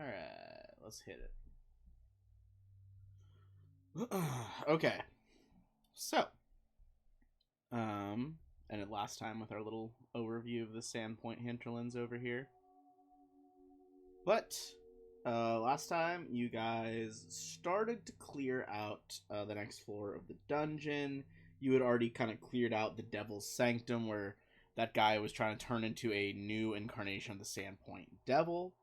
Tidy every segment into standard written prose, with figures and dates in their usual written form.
Alright, let's hit it. Okay. So, ended last time with our little overview of the Sandpoint hinterlands over here. But, last time you guys started to clear out the next floor of the dungeon. You had already kind of cleared out the Devil's Sanctum, where that guy was trying to turn into a new incarnation of the Sandpoint Devil.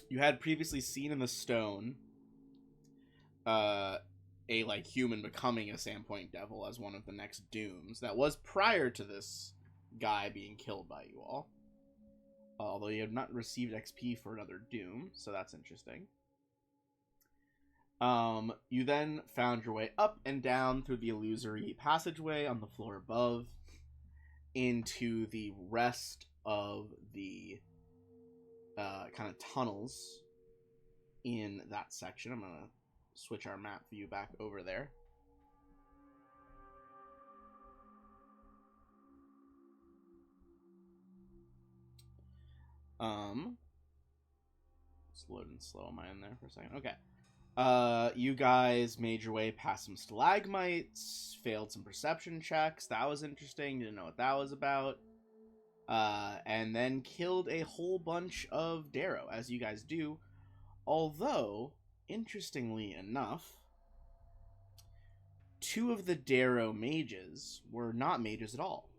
You had previously seen in the stone a human becoming a Sandpoint Devil as one of the next dooms. That was prior to this guy being killed by you all. Although you have not received XP for another doom, so that's interesting. You then found your way up and down through the illusory passageway on the floor above into the rest of the kind of tunnels in that section. I'm going to switch our map view back over there. It's loading slow. Am I in there for a second? Okay. You guys made your way past some stalagmites, failed some perception checks. That was interesting. Didn't know what that was about. And then killed a whole bunch of Darrow, as you guys do. Although, interestingly enough, two of the Darrow mages were not mages at all.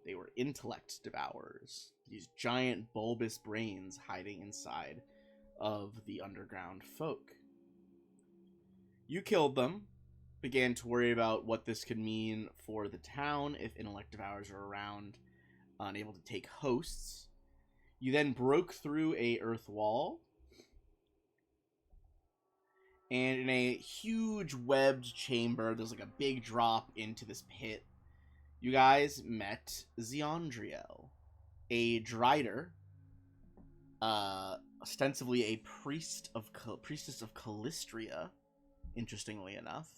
They were intellect devourers. These giant bulbous brains hiding inside of the underground folk. You killed them, began to worry about what this could mean for the town if intellect devourers are around, unable to take hosts. You then broke through a earth wall, and in a huge webbed chamber, there's like a big drop into this pit. You guys met Zeondriel, a Drider, ostensibly a priestess of Callistria, interestingly enough.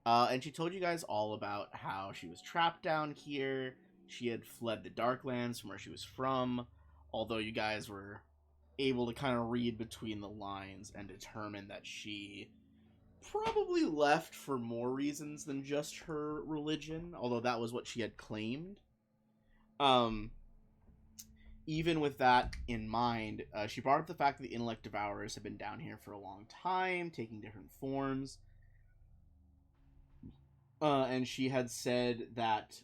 And she told you guys all about how she was trapped down here. She had fled the Darklands from where she was from, although you guys were able to kind of read between the lines and determine that she probably left for more reasons than just her religion, although that was what she had claimed. Even with that in mind, she brought up the fact that the intellect devourers have been down here for a long time, taking different forms. And she had said that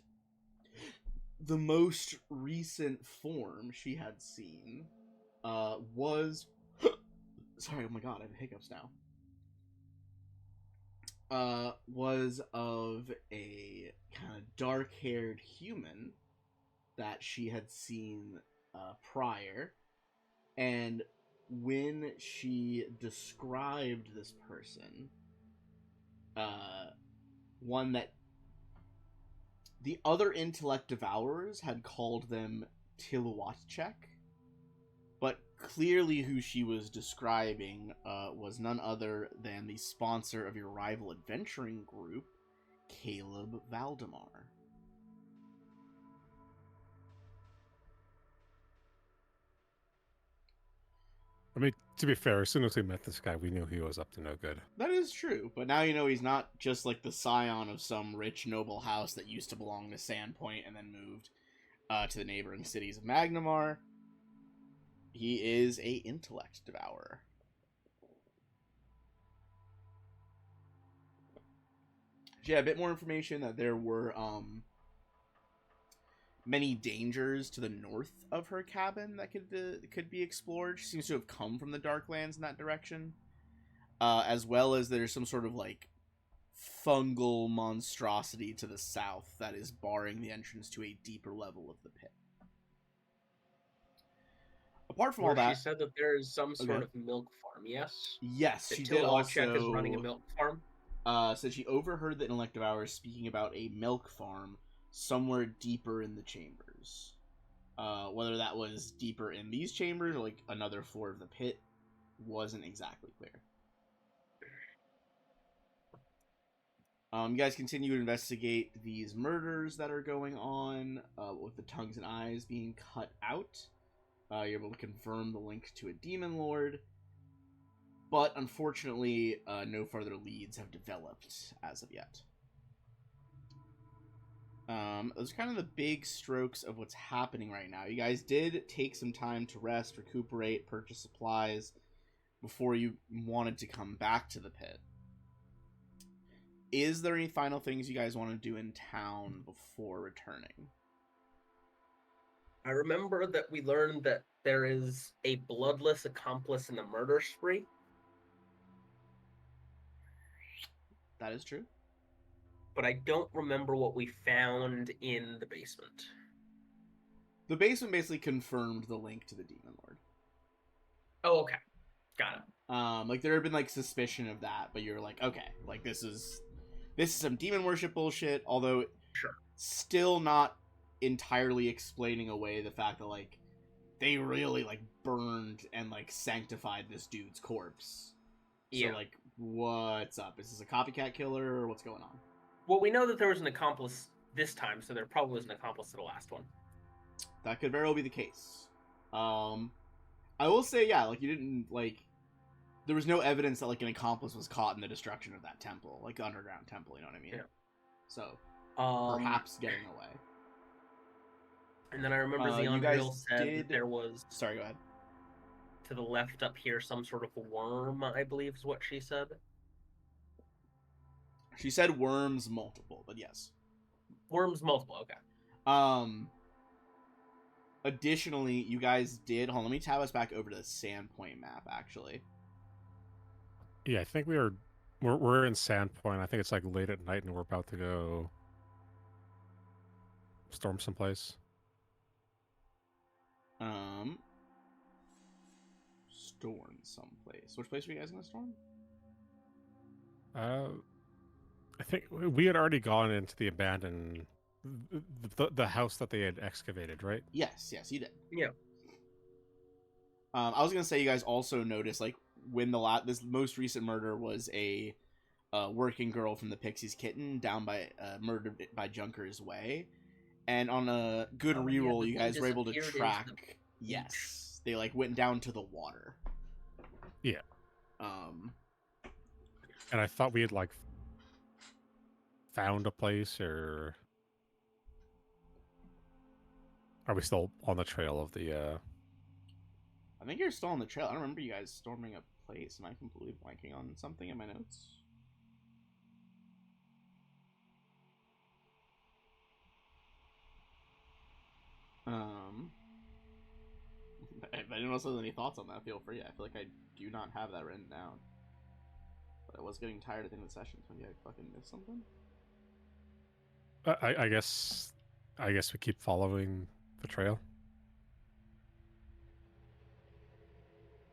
the most recent form she had seen was... Sorry, oh my god, I have hiccups now. Was of a kind of dark-haired human that she had seen prior, and when she described this person, one that the other intellect devourers had called them Tiluatchek, but clearly who she was describing was none other than the sponsor of your rival adventuring group, Caleb Valdemar. I mean, to be fair, as soon as we met this guy, we knew he was up to no good. That is true, but now you know he's not just like the scion of some rich noble house that used to belong to Sandpoint and then moved to the neighboring cities of Magnamar. He is a intellect devourer. Yeah, a bit more information that there were many dangers to the north of her cabin that could be explored. She seems to have come from the Darklands in that direction, as well as there's some sort of like fungal monstrosity to the south that is barring the entrance to a deeper level of the pit. Apart from all that, she said that there is some sort of milk farm. Yes. Yes, that she did also. Is running a milk farm. So she overheard the intellect devourers speaking about a milk farm somewhere deeper in the chambers. Whether that was deeper in these chambers or like another floor of the pit wasn't exactly clear. You guys continue to investigate these murders that are going on, with the tongues and eyes being cut out. You're able to confirm the link to a demon lord, but unfortunately, no further leads have developed as of yet. Those are kind of the big strokes of what's happening right now. You guys did take some time to rest, recuperate, purchase supplies before you wanted to come back to the pit. Is there any final things you guys want to do in town before returning? I remember that we learned that there is a bloodless accomplice in a murder spree. That is true. But I don't remember what we found in the basement. The basement basically confirmed the link to the demon lord. Oh, okay. Got it. Like there had been like suspicion of that, but you're like, okay, like this is some demon worship bullshit, although Sure. still not entirely explaining away the fact that like they really like burned and like sanctified this dude's corpse. Yeah. So like what's up? Is this a copycat killer or what's going on? Well, we know that there was an accomplice this time, so there probably was an accomplice to the last one. That could very well be the case. I will say, yeah, like you didn't like there was no evidence that like an accomplice was caught in the destruction of that temple, like the underground temple, you know what I mean? Yeah. So perhaps getting away. And then I remember you guys Zeondriel said that there was, sorry, go ahead. to the left up here, some sort of worm, I believe is what she said. She said worms multiple, but yes. Worms multiple, okay. Additionally, you guys did... Hold on, let me tab us back over to the Sandpoint map, actually. Yeah, I think we're in Sandpoint. I think it's like late at night and we're about to go storm someplace. Storm someplace. Which place are you guys gonna storm? I think we had already gone into the abandoned... The house that they had excavated, right? Yes, you did. Yeah. I was gonna say you guys also noticed like when this most recent murder was a working girl from the Pixies Kitten down by murdered by Junker's Way, and on a good reroll you guys were able to track. Yes, they like went down to the water. Yeah. And I thought we had like found a place, or are we still on the trail of the? I think you're still on the trail. I don't remember you guys storming a place. Am I completely blanking on something in my notes? If anyone else has any thoughts on that, feel free. I feel like I do not have that written down. But I was getting tired at the end of the session, so maybe I fucking missed something. I guess we keep following the trail.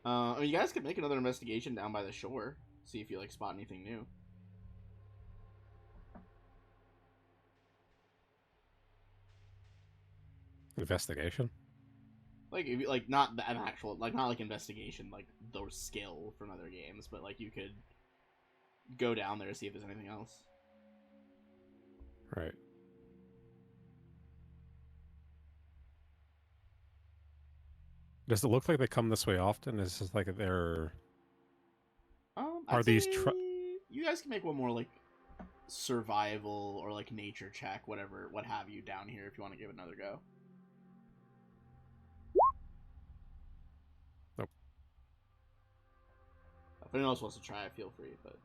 I mean, you guys could make another investigation down by the shore. See if you like spot anything new. Investigation? Like, if you, like not an actual, like not like investigation, like those skill from other games, but like you could go down there to see if there's anything else. Right. Does it look like they come this way often? Is this like they're... Are these... You guys can make one more, like, survival or, like, nature check, whatever, what have you, down here if you want to give it another go. Nope. If anyone else wants to try it, feel free, but...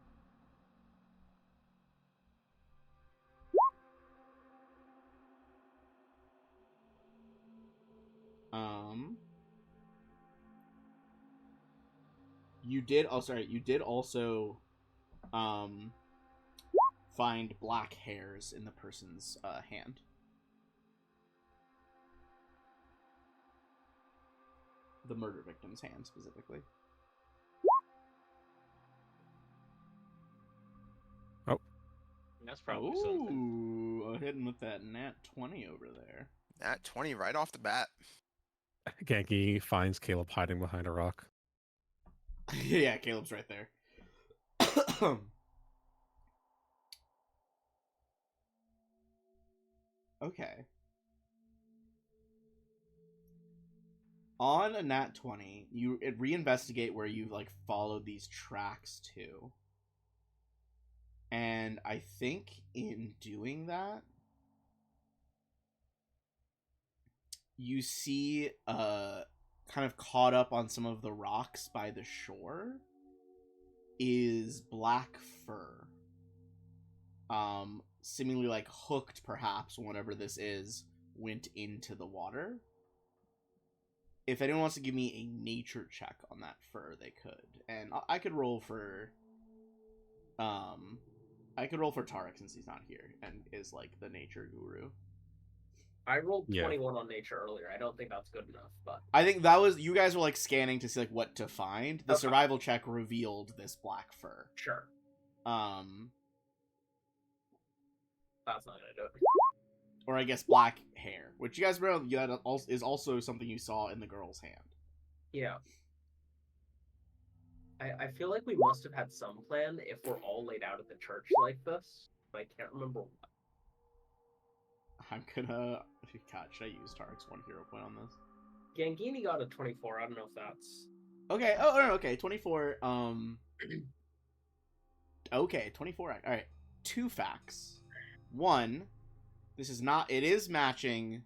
You did... Oh, sorry. You did also... find black hairs in the person's hand. The murder victim's hand, specifically. Oh. That's probably something. Ooh, hitting with that nat 20 over there. Nat 20 right off the bat. Genki finds Caleb hiding behind a rock. Yeah, Caleb's right there. Okay. On a nat 20, you reinvestigate where you've like followed these tracks to. And I think in doing that, you see kind of caught up on some of the rocks by the shore is black fur. Seemingly like hooked perhaps, whatever this is, went into the water. If anyone wants to give me a nature check on that fur, they could. And I could roll for Tarek since he's not here and is like the nature guru. I rolled Yeah. 21 on nature earlier. I don't think that's good enough, but I think that was, you guys were like scanning to see like what to find. The Okay. survival check revealed this black fur. sure. That's not gonna do it. Or I guess black hair, which you guys remember that is also something you saw in the girl's hand. Yeah. I feel like we must have had some plan if we're all laid out at the church like this, but I can't remember what. I'm gonna... God, should I use Tarek's 1 hero point on this? Gangini got a 24. I don't know if that's... Okay, oh, no, okay, 24, okay, 24, alright. 2 facts. 1, this is not... It is matching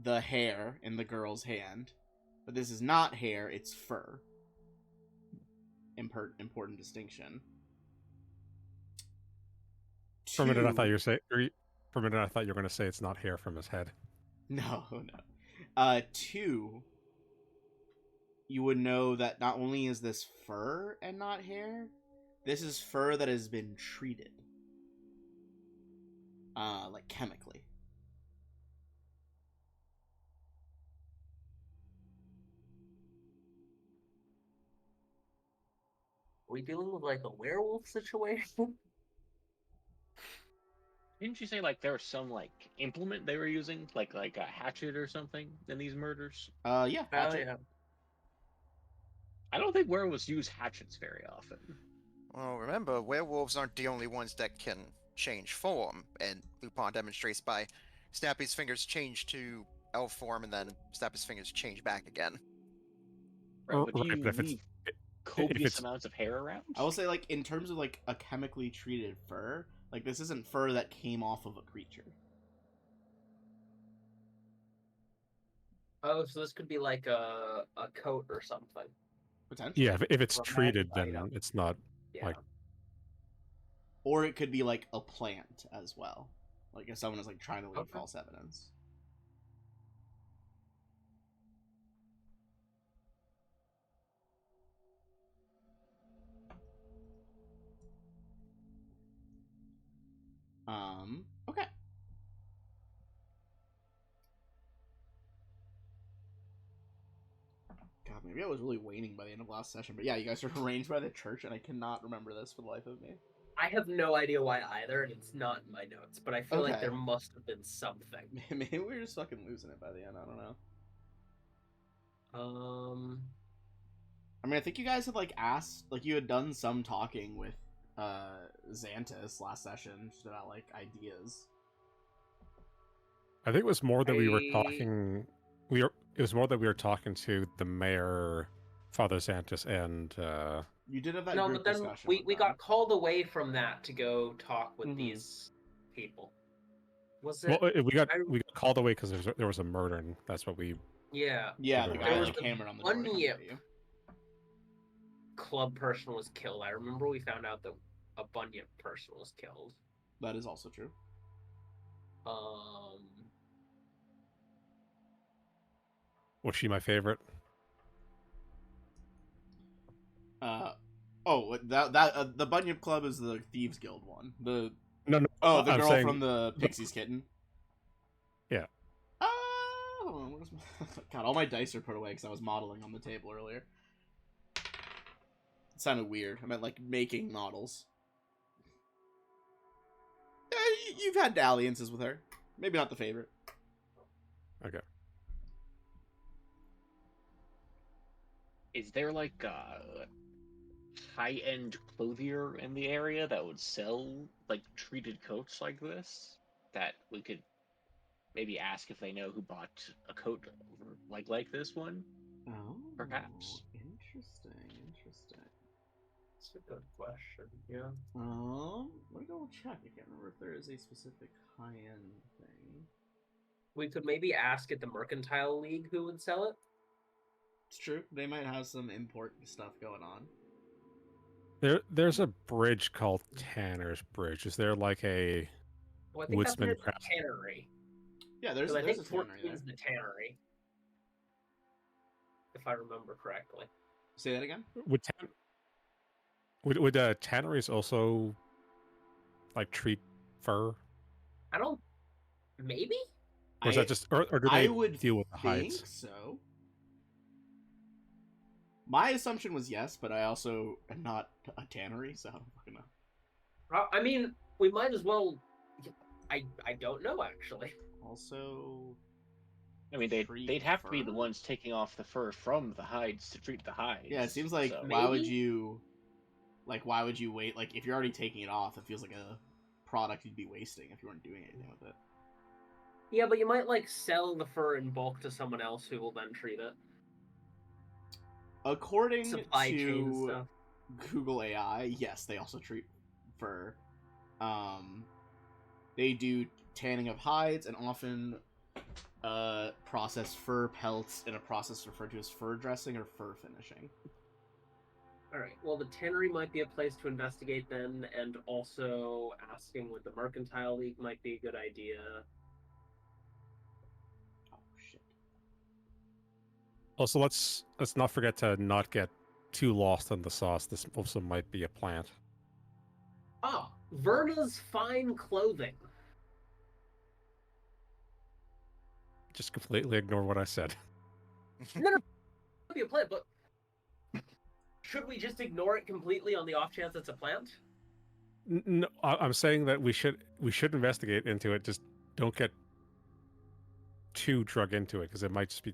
the hair in the girl's hand, but this is not hair, it's fur. Important distinction. For a minute, I 2, thought you were saying. For a minute, I thought you were going to say it's not hair from his head. No. 2, you would know that not only is this fur and not hair, this is fur that has been treated. Like chemically. Are we dealing with like a werewolf situation? Didn't you say like there was some like implement they were using, like a hatchet or something in these murders? Yeah, hatchet. yeah. I don't think werewolves use hatchets very often. Well, remember, werewolves aren't the only ones that can change form, and Lupin demonstrates by Snappy's fingers change to elf form, and then Snappy's fingers change back again. Right, Oh, but do right, you but if it's- leave copious it's- amounts of hair around? I will say, like, in terms of, like, a chemically treated fur, like, this isn't fur that came off of a creature. Oh, so this could be like a coat or something. Potentially. Yeah, if it's Or a treated, magnet then item. it's not. Yeah. Like- Or it could be, like, a plant as well. Like, if someone is, like, trying to leave Okay. false evidence. Okay. God, maybe I was really waning by the end of last session, but yeah, you guys are arranged by the church, and I cannot remember this for the life of me. I have no idea why either, and it's not in my notes, but I feel like Okay. there must have been something. Maybe we were just fucking losing it by the end, I don't know. I mean, I think you guys had, like, asked, like, you had done some talking with, Xantus last session, just about, like, ideas. I think it was more that we were I- talking. It was more that we were talking to the mayor, Father Santos, and You did have that No, group but then discussion we with them. got called away from that to go talk with Mhm. these people. Was it? well, we got I- called away because there was a murder, and that's what we. Yeah. Yeah, the There guy, was like, the hammered on the door to come onion. get you. Club person was killed. I remember we found out that a Bunyip person was killed. That is also true. Was she my favorite? The Bunyip Club is the Thieves Guild one. The No. Oh, the I'm girl saying- from the Pixie's Kitten? Yeah. Hold on, where's my... God, all my dice are put away because I was modeling on the table earlier. It sounded weird. I meant, like, making models. Yeah, you've had dalliances with her. Maybe not the favorite. Okay. Is there like a high-end clothier in the area that would sell like treated coats like this? That we could maybe ask if they know who bought a coat like this one? Oh, Perhaps. Interesting. That's a good question. Yeah. Let me go check. I can't remember if there is a specific high-end thing. We could maybe ask at the Mercantile League who would sell it. It's true. They might have some import stuff going on. There's a bridge called Tanner's Bridge. Is there like a Well, I think that's woodsman near the craft? tannery. Yeah, there's Because I a think tannery there. 14's the tannery. If I remember correctly. Say that again? Would tanneries also like treat fur? I don't. Maybe? Or is that just or do I they would deal with the think hides? so. My assumption was yes, but I also am not a tannery, so I don't fucking know. I mean, we might as well. I don't know, actually. Also, I mean, treat they'd have to be the fur? ones taking off the fur from the hides to treat the hides. Yeah, it seems like so- why would Maybe? you wait? Like if you're already taking it off, it feels like a product you'd be wasting if you weren't doing anything with it. Yeah, but you might, like, sell the fur in bulk to someone else who will then treat it. According Supply chain to stuff. Google AI, yes, they also treat fur. They do tanning of hides and often process fur pelts in a process referred to as fur dressing or fur finishing. Alright, well, the tannery might be a place to investigate then, and also asking with the Mercantile League might be a good idea. Oh shit. Also, let's not forget to not get too lost in the sauce. This also might be a plant. Ah, Verna's Fine Clothing. Just completely ignore what I said. No, it might be a plant, but should we just ignore it completely on the off chance it's a plant? No, I'm saying that we should investigate into it. Just don't get too drug into it because it might just be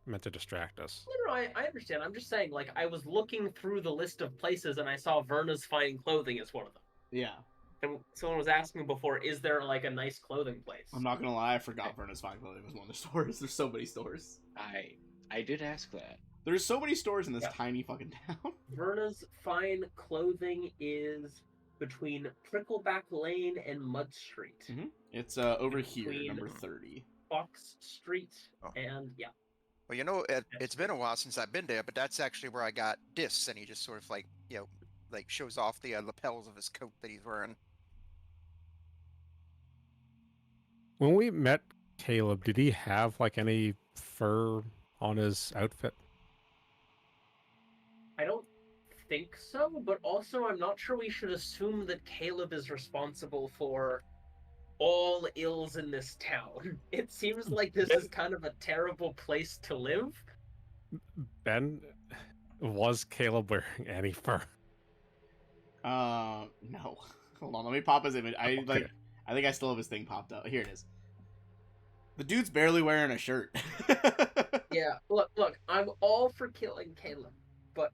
meant to distract us. No, I understand. I'm just saying, like, I was looking through the list of places and I saw Verna's Fine Clothing as one of them. Yeah. And someone was asking before, is there, like, a nice clothing place? I'm not gonna lie, I forgot Verna's Fine Clothing was one of the stores. There's so many stores. I did ask that. There's so many stores in this Yeah. tiny fucking town. Verna's Fine Clothing is between Prickleback Lane and Mud Street. Mhm. It's over here, Between- number 30. Fox Street, Oh. and yeah. Well, you know, it's been a while since I've been there, but that's actually where I got Dis, and he just sort of like, like shows off the lapels of his coat that he's wearing. When we met Caleb, did he have like any fur on his outfit? I don't think so, but also I'm not sure we should assume that Caleb is responsible for all ills in this town. It seems like this is kind of a terrible place to live. Ben, was Caleb wearing any fur? No. Hold on, let me pop his image. I Okay. I think I still have his thing popped up. Here it is. The dude's barely wearing a shirt. Yeah, look, I'm all for killing Caleb, but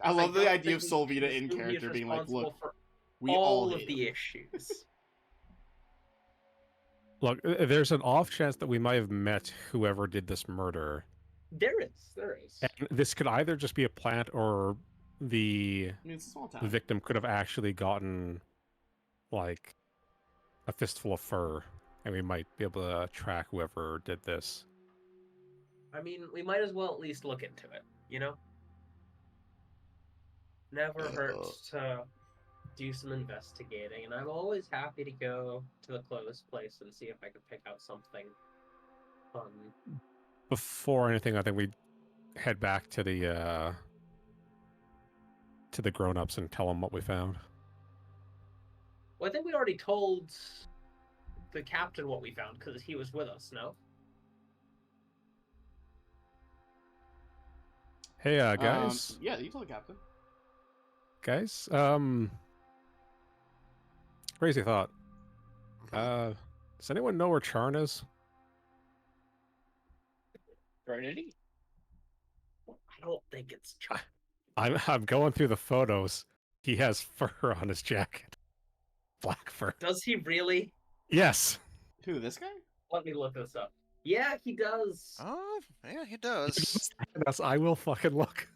I love the don't idea of think we should Solvita in assume he is character being like, responsible look, for we all all of hate the him. issues. Look, there's an off chance that we might have met whoever did this murder. There is. And this could either just be a plant or the I mean, it's a small town. victim could have actually gotten like a fistful of fur, and we might be able to track whoever did this. I mean, we might as well at least look into it, you know? Never hurts to do some investigating, and I'm always happy to go to the closest place and see if I can pick out something fun. Before anything, I think we head back to the grown-ups and tell them what we found. Well, I think we already told the captain what we found because he was with us, no? Hey, guys. Yeah, you told the captain. Guys, crazy thought. Does anyone know where Charn is? Trinity? I don't think it's Chuck. I'm going through the photos. He has fur on his jacket. Black fur. Does he really? Yes. Who, this guy? Let me look this up. Yeah, he does. Oh, yeah, he does. That's I will fucking look.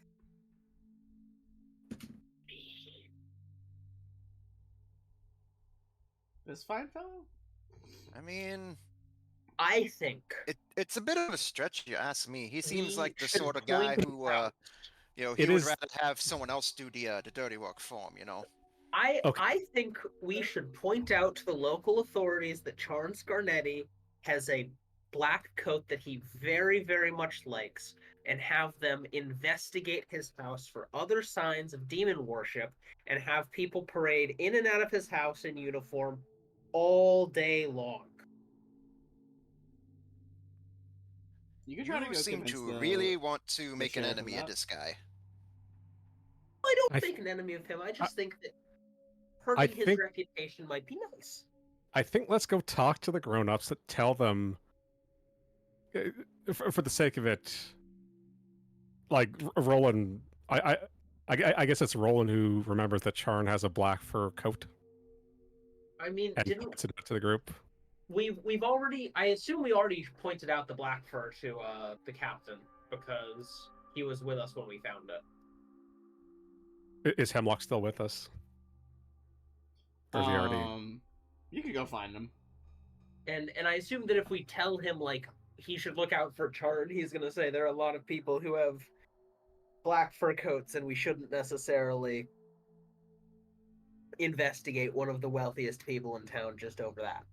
This fine fellow? I mean, I think it's a bit of a stretch, if you ask me. He seems we like the should sort of guy point who, out. he It would is rather have someone else do the dirty work for him, okay. I think we should point out to the local authorities that Charn Scarnetti has a black coat that he very, very much likes, and have them investigate his house for other signs of demon worship, and have people parade in and out of his house in uniform all day long. You can try to You go seem convince to the really want to make an sheriff of enemy of that. this guy. I I don't make an enemy of him. I I- just think that I hurting his think reputation might be nice. I think let's go talk to the grown-ups that tell them, for the sake of it, like Roland. I guess it's Roland who remembers that Charn has a black fur coat I mean, and didn't points it out to the group. we've already, I assume we already pointed out the black fur to the captain because he was with us when we found it. Is Hemlock still with us? Or is he already? You could go find him. And I assume that if we tell him like he should look out for Charn, he's gonna say there are a lot of people who have black fur coats and we shouldn't necessarily investigate one of the wealthiest people in town just over that.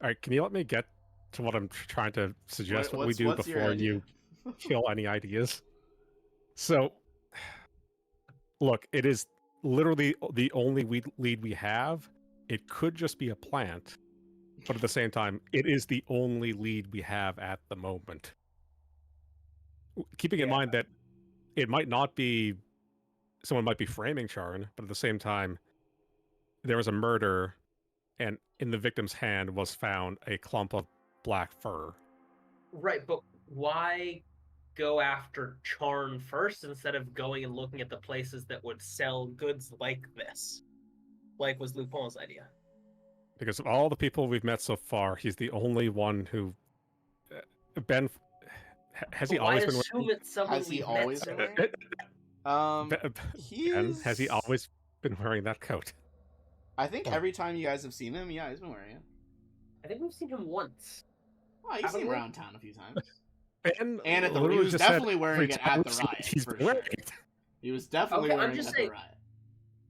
All right, can you let me get to what I'm trying to suggest what we do what's your before idea? you kill any ideas? So, look, it is literally the only lead we have. It could just be a plant, but at the same time, it is the only lead we have at the moment. Keeping in Yeah. mind that it might not be someone might be framing Charn, but at the same time, there was a murder, and in the victim's hand was found a clump of black fur. Right, but why go after Charn first instead of going and looking at the places that would sell goods like this? Like was Lupin's idea. Because of all the people we've met so far, he's the only one who Ben has he But why always been assume it's someone Has he we've always met been so wearing? Ben, He's. has he always been wearing that coat? I think Oh. every time you guys have seen him, yeah, he's been wearing it. I think we've seen him once. Oh, you've Haven't seen him we? around town a few times. Ben And at the he literally was just said definitely wearing every it time at the we've seen riot he's for been wearing sure. it. He was definitely Okay, I'm wearing it just at saying- the riot.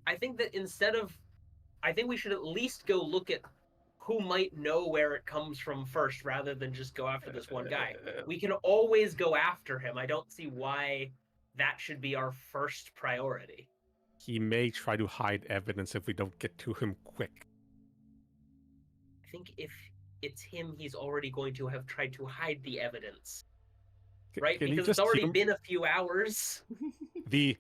I think that instead of, I think we should at least go look at who might know where it comes from first rather than just go after this one guy. We can always go after him. I don't see why that should be our first priority. He may try to hide evidence if we don't get to him quick. I think if it's him, he's already going to have tried to hide the evidence. Right? Can you Because just it's already keep him- been a few hours. the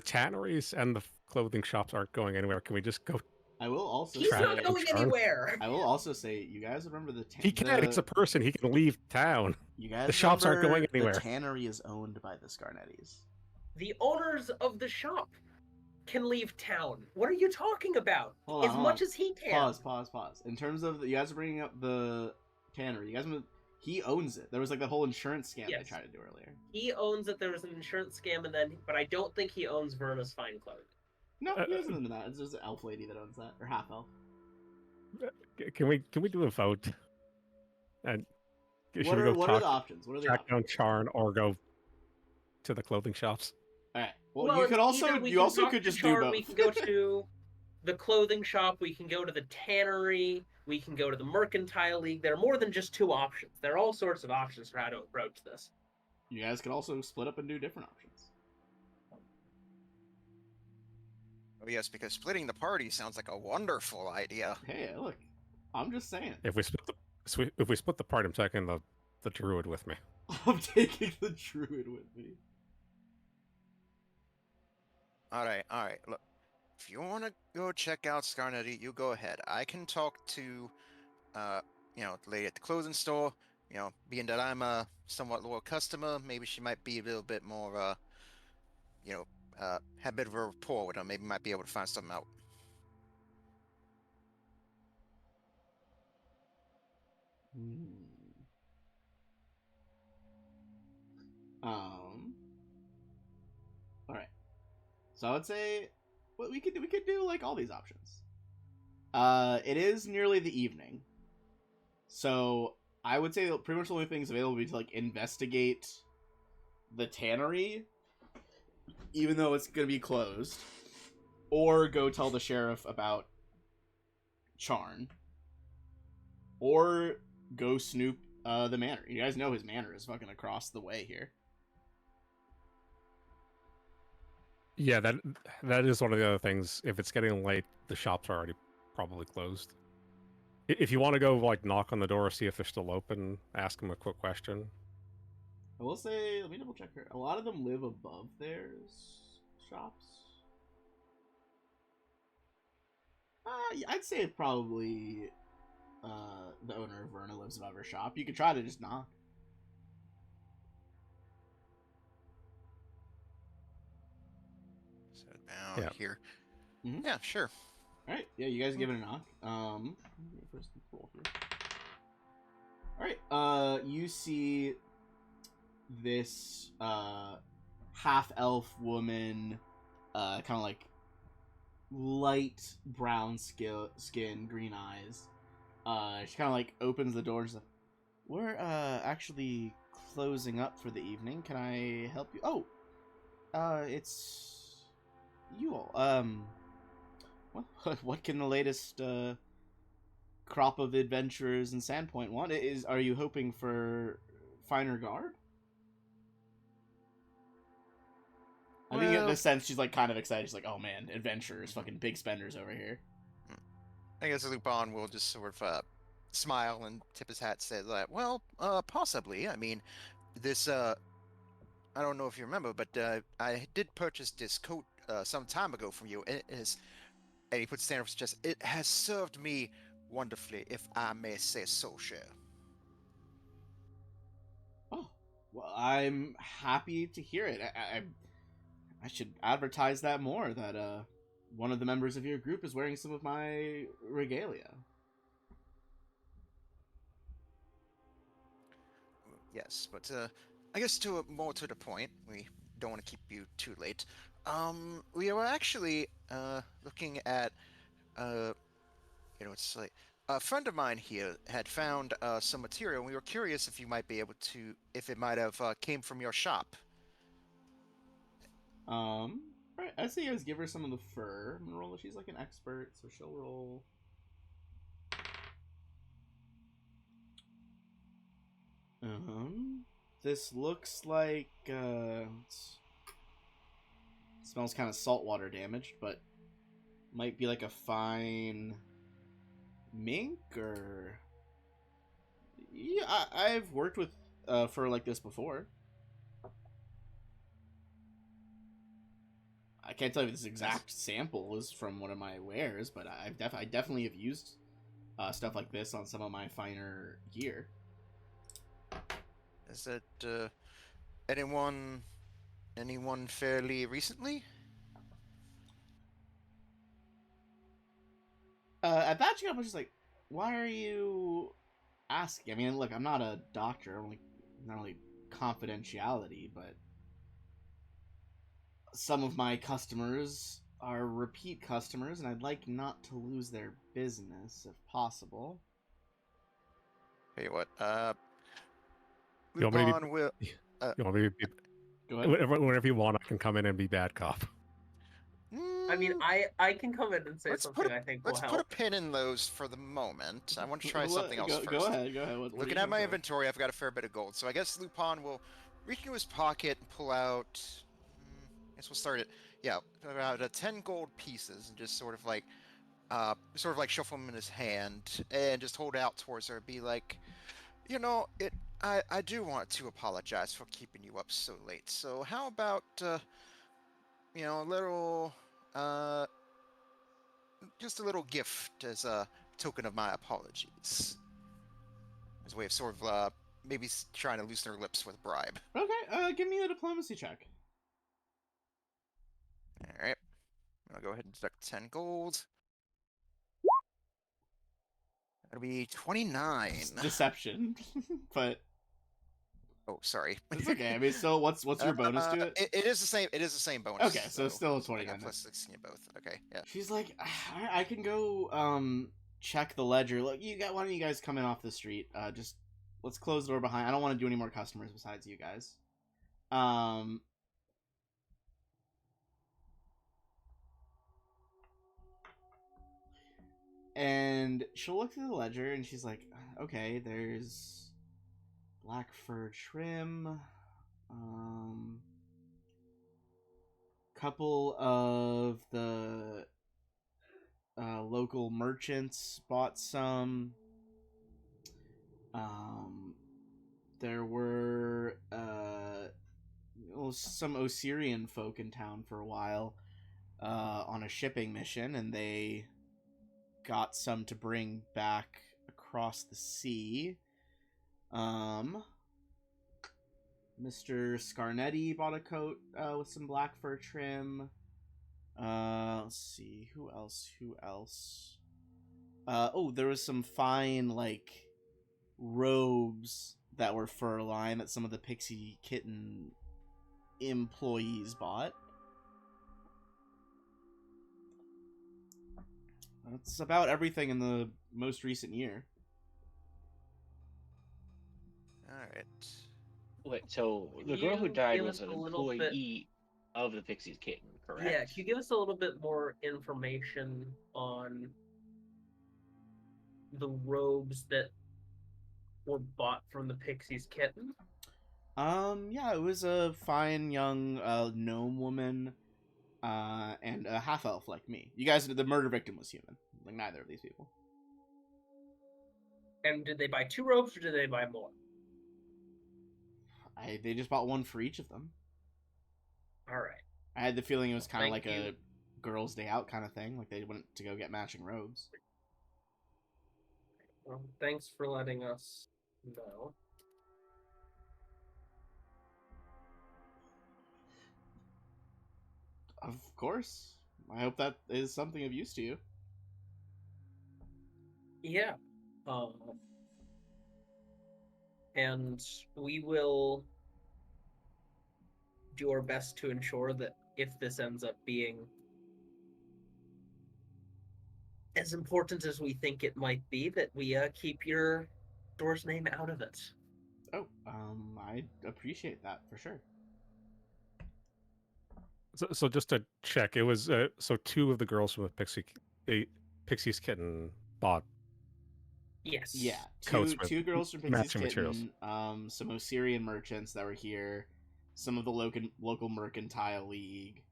tanneries and the clothing shops aren't going anywhere. Can we just go? I will also He's say. not going Charn. anywhere. I will also say, you guys remember the He can. He's a person. He can leave town. You guys the shops aren't remember going anywhere. The tannery is owned by the Scarnettis. The owners of the shop can leave town. What are you talking about? Hold on, As hold much on. as he can. Pause. In terms of you guys are bringing up the tannery, you guys, he owns it. There was like that whole insurance scam they Yes. tried to do earlier. He owns it. There was an insurance scam, and then, but I don't think he owns Verna's Fine Clothing. No, he doesn't own that. It's just an elf lady that owns that, or half elf. Can we do a vote? And should What we are go what are the talk, options? What are the track options? down Charn, or go to the clothing shops? All right. Well, you could it's also either we you can also talk could to just Char, do both. We can go to the clothing shop. We can go to the tannery. We can go to the mercantile league. There are more than just two options. There are all sorts of options for how to approach this. You guys could also split up and do different options. Oh yes, because splitting the party sounds like a wonderful idea. Hey, look, I'm just saying. If we split the part, I'm taking the druid with me. I'm taking the druid with me. All right. Look, if you want to go check out Scarnetti, you go ahead. I can talk to, the lady at the clothing store. Being that I'm a somewhat loyal customer, maybe she might be a little bit more, have a bit of a rapport with her. Maybe might be able to find something out. Hmm. Um. All right. So I would say, well, we could do like all these options. It is nearly the evening, so I would say that pretty much the only things available would be to like investigate the tannery, even though it's gonna be closed, or go tell the sheriff about Charn, or go snoop the manor. You guys know his manor is fucking across the way here. Yeah, that is one of the other things. If it's getting late, the shops are already probably closed. If you want to go like knock on the door, see if they're still open, ask them a quick question. I will say, let me double check here. A lot of them live above their shops. Yeah, I'd say probably the owner of Verna lives above her shop. You could try to just knock. So down Yeah. here. Mhm. Yeah, sure. All right, yeah, you guys give it a knock. First roll here. All right, you see this half elf woman, kind of like light brown skin, green eyes. She kind of like opens the door and she's like, "We're actually closing up for the evening. Can I help you?" Oh, it's you all. Well, what can the latest crop of adventurers in Sandpoint want? Are you hoping for finer garb? I think in Well- this sense she's like kind of excited. She's like, "Oh man, adventurers, fucking big spenders over here." I guess Lupin will just sort of smile and tip his hat, say that, well, possibly. I mean, this, I don't know if you remember, but I did purchase this coat some time ago from you. It is, and he puts his hand up his chest, it has served me wonderfully, if I may say so, sir. Oh, well, I'm happy to hear it. I should advertise that more. That one of the members of your group is wearing some of my regalia. Yes, but I guess more to the point, we don't want to keep you too late. We were actually looking at it's like a friend of mine here had found some material. And we were curious if you might be able to, if it might have came from your shop. Right. I say you guys give her some of the fur. I'm gonna roll. She's like an expert, so she'll roll. This looks like smells kind of saltwater damaged, but might be like a fine mink or yeah. I've worked with fur like this before. I can't tell you if this exact sample is from one of my wares, but I definitely have used stuff like this on some of my finer gear. Is it anyone fairly recently? At that point, I was just like, "Why are you asking?" I mean, look, I'm not a doctor. I'm like, not only confidentiality, but some of my customers are repeat customers, and I'd like not to lose their business if possible. Tell you what, You want me to Lupin will. You want me to be, Go ahead. whenever you want, I can come in and be bad cop. I mean, Mm, I can come in and say let's something put a, I think will let's put help. a pin in those for the moment. I want to try something else first. Go ahead. Go ahead. What are Looking you at my gonna say? inventory, I've got a fair bit of gold. So I guess Lupin will reach into his pocket and pull out. I guess we'll start it. Yeah, about 10 gold pieces, and just sort of like shuffle them in his hand, and just hold it out towards her. Be like, you know, it. I do want to apologize for keeping you up so late. So how about a little just a little gift as a token of my apologies. As a way of sort of maybe trying to loosen her lips with a bribe. Okay. Give me a diplomacy check. All right. I'll go ahead and deduct 10 gold. That'll be 29. Deception, but Oh, sorry. it's okay. I mean, still, what's your bonus to it? It is the same. It is the same bonus. Okay, so still a I 29. got plus 16 in both. Okay, yeah. She's like, I can go check the ledger. Look, why don't you guys come in off the street? Just let's close the door behind. I don't want to do any more customers besides you guys. And she'll look through the ledger and she's like, okay, there's black fur trim, couple of the local merchants bought some. There were some Osirian folk in town for a while on a shipping mission, and they got some to bring back across the sea. Mr. Scarnetti bought a coat with some black fur trim. Let's see, who else? Oh, there was some fine, like, robes that were fur lined that some of the Pixie Kitten employees bought. That's about everything in the most recent year. Alright. Wait, so Can the girl who you died give was us an a little bit- employee of the Pixie's Kitten, correct? Yeah, can you give us a little bit more information on the robes that were bought from the Pixie's Kitten? Yeah, it was a fine young gnome woman, and a half elf like me. You guys, the murder victim was human. Like neither of these people. And did they buy 2 robes or did they buy more? They just bought one for each of them. All right. I had the feeling it was kind of Thank like you. a girls' day out kind of thing. Like they went to go get matching robes. Well, thanks for letting us know. Of course. I hope that is something of use to you. Yeah. And we will do our best to ensure that if this ends up being as important as we think it might be, that we keep your store's name out of it. Oh, I appreciate that for sure. So just to check, it was so 2 of the girls from the Pixie's Kitten bought. Yes. Yeah, Coats with two girls from Pixie's matching materials. Kitten, some Osirian merchants that were here, some of the local mercantile league,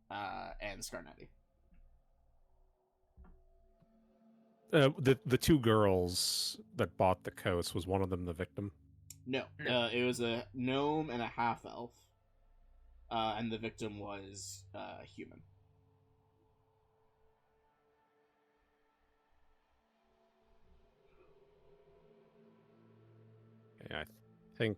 and Scarnetti. The 2 girls that bought the coats, was one of them the victim? No, No. it was a gnome and a half elf, and the victim was human. Yeah, I think.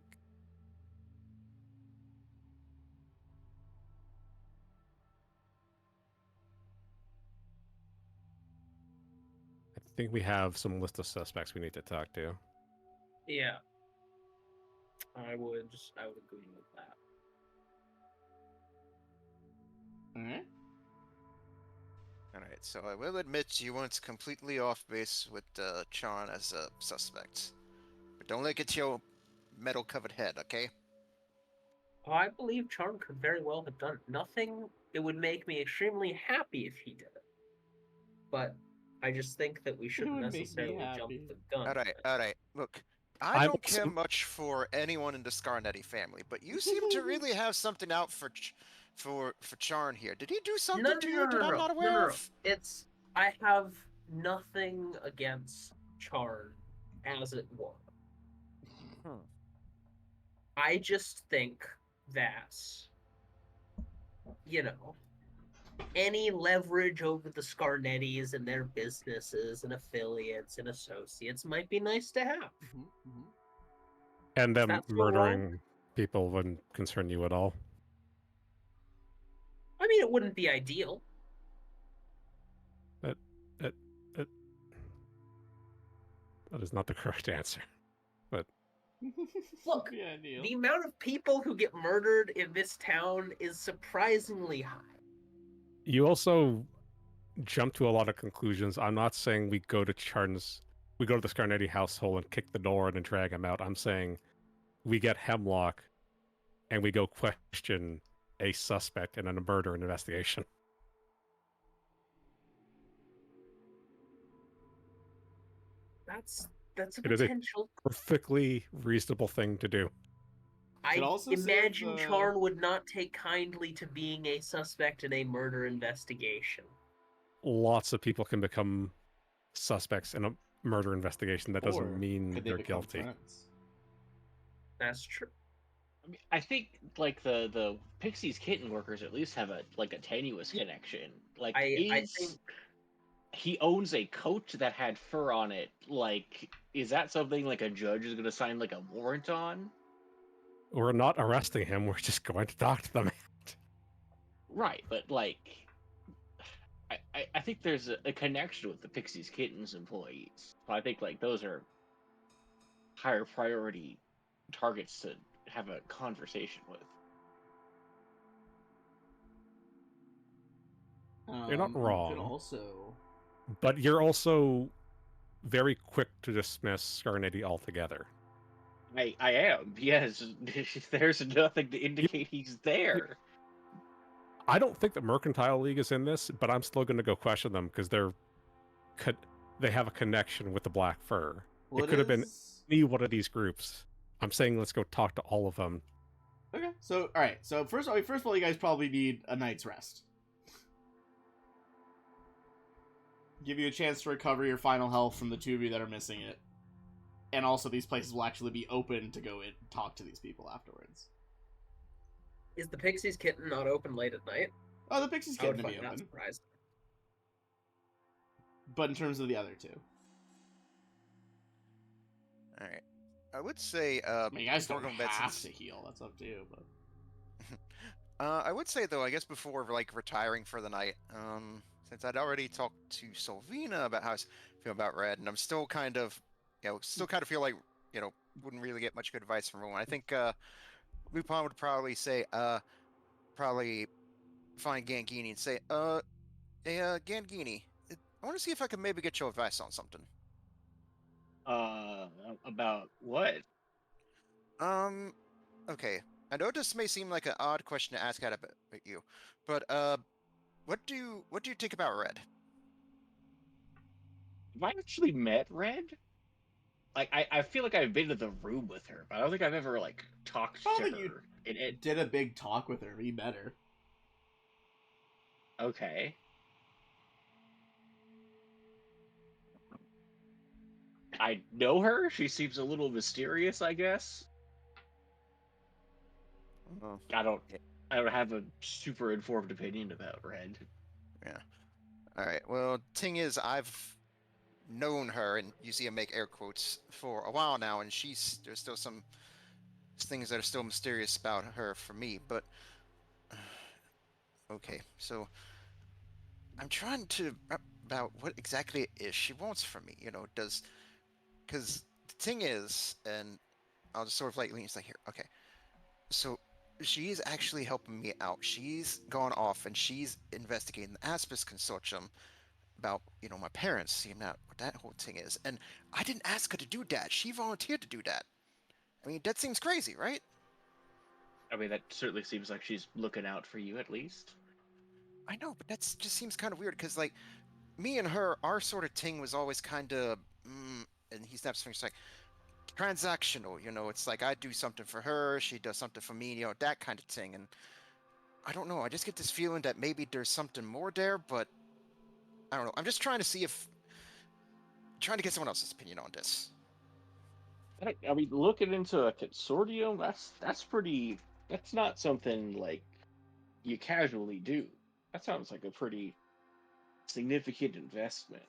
I think we have some list of suspects we need to talk to. Yeah. I would agree with that. Alright. Alright, so I will admit you weren't completely off base with Charn as a suspect. But don't look at your metal-covered head, okay? I believe Charm could very well have done nothing. It would make me extremely happy if he did it. But I just think that we shouldn't would make me necessarily jump happy. the gun. Alright, look. I don't care much for anyone in the Scarnetti family, but you seem to really have something out for Charn here. Did he do something to you that I'm not aware of? It's I have nothing against Charn, as it were. I just think that, any leverage over the Scarnettis and their businesses and affiliates and associates might be nice to have. And them That's so murdering people wouldn't concern you at all. I mean, it wouldn't be ideal. That is not the correct answer. Look, the ideal. The amount of people who get murdered in this town is surprisingly high. You also jump to a lot of conclusions. I'm not saying we go to the Scarnetti household and kick the door in and drag him out. I'm saying we get Hemlock and we go question a suspect in a murder investigation. That's a It is a potential. perfectly reasonable thing to do. Could I also save imagine the- Charn would not take kindly to being a suspect in a murder investigation. Lots of people can become suspects in a murder investigation. That Or doesn't mean could they they're become guilty. friends? That's true. I mean, I think like the Pixies kitten workers at least have a tenuous connection. Like, I think he owns a coat that had fur on it. Like, is that something like a judge is going to sign like a warrant on? We're not arresting him. We're just going to talk to them. Right, but like, I think there's a connection with the Pixies kittens employees. So I think like those are higher priority targets to have a conversation with. You're not You wrong. could also. But you're also very quick to dismiss Scarnetti altogether. I am, yes. There's nothing to indicate he's there. I don't think the Mercantile League is in this, but I'm still going to go question them because they have a connection with the Black Fur. Well, it could have been is- any one of these groups. I'm saying let's go talk to all of them. Okay, so all right. So first of all, you guys probably need a night's rest. Give you a chance to recover your final health from the two of you that are missing it, and also these places will actually be open to go and talk to these people afterwards. is the Pixies kitten not open late at night? Oh, the Pixies I would can be find that open, surprising. but in terms of the other two, All right. I would say, I mean, you guys before don't going to bed, have since- to heal. That's up to you, but. I would say though, I guess before like retiring for the night, since I'd already talked to Solvina about how I feel about Red, and I'm still kind of, still kind of feel like, wouldn't really get much good advice from everyone. I think Lupin would probably say, probably find Gangini and say, hey, Gangini, I want to see if I can maybe get your advice on something. About what? Okay. I know this may seem like an odd question to ask out of you, but what do you think about Red? Have I actually met Red? Like, I feel like I've been to the room with her, but I don't think I've ever like talked I don't to think you her. It did a big talk with her. Be better. okay. I know her. She seems a little mysterious, I guess. Oh, I don't. Yeah. I don't have a super informed opinion about Red. yeah. All right. Well, thing is, I've known her, and you see him make air quotes, for a while now, and there's still some things that are still mysterious about her for me. But okay, so I'm trying to wrap about what exactly it is she wants from me. Because the thing is, and I'll just sort of like lean like here. Okay, so she's actually helping me out. She's gone off and she's investigating the Aspis Consortium about my parents, seeing out what that whole thing is. And I didn't ask her to do that. She volunteered to do that. I mean, that seems crazy, right? I mean, that certainly seems like she's looking out for you, at least. I know, but that's just seems kind of weird because like me and her, our sort of thing was always kind of, and he snaps fingers like transactional. It's like I do something for her, she does something for me, that kind of thing. And I don't know. I just get this feeling that maybe there's something more there, but I don't know. I'm just trying to see trying to get someone else's opinion on this. I mean, looking into a consortium, that's pretty. That's not something like you casually do. That sounds like a pretty significant investment.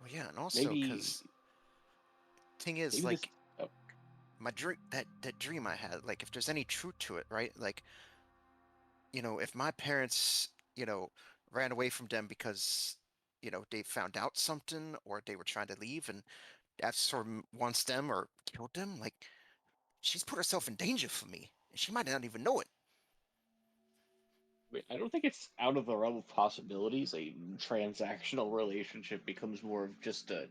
Well, yeah, and also Maybe, because thing is, maybe like, this. Oh, my dream, that dream I had, like, if there's any truth to it, right? Like, if my parents, ran away from them because, they found out something or they were trying to leave, and that sort of wants them or killed them, like she's put herself in danger for me, and she might not even know it. I don't think it's out of the realm of possibilities. A transactional relationship becomes more of just a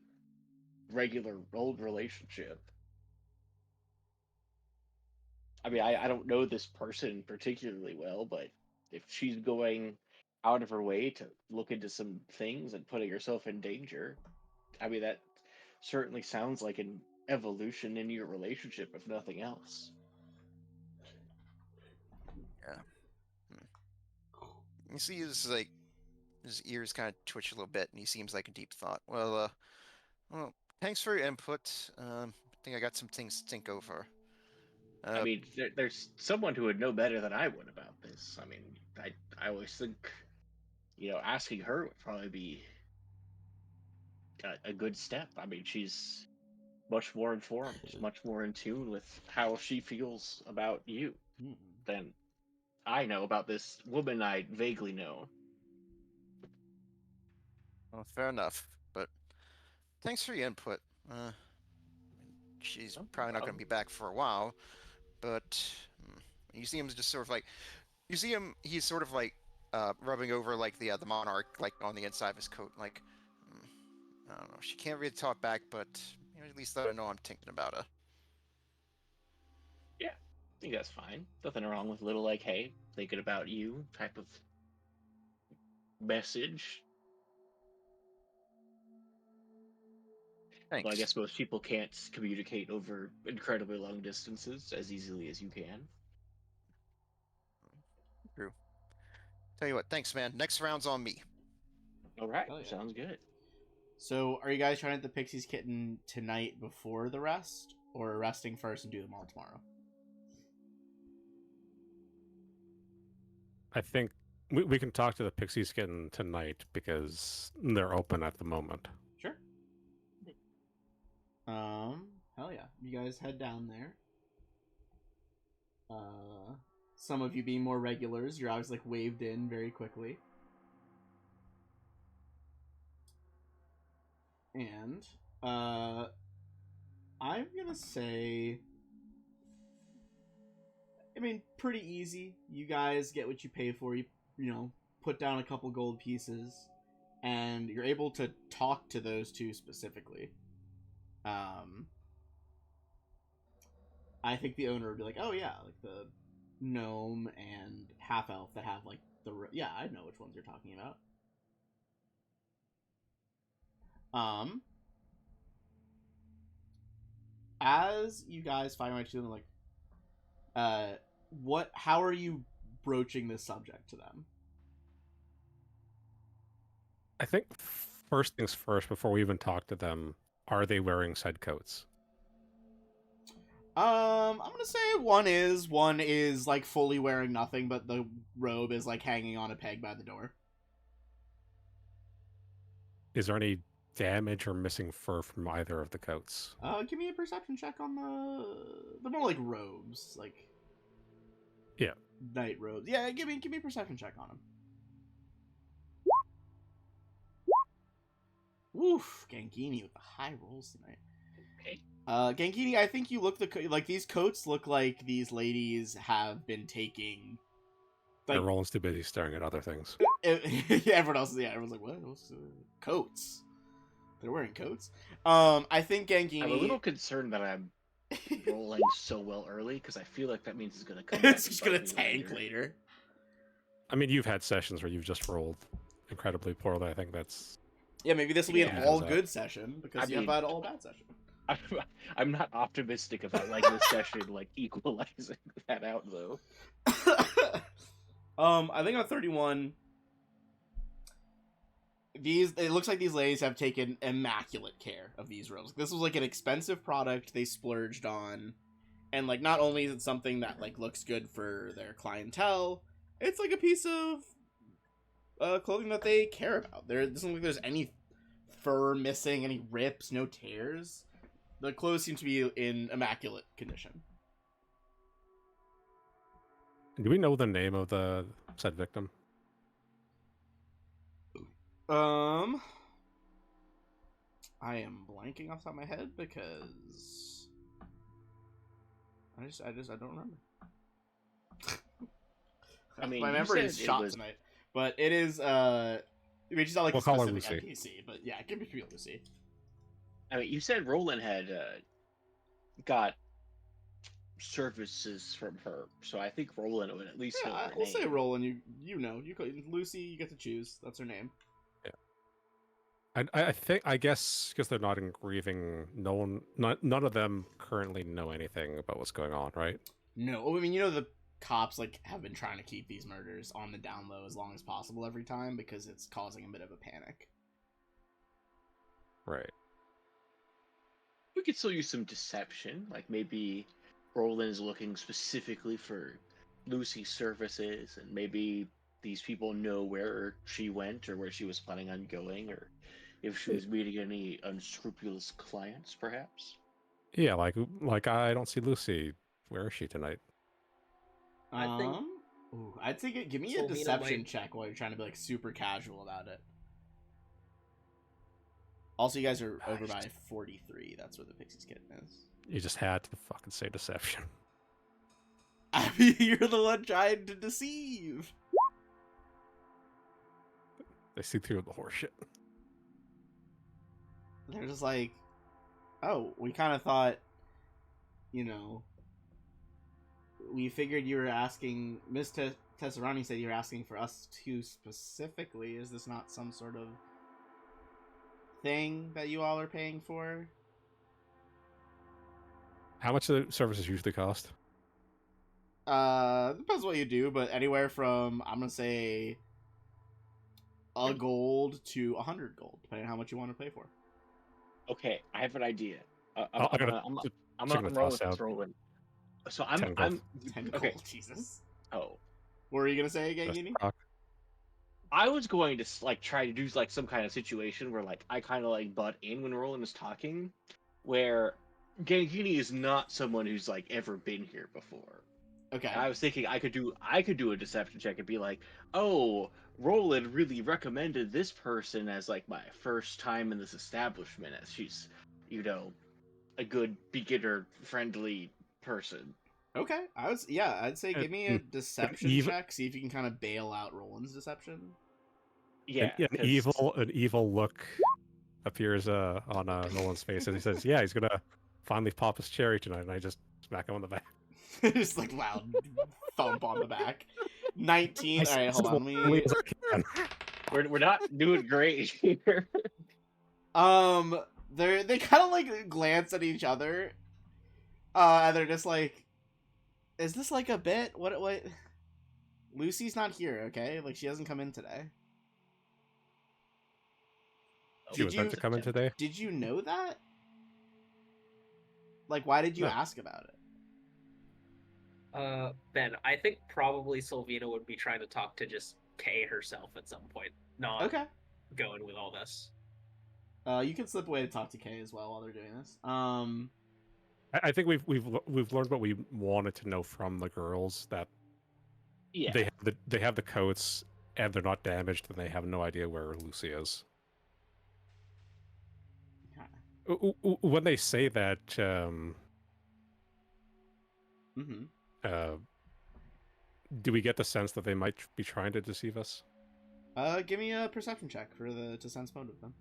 regular old relationship. I mean, I don't know this person particularly well, but if she's going out of her way to look into some things and putting herself in danger, I mean, that certainly sounds like an evolution in your relationship, if nothing else. Yeah. You see, his ears kind of twitch a little bit, and he seems like in deep thought. Well, thanks for your input. I think I got some things to think over. I mean, there's someone who would know better than I would about this. I mean, I always think, asking her would probably be a good step. I mean, she's much more informed, much more in tune with how she feels about you Hmm. than I know about this woman I vaguely know. Well, fair enough. But thanks for your input. She's No probably not going to problem. be back for a while. But you see him just sort of like, you see him. He's sort of like rubbing over like the monarch like on the inside of his coat. Like, mm, I don't know. She can't really talk back, but at least let her know I'm thinking about her. Yeah, I think that's fine. Nothing wrong with little like, hey, thinking about you type of message. Although I Thanks. guess most people can't communicate over incredibly long distances as easily as you can. True. Tell you what. Thanks, man. Next round's on me. All right, Hell yeah. sounds good. So, are you guys trying to hit the Pixies Kitten tonight before the rest, or resting first and do them all tomorrow? I think we can talk to the Pixies Kitten tonight because they're open at the moment. Sure. Hell yeah. You guys head down there. Some of you being more regulars, you're always like waved in very quickly. And, I'm gonna say, I mean, pretty easy. You guys get what you pay for. You put down a couple gold pieces, and you're able to talk to those two specifically. I think the owner would be like, "Oh yeah, like the gnome and half elf that have like yeah, I know which ones you're talking about." Um, as you guys find out to them, like, how are you broaching this subject to them? I think first things first, before we even talk to them, are they wearing said coats? I'm gonna say one is like fully wearing nothing, but the robe is like hanging on a peg by the door. Is there any damage or missing fur from either of the coats? Give me a perception check on the more like robes, like Yeah. night robes. Yeah, give me a perception check on them. Woof, Gangini with the high rolls tonight. Okay. Gangini, I think you look like these coats look like these ladies have been taking. Like, And Roland's too busy staring at other things. everyone's like, what? Coats? They're wearing coats. I think Gangini. I'm a little concerned that I'm rolling so well early because I feel like that means it's gonna come. It's just gonna tank later. I mean, you've had sessions where you've just rolled incredibly poorly. I think that's... Yeah, maybe this will be an all Yeah. good session because you have had all bad session. I'm not optimistic about like this session like equalizing that out though. I think on 31, it looks like these ladies have taken immaculate care of these robes. This was like an expensive product they splurged on, and like not only is it something that like looks good for their clientele, it's like a piece of clothing that they care about. There doesn't look like there's any fur missing, any rips, no tears. The clothes seem to be in immaculate condition. Do we know the name of the said victim? I am blanking off the top of my head because I don't remember. I mean, my you memory said is it shot was- tonight, but it is. I mean, she's not like We'll a call her specific Lucy. NPC, but yeah, give me Lucy. I mean, you said Roland had got services from her, so I think Roland would at least Yeah, know her I'll name. say Roland. You know, Lucy. You get to choose. That's her name. I guess because they're not in grieving, none of them currently know anything about what's going on, right? No, I mean, you know, the cops like have been trying to keep these murders on the down low as long as possible every time because it's causing a bit of a panic. Right. We could still use some deception, like maybe Roland is looking specifically for Lucy's services, and maybe these people know where she went or where she was planning on going, or if she was meeting any unscrupulous clients, perhaps. Yeah, like I don't see Lucy. Where is she tonight? I think Ooh, I'd say give me a Sylvina deception might- check while you're trying to be like super casual about it. Also, you guys are over by 43. That's where the Pixies kitten is. You just had to fucking say deception. I mean, you're the one trying to deceive. They see through the horseshit. They're just like, oh, we kind of thought, you know, we figured you were asking. Miss Tesserani said you were asking for us too specifically. Is this not some sort of thing that you all are paying for? How much do the services usually cost? Depends what you do, but anywhere from, I'm gonna say, a gold to 100 gold, depending on how much you want to pay for. Okay, I have an idea. I I'm gotta rolling toss with out Roland. So 10 I'm 10 okay. gold, Jesus. Oh, What were you gonna say again, rest Gini? talk. I was going to like try to do like some kind of situation where like I kind of like butt in when Roland is talking, where Gangini is not someone who's like ever been here before. Okay. And I was thinking I could do a deception check and be like, oh, Roland really recommended this person as like my first time in this establishment, as she's, you know, a good beginner friendly person. Okay. I'd say give me a deception evil- check, see if you can kind of bail out Roland's deception. Yeah, an 'cause- evil look appears on Nolan's face as he says, "Yeah, he's gonna finally pop his cherry tonight." And I just smack him on the back. Just like loud thump on the back. 19. All right, hold on. Let Only me. as I can. we're not doing great here. They kind of like glance at each other. And they're just like, "Is this like a bit? What? Lucy's not here, okay? Like she hasn't come in today. She was meant to come in today. Did you know that? Like, why did you No. ask about it? Ben, I think probably Sylvina would be trying to talk to just Kay herself at some point, not Okay. going with all this. You can slip away to talk to Kay as well while they're doing this. I think we've learned what we wanted to know from the girls, that Yeah, they have the coats and they're not damaged, and they have no idea where Lucy is. When they say that, Mm-hmm. do we get the sense that they might be trying to deceive us? Give me a perception check for to sense motive then.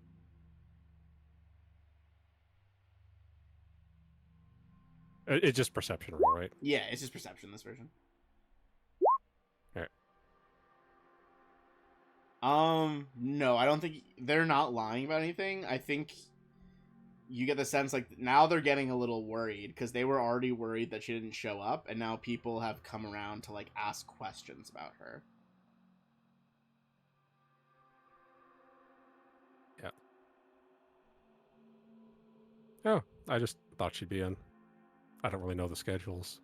It's just perception, right? Yeah, it's just perception in this version. Alright. No, I don't think they're not lying about anything. I think you get the sense like now they're getting a little worried because they were already worried that she didn't show up, and now people have come around to like ask questions about her. Yeah. Oh, I just thought she'd be in. I don't really know the schedules.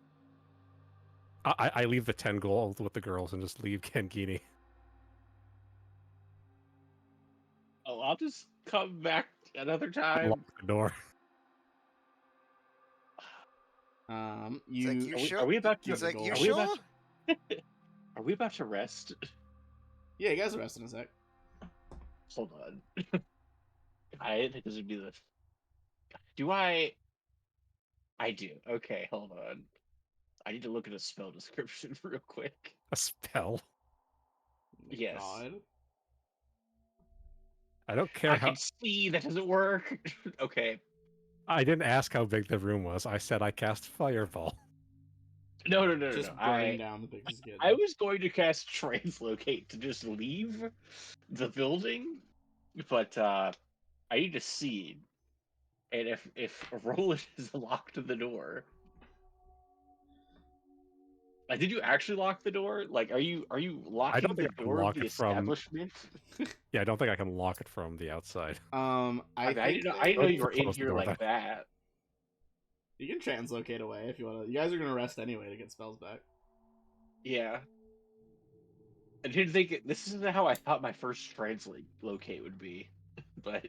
I leave the 10 gold with the girls and just leave Kengini. oh, I'll just come back another time. Lock the door. You like, you Are we, sure? are we about to? He's like, you are we sure? about Are we about to rest? yeah, you guys are resting a sec. Hold on. I didn't think this would be the. Do I? I do. Okay, hold on. I need to look at a spell description real quick. A spell. Oh my Yes. God. I don't care I how. can see that doesn't work. Okay. I didn't ask how big the room was. I said I cast fireball. No. Just burn down the Pixie's Kitten. I was going to cast translocate to just leave the building, but I need to see, and if Roland is locked to the door, like, did you actually lock the door? Like, are you I locking don't the think I can door of lock the it from. establishment? Yeah, I don't think I can lock it from the outside. I mean, I think didn't know Don't you were in close the here door, like though. that. you can translocate away if you want to. You guys are gonna rest anyway to get spells back. Yeah. I didn't think this isn't how I thought my first translate locate would be, but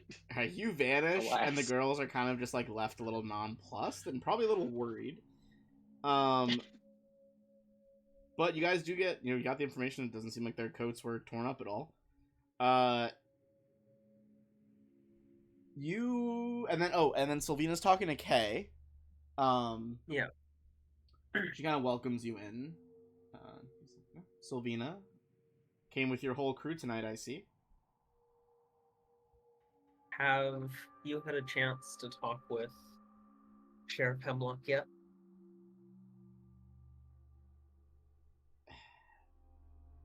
You vanish, and the alas. girls are kind of just like left a little nonplussed and probably a little worried. But you guys do get, you got the information. It doesn't seem like their coats were torn up at all. And then Sylvina's talking to Kay. Yeah. She kind of welcomes you in. Sylvina came with your whole crew tonight, I see. Have you had a chance to talk with Sheriff Hemlock yet?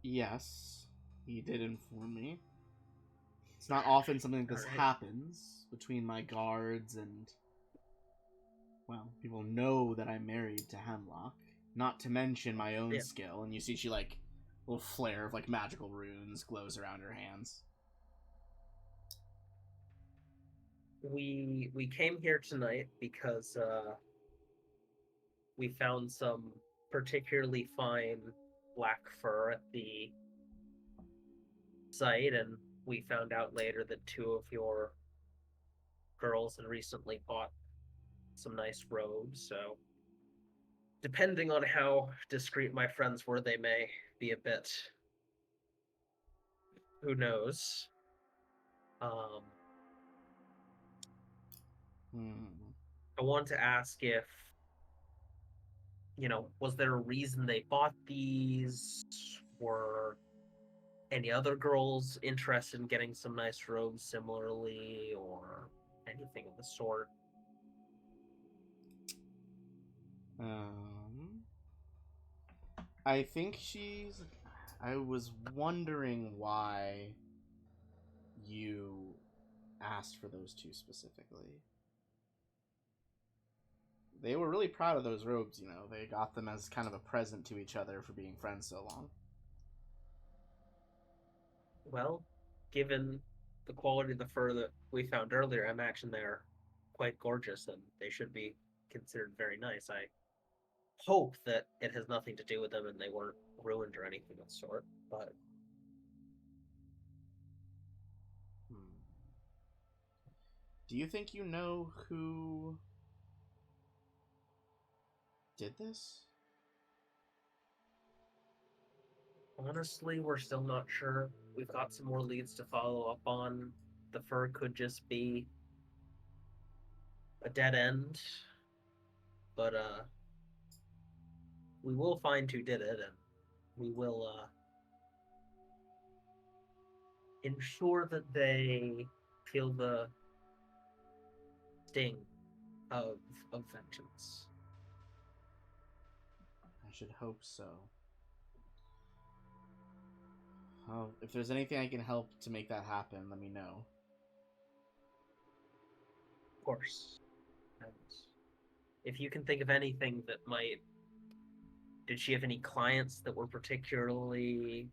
Yes, he did inform me. It's not often something like this Alright. happens between my guards and, well, people know that I'm married to Hemlock. Not to mention my own skill. And you see she, like, a little flare of, like, magical runes glows around her hands. We came here tonight because we found some particularly fine black fur at the site, and we found out later that two of your girls had recently bought some nice robes, so depending on how discreet my friends were, they may be a bit, who knows. I wanted to ask if, was there a reason they bought these? Were any other girls interested in getting some nice robes similarly, or anything of the sort? I think I was wondering why you asked for those two specifically. They were really proud of those robes, They got them as kind of a present to each other for being friends so long. Well, given the quality of the fur that we found earlier, I imagine they're quite gorgeous and they should be considered very nice. I hope that it has nothing to do with them and they weren't ruined or anything of the sort, but Do you think you know who did this? honestly, we're still not sure. We've got some more leads to follow up on. The fur could just be a dead end, but we will find who did it, and we will ensure that they feel the sting of vengeance. I should hope so. If there's anything I can help to make that happen, let me know. Of course. And if you can think of anything that might... Did she have any clients that were particularly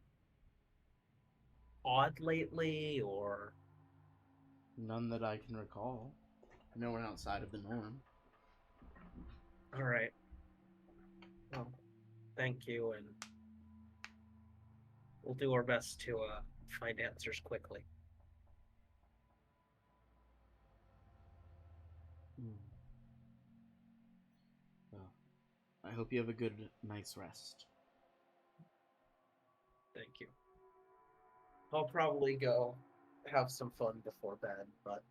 odd lately, or... None that I can recall. No one outside of the norm. Alright. Well, thank you, and we'll do our best to find answers quickly. Well, I hope you have a good night's rest. Thank you. I'll probably go have some fun before bed, but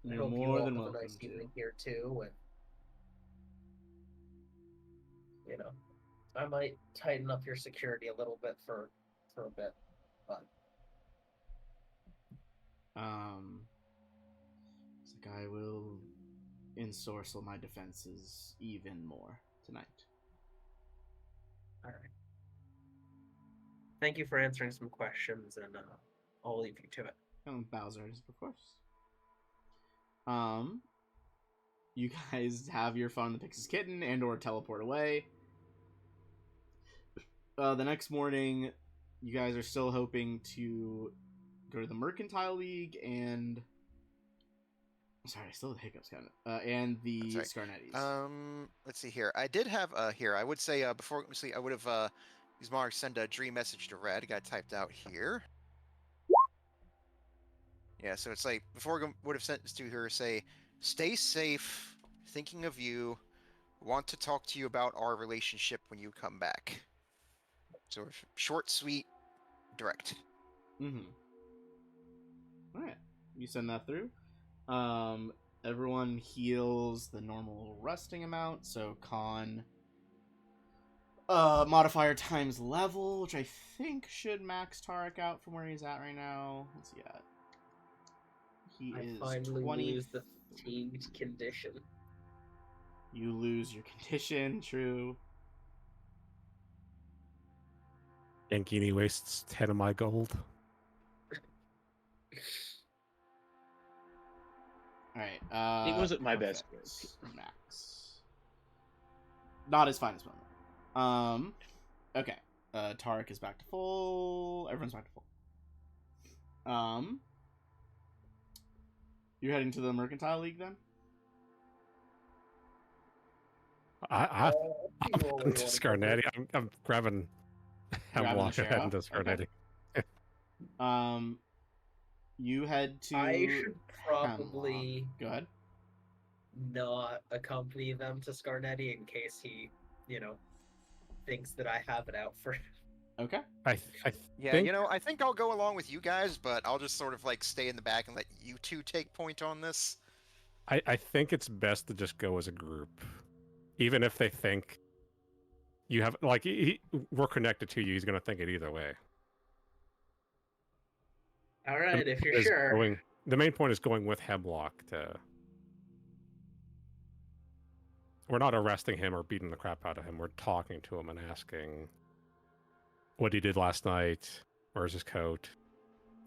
I You're hope you more all than have a welcome nice to. evening here too, and you know, I might tighten up your security a little bit for a bit, but It's like I will ensorcel my defenses even more tonight. all right. Thank you for answering some questions, and I'll leave you to it. Bowser, of course. You guys have your fun in the Pixie's Kitten and or teleport away. The next morning, you guys are still hoping to go to the Mercantile League and... Sorry, I still have the hiccups, kind of. And the That's right. Scarnettis. Let's see here. I did have here. I would say before see, I would have used Mark send a dream message to Red. Got typed out here. Yeah, so it's like before would have sent this to her. Say, stay safe. Thinking of you. Want to talk to you about our relationship when you come back. So short, sweet, direct. Mm-hmm. Alright. You send that through. Everyone heals the normal resting amount, so con modifier times level, which I think should max Tarek out from where he's at right now. What's he at? He is Finally 20. lose the fatigued condition. You lose your condition, true. Yankini wastes 10 of my gold. Alright, It wasn't my perfect. best work. Max. Not his finest moment. Okay. Tarek is back to full. Everyone's back to full. You're heading to the Mercantile League then? I'm You all heading to where you wanna go. Scarnetti. I'm grabbing Hemlock and heading to sheriff? Okay. Scarnetti. You head to I should probably Hemlock. Go ahead. not accompany them to Scarnetti in case he, thinks that I have it out for. Okay. I Yeah, think I think I'll go along with you guys, but I'll just sort of like stay in the back and let you two take point on this. I think it's best to just go as a group, even if they think you have like we're connected to you. He's gonna think it either way. All The right, main if you're point is sure. the main point is going with Hemlock to. We're not arresting him or beating the crap out of him. We're talking to him and asking what he did last night. Where's his coat?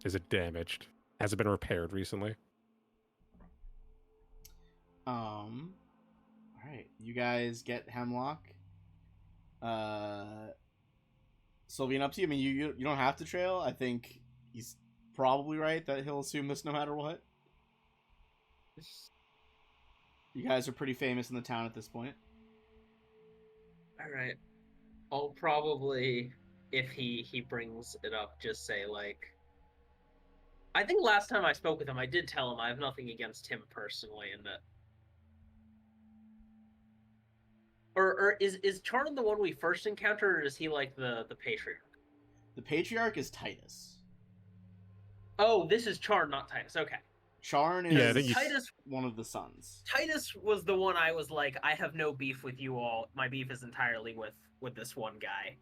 Is it damaged? Has it been repaired recently? All right. You guys get Hemlock. Sylvian, up to you. I mean, you don't have to trail. I think he's probably right that he'll assume this no matter what. You guys are pretty famous in the town at this point. All right, I'll probably, if he brings it up, just say like. I think last time I spoke with him, I did tell him I have nothing against him personally, and that. Or is Charn the one we first encountered, or is he like the patriarch? The patriarch is Titus. Oh, this is Charn, not Titus. Okay. Charn is Yeah, I think Titus. one of the sons. Titus was the one I was like, I have no beef with you all. My beef is entirely with this one guy.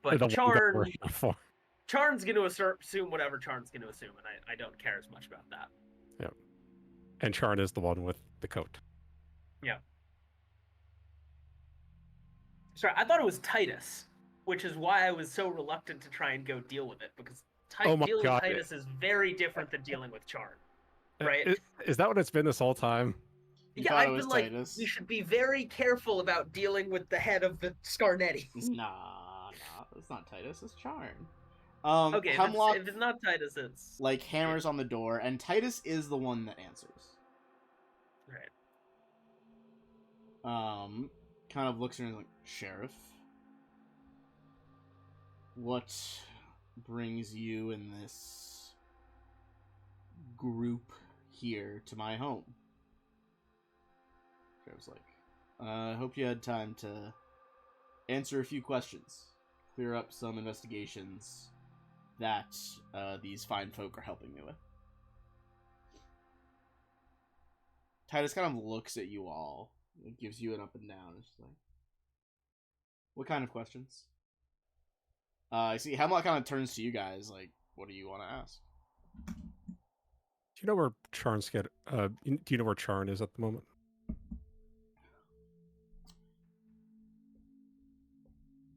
But The one guy we're Charn, here for. Charn's going to assume whatever Charn's going to assume, and I don't care as much about that. Yep. And Charn is the one with the coat. Yeah. Sorry, I thought it was Titus, which is why I was so reluctant to try and go deal with it, because Oh my dealing God. with Titus is very different than dealing with Charn. Right? Is that what it's been this whole time? You Yeah, thought it I've was been like, Titus? we should be very careful about dealing with the head of the Scarnetti. Nah, it's not Titus. It's Charn. Okay, Hemlock, if it's not Titus, it's like hammers on the door, and Titus is the one that answers. right. Kind of looks at him like, Sheriff, what brings you in this group here to my home? Sheriff's like, I hope you had time to answer a few questions, clear up some investigations that these fine folk are helping me with. Titus kind of looks at you all. It gives you an up and down. It's like, what kind of questions? I see Hemlock kind of turns to you guys like, what do you want to ask? Do you know where Charn's get? Do you know where Charn is at the moment?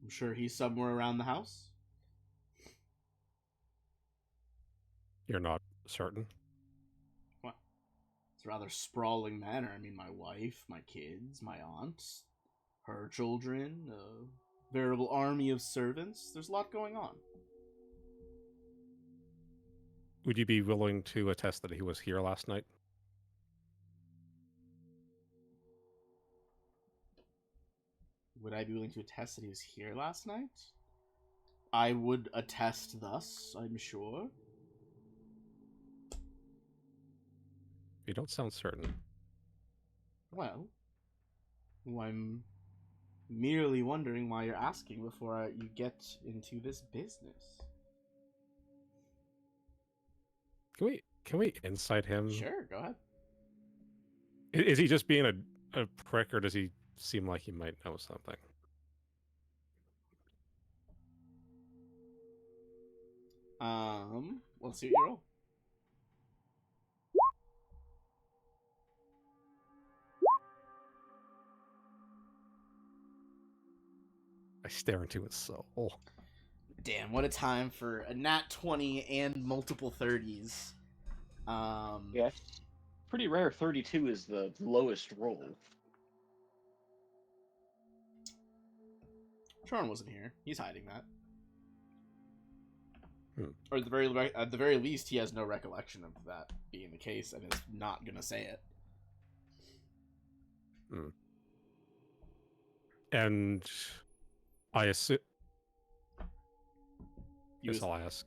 I'm sure he's somewhere around the house. You're not certain. What? It's a rather sprawling manor. I mean, my wife, my kids, my aunts, her children, a veritable army of servants. There's a lot going on. Would you be willing to attest that he was here last night? Would I be willing to attest that he was here last night? I would attest thus, I'm sure. You don't sound certain. Well, I'm merely wondering why you're asking before you get into this business. Can we insight him? Sure, go ahead. Is he just being a prick, or does he seem like he might know something? Let's see what you roll. I stare into his soul. Damn, what a time for a nat 20 and multiple 30s. Yeah. Pretty rare 32 is the lowest roll. Charn wasn't here. He's hiding that. Hmm. Or at the very least, he has no recollection of that being the case, and is not gonna say it. Hmm. And I assume. Guess I'll ask.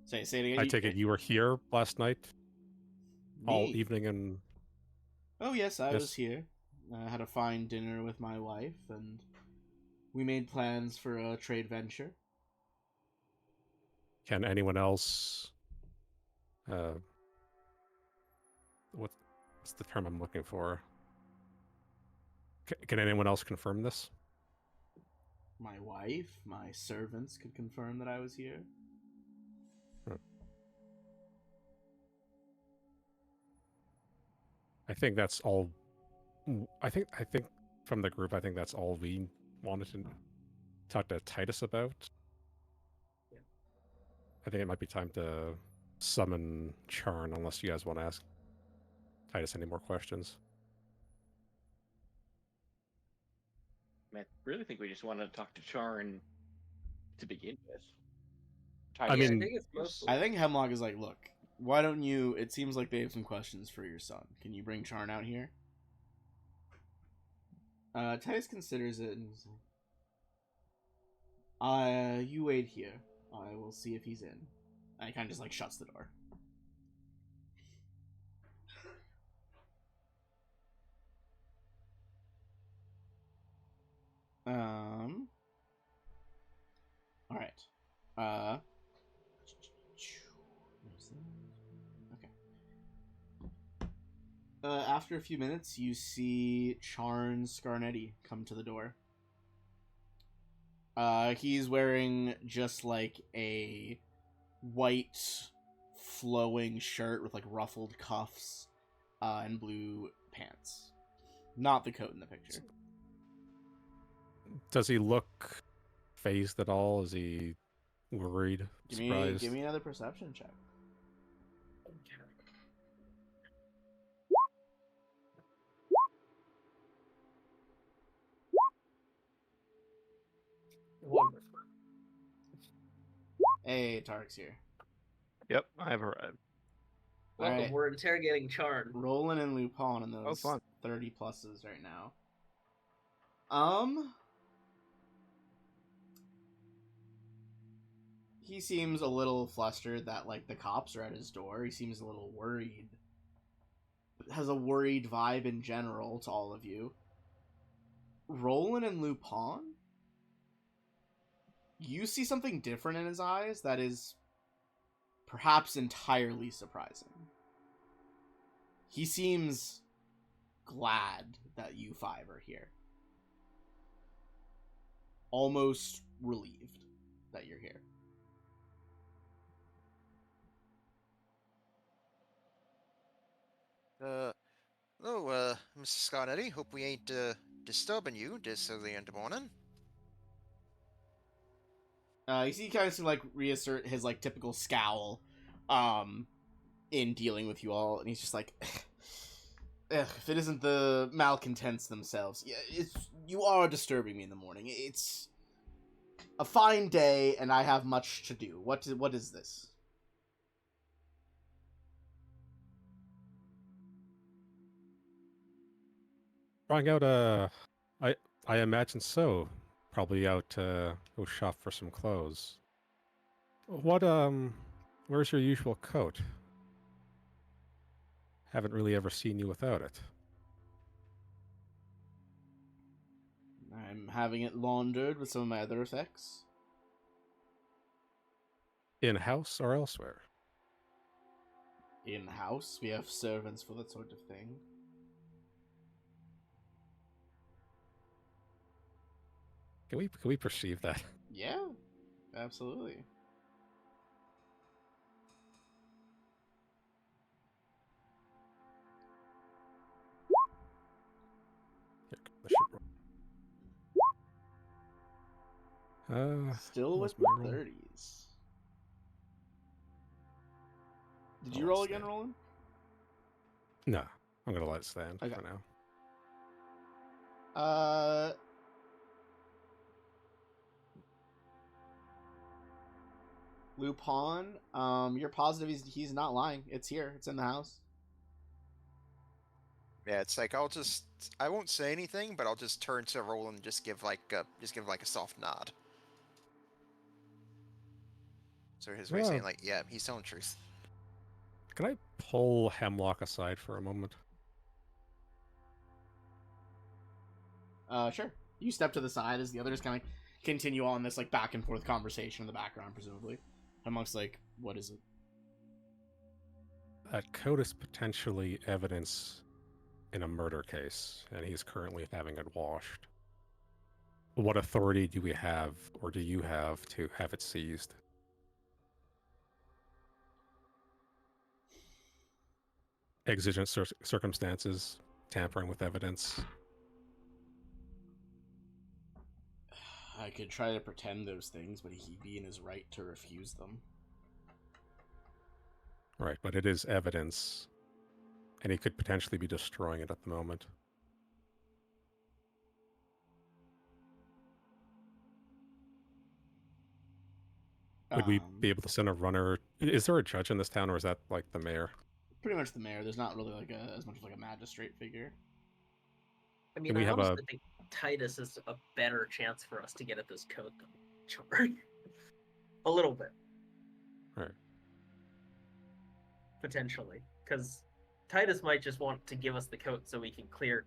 Say it again. I take it you were here last night, all Me? evening, and Oh yes, I Yes. was here. I had a fine dinner with my wife, and we made plans for a trade venture. can anyone else? What's the term I'm looking for? Can anyone else confirm this? My wife, my servants could confirm that I was here. I think that's all. I think from the group, I think that's all we wanted to talk to Titus about. Yeah. I think it might be time to summon Charn, unless you guys want to ask Titus any more questions. I really think we just want to talk to Charn to begin with. I I mean, think it's mostly. I think Hemlock is like, look, why don't you? It seems like they have some questions for your son. Can you bring Charn out here? Titus considers it and he's like, you wait here. I will see if he's in. And he kind of just like shuts the door. All right. Okay. After a few minutes, you see Charn Scarnetti come to the door. He's wearing just like a white flowing shirt with like ruffled cuffs, and blue pants. Not the coat in the picture. does he look phased at all? Is he worried? Surprised? Give me another perception check. Wonderful. Hey, Tarek's here. Yep, I have arrived. Welcome. Alright. We're interrogating Charn. Roland and Lupin in those fun. 30 pluses right now. He seems a little flustered that like the cops are at his door. He seems a little worried. Has a worried vibe in general to all of you. Roland and Lupin, you see something different in his eyes that is perhaps entirely surprising. He seems glad that you five are here. Almost relieved that you're here. Hello, Mr. Scarnetti. Hope we ain't disturbing you this early in the morning. You see, he kind of like reassert his like typical scowl, in dealing with you all, and he's just like, if it isn't the malcontents themselves, yeah, you are disturbing me in the morning. It's a fine day, and I have much to do. What is this? Trying out I imagine so. Probably out to go shop for some clothes. What where's your usual coat? Haven't really ever seen you without it. I'm having it laundered with some of my other effects. In-house or elsewhere? In the house, we have servants for that sort of thing. Can we perceive that? Yeah, absolutely. Here, the shit roll. Still what's with my the roll? 30s. Did I'll you let roll it again, stand. Roland? No, I'm gonna let it stand Okay. for now. Lupin, you're positive he's not lying. It's here. It's in the house. Yeah, it's like I won't say anything, but I'll just turn to Roland and just give like a soft nod. So his way of saying like, yeah, he's telling the truth. Can I pull Hemlock aside for a moment? Sure. You step to the side as the others kind of continue on this like back and forth conversation in the background, presumably, amongst like what is it? That coat is potentially evidence in a murder case, and he's currently having it washed. What authority do we have, or do you have, to have it seized? Exigent circumstances, tampering with evidence. I could try to pretend those things, but he'd be in his right to refuse them. Right, but it is evidence, and he could potentially be destroying it at the moment. Would we be able to send a runner? Is there a judge in this town, or is that like the mayor? Pretty much the mayor. There's not really like as much of like a magistrate figure. I mean, we I have honestly think Titus is a better chance for us to get at this code than George. A little bit. Right. Potentially. Because Titus might just want to give us the coat so we can clear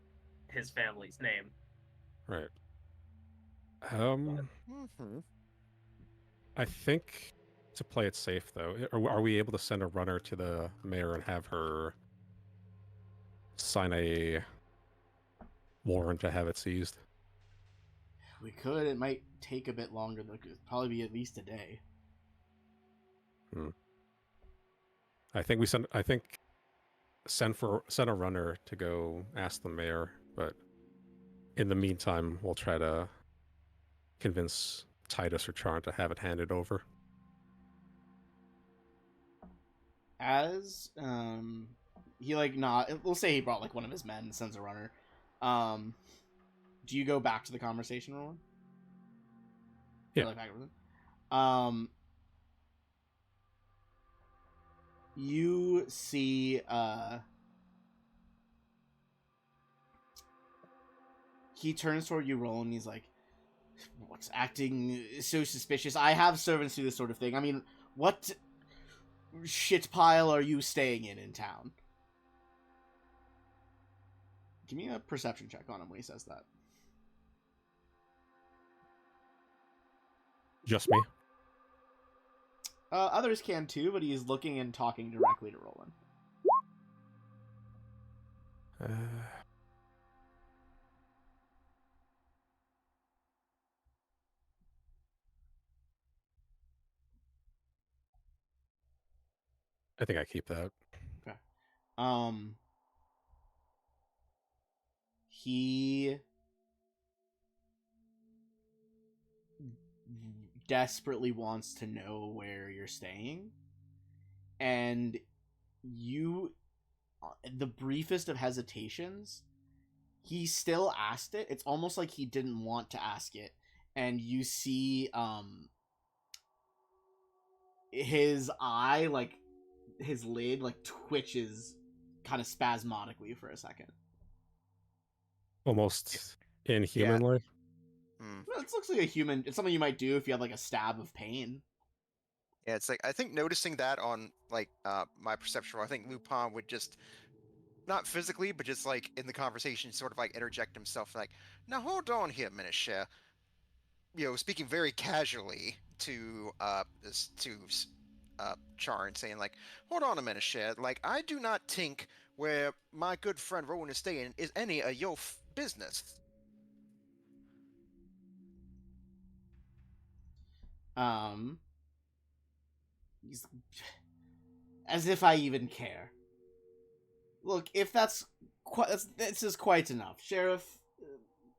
his family's name. Right. Mm-hmm. I think to play it safe, though, are we able to send a runner to the mayor and have her sign a warrant to have it seized? We could. It might take a bit longer. Though. It'd probably be at least a day. I think send a runner to go ask the mayor, but in the meantime, we'll try to convince Titus or Charn to have it handed over. As he like not. We'll say he brought like one of his men and sends a runner. Do you go back to the conversation, Roland? Yeah. Like back with him? You see he turns toward you, Roland, and he's like, what's acting so suspicious? I have servants do this sort of thing. I mean, what shit pile are you staying in town? Give me a perception check on him when he says that. Just me? Others can too, but he's looking and talking directly to Roland. I think I keep that. Okay. He desperately wants to know where you're staying, and you, the briefest of hesitations, he still asked it. It's almost like he didn't want to ask it, and you see his eye, like his lid, like twitches kind of spasmodically for a second. Almost Yeah. inhumanly. Hmm. Well, it looks like a human. It's something you might do if you have like a stab of pain. Yeah, it's like I think noticing that on like my perception, I think Lupin would just not physically, but just like in the conversation, sort of like interject himself, like, "Now hold on here, Minister." Speaking very casually to Char and saying like, "Hold on a minute, Shed. Like, I do not think where my good friend Rowan is staying is any of your business." Um, he's as if I even care. Look, if that's quite, this is quite enough, Sheriff.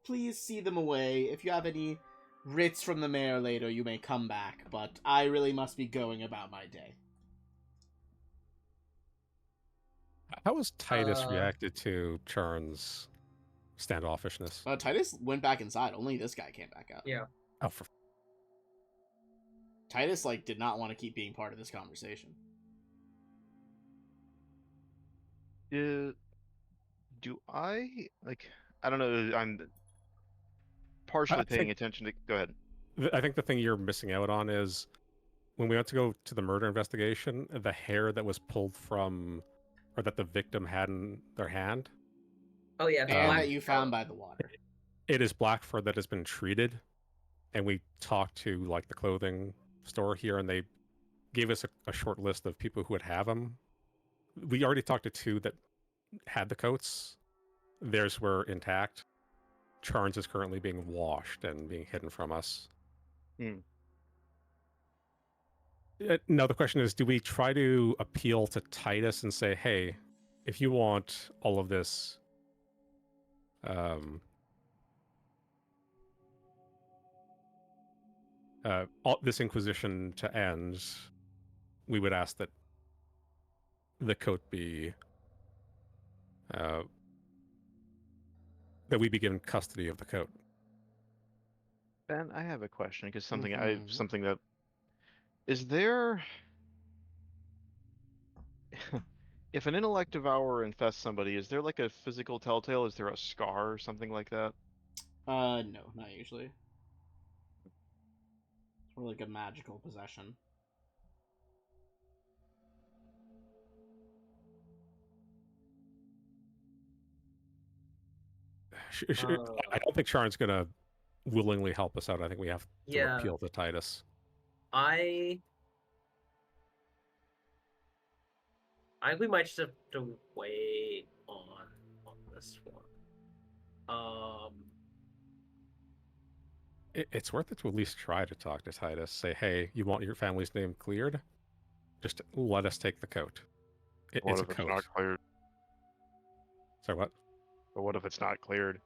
Please see them away. If you have any writs from the mayor later, you may come back. But I really must be going about my day. How has Titus reacted to Charn's standoffishness? Titus went back inside. Only this guy came back out. Yeah. Oh, for Titus did not want to keep being part of this conversation. Do I like? I don't know. I'm partially paying attention to. Go ahead. I think the thing you're missing out on is when we went to go to the murder investigation, the hair that was pulled from, or that the victim had in their hand, Oh yeah, it's And black that you found by the water. it is black fur that has been treated. And we talked to like the clothing store here, and they gave us a short list of people who would have them. We already talked to two that had the coats. Theirs were intact. Charns is currently being washed and being hidden from us. Now the question is, do we try to appeal to Titus and say, hey, if you want all of this this Inquisition to end, we would ask that the coat be that we be given custody of the coat. Ben, I have a question because Mhm. something that is there. If an intellect devourer infests somebody, is there like a physical telltale? Is there a scar or something like that? No, not usually. It's more like a magical possession. I don't think Charn's gonna willingly help us out. I think we have to Yeah. appeal to Titus. I think we might just have to wait on this one. It's worth it to at least try to talk to Titus. Say, hey, you want your family's name cleared? Just let us take the coat. What It's a if it's coat. not cleared? So what? But what if it's not cleared?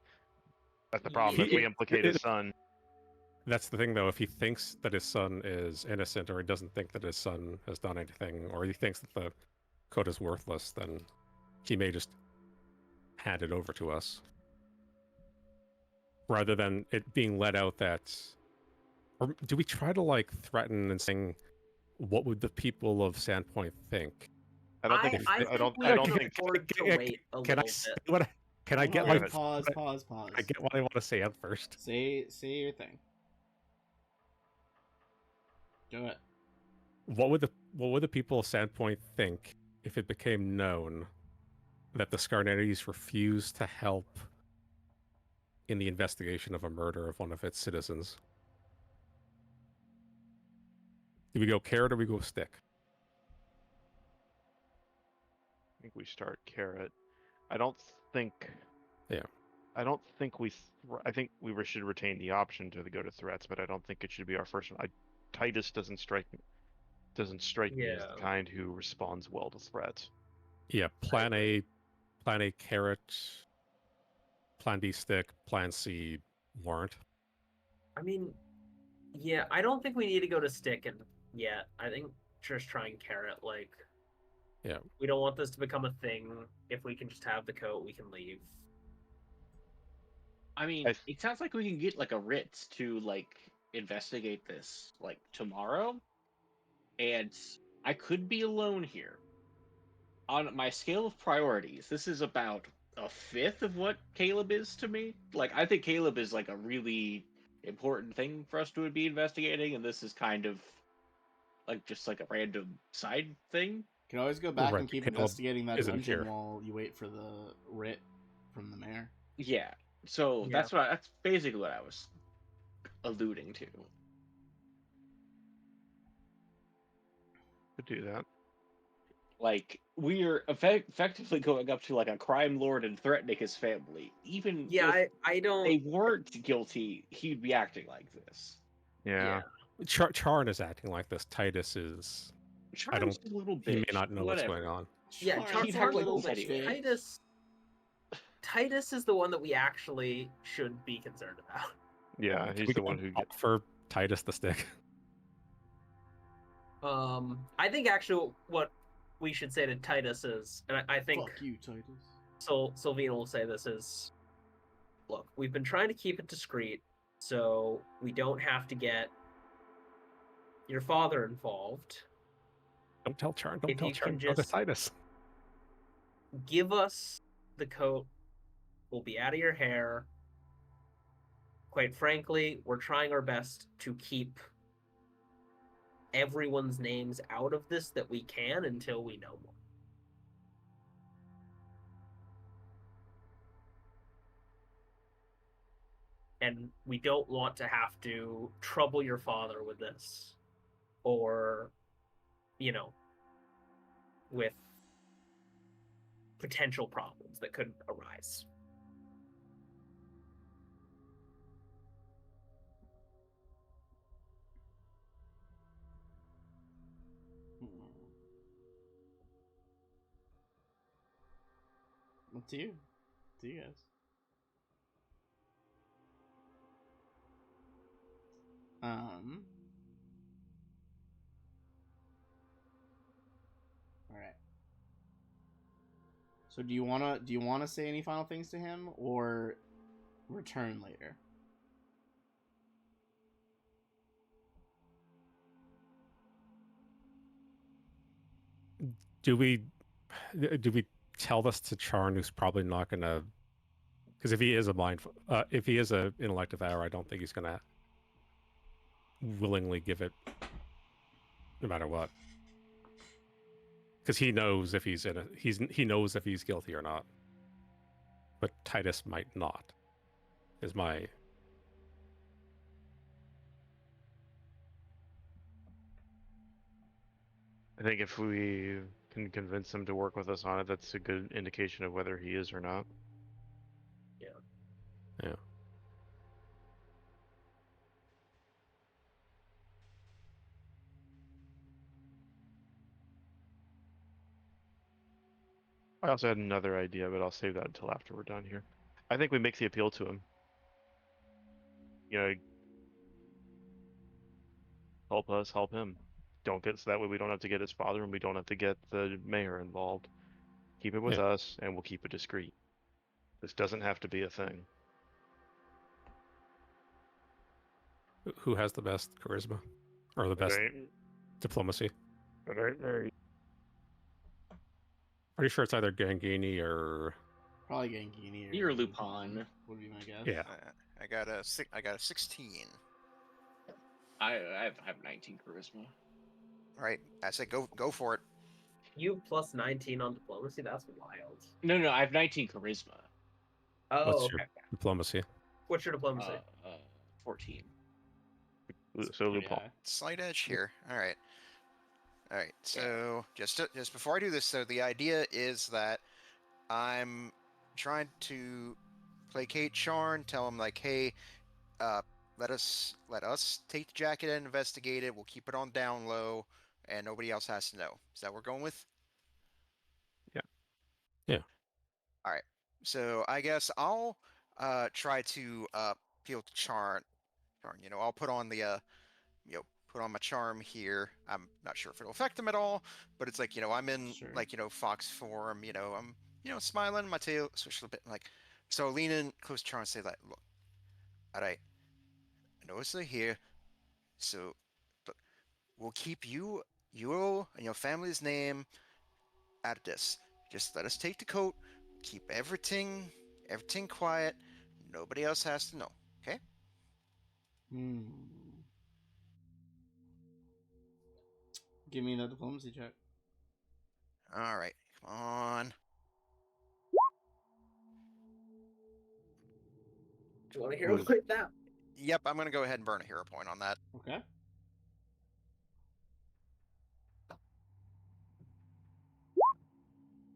That's the problem. Yeah. If we implicate his son, That's the thing, though. If he thinks that his son is innocent, or he doesn't think that his son has done anything, or he thinks that the coat is worthless, then he may just hand it over to us. Rather than it being let out that... Or do we try to, like, threaten and saying, what would the people of Sandpoint think? I don't think. I think we I don't can think. afford to wait a Can I little say bit. what? Can I Hold get on, my my- pause? I get what I want to say out first? Say your thing. Do it. What would the people of Sandpoint think if it became known that the Scarnettis refused to help in the investigation of a murder of one of its citizens? Do we go carrot or we go stick? I think we start carrot. I don't think. Yeah. I don't think I think we should retain the option to go to threats, but I don't think it should be our first one. Titus doesn't strike me. doesn't strike me as the Yeah. kind who responds well to threats. Yeah, plan A carrot, plan B stick, plan C warrant. I mean, yeah, I don't think we need to go to stick and yet. I think just trying carrot. Like, Yeah. we don't want this to become a thing. If we can just have the coat, we can leave. I mean, I th- it sounds like we can get like a writ to like investigate this like tomorrow, and I could be alone here. On my scale of priorities, this is about a fifth of what Caleb is to me. Like, I think Caleb is like a really important thing for us to be investigating, and this is kind of like just like a random side thing. You can always go back Right, and keep Caleb investigating that isn't dungeon here. while you wait for the writ from the mayor. Yeah. So Yeah. that's basically what I was alluding to. could do that. Like, we're effectively going up to like a crime lord and threatening his family. Even Yeah, if I don't. they weren't guilty, he'd be acting like this. Yeah. Charn is acting like this. Titus is. I Charles is a little He may bitch. not know what's going Whatever. on. Yeah, Charles, Charles He'd a act like little this bit. anyway. Titus is the one that we actually should be concerned about. Yeah, he's We the can one who gets. offer Titus the stick. I think actually what we should say to Titus is, and I think Fuck you, Titus. Sylvina will say this is, look, we've been trying to keep it discreet, so we don't have to get your father involved. Don't tell Charn. Don't If tell you Charn. can Go to just Titus. give us the coat, we'll be out of your hair. Quite frankly, we're trying our best to keep everyone's names out of this that we can until we know more. And we don't want to have to trouble your father with this, or, with potential problems that could arise. Up to you. To you guys. All right. So do you wanna say any final things to him or return later? Do we tell this to Charn, who's probably not gonna? Because if he is if he is a intellect devourer, I don't think he's gonna willingly give it, no matter what. Because he knows if he knows if he's guilty or not. But Titus might not. Is my. I think if we can convince him to work with us on it, that's a good indication of whether he is or not. Yeah. I also had another idea, but I'll save that until after we're done here. I think we make the appeal to him. You know, help us, help him. Don't get so that way we don't have to get his father and we don't have to get the mayor involved. Keep it with Yeah. us, and we'll keep it discreet. This doesn't have to be a thing. Who has the best charisma, or the best Right? diplomacy? Right. Pretty sure it's either Gangini or. Probably Gangini Or Lupin. would be my guess. Yeah. I got a 16. I have 19 charisma. Right. I said go for it. You plus 19 on diplomacy? That's wild. No, I have 19 charisma. Oh, What's okay. your diplomacy? What's your diplomacy? 14. So Lupin. Yeah. Slight edge here. All right. All right. So just before I do this, so the idea is that I'm trying to placate Charn, tell him like, hey, let us take the jacket and investigate it. We'll keep it on down low, and nobody else has to know. Is that what we're going with? Yeah. Yeah. All right. So I guess I'll try to appeal to Charn. I'll put on the put on my charm here. I'm not sure if it'll affect them at all, but it's like, I'm in Sure. like, fox form, I'm, smiling, my tail switched a bit, like, so I'll lean in close to Charm and say like, look, all right, I know it's not here, so look, we'll keep you and your family's name out of this. Just let us take the coat, keep everything quiet. Nobody else has to know. Okay? Hmm. Give me a diplomacy check. All right. Come on. Do you want to hear about that? Yep, I'm gonna go ahead and burn a hero point on that. Okay.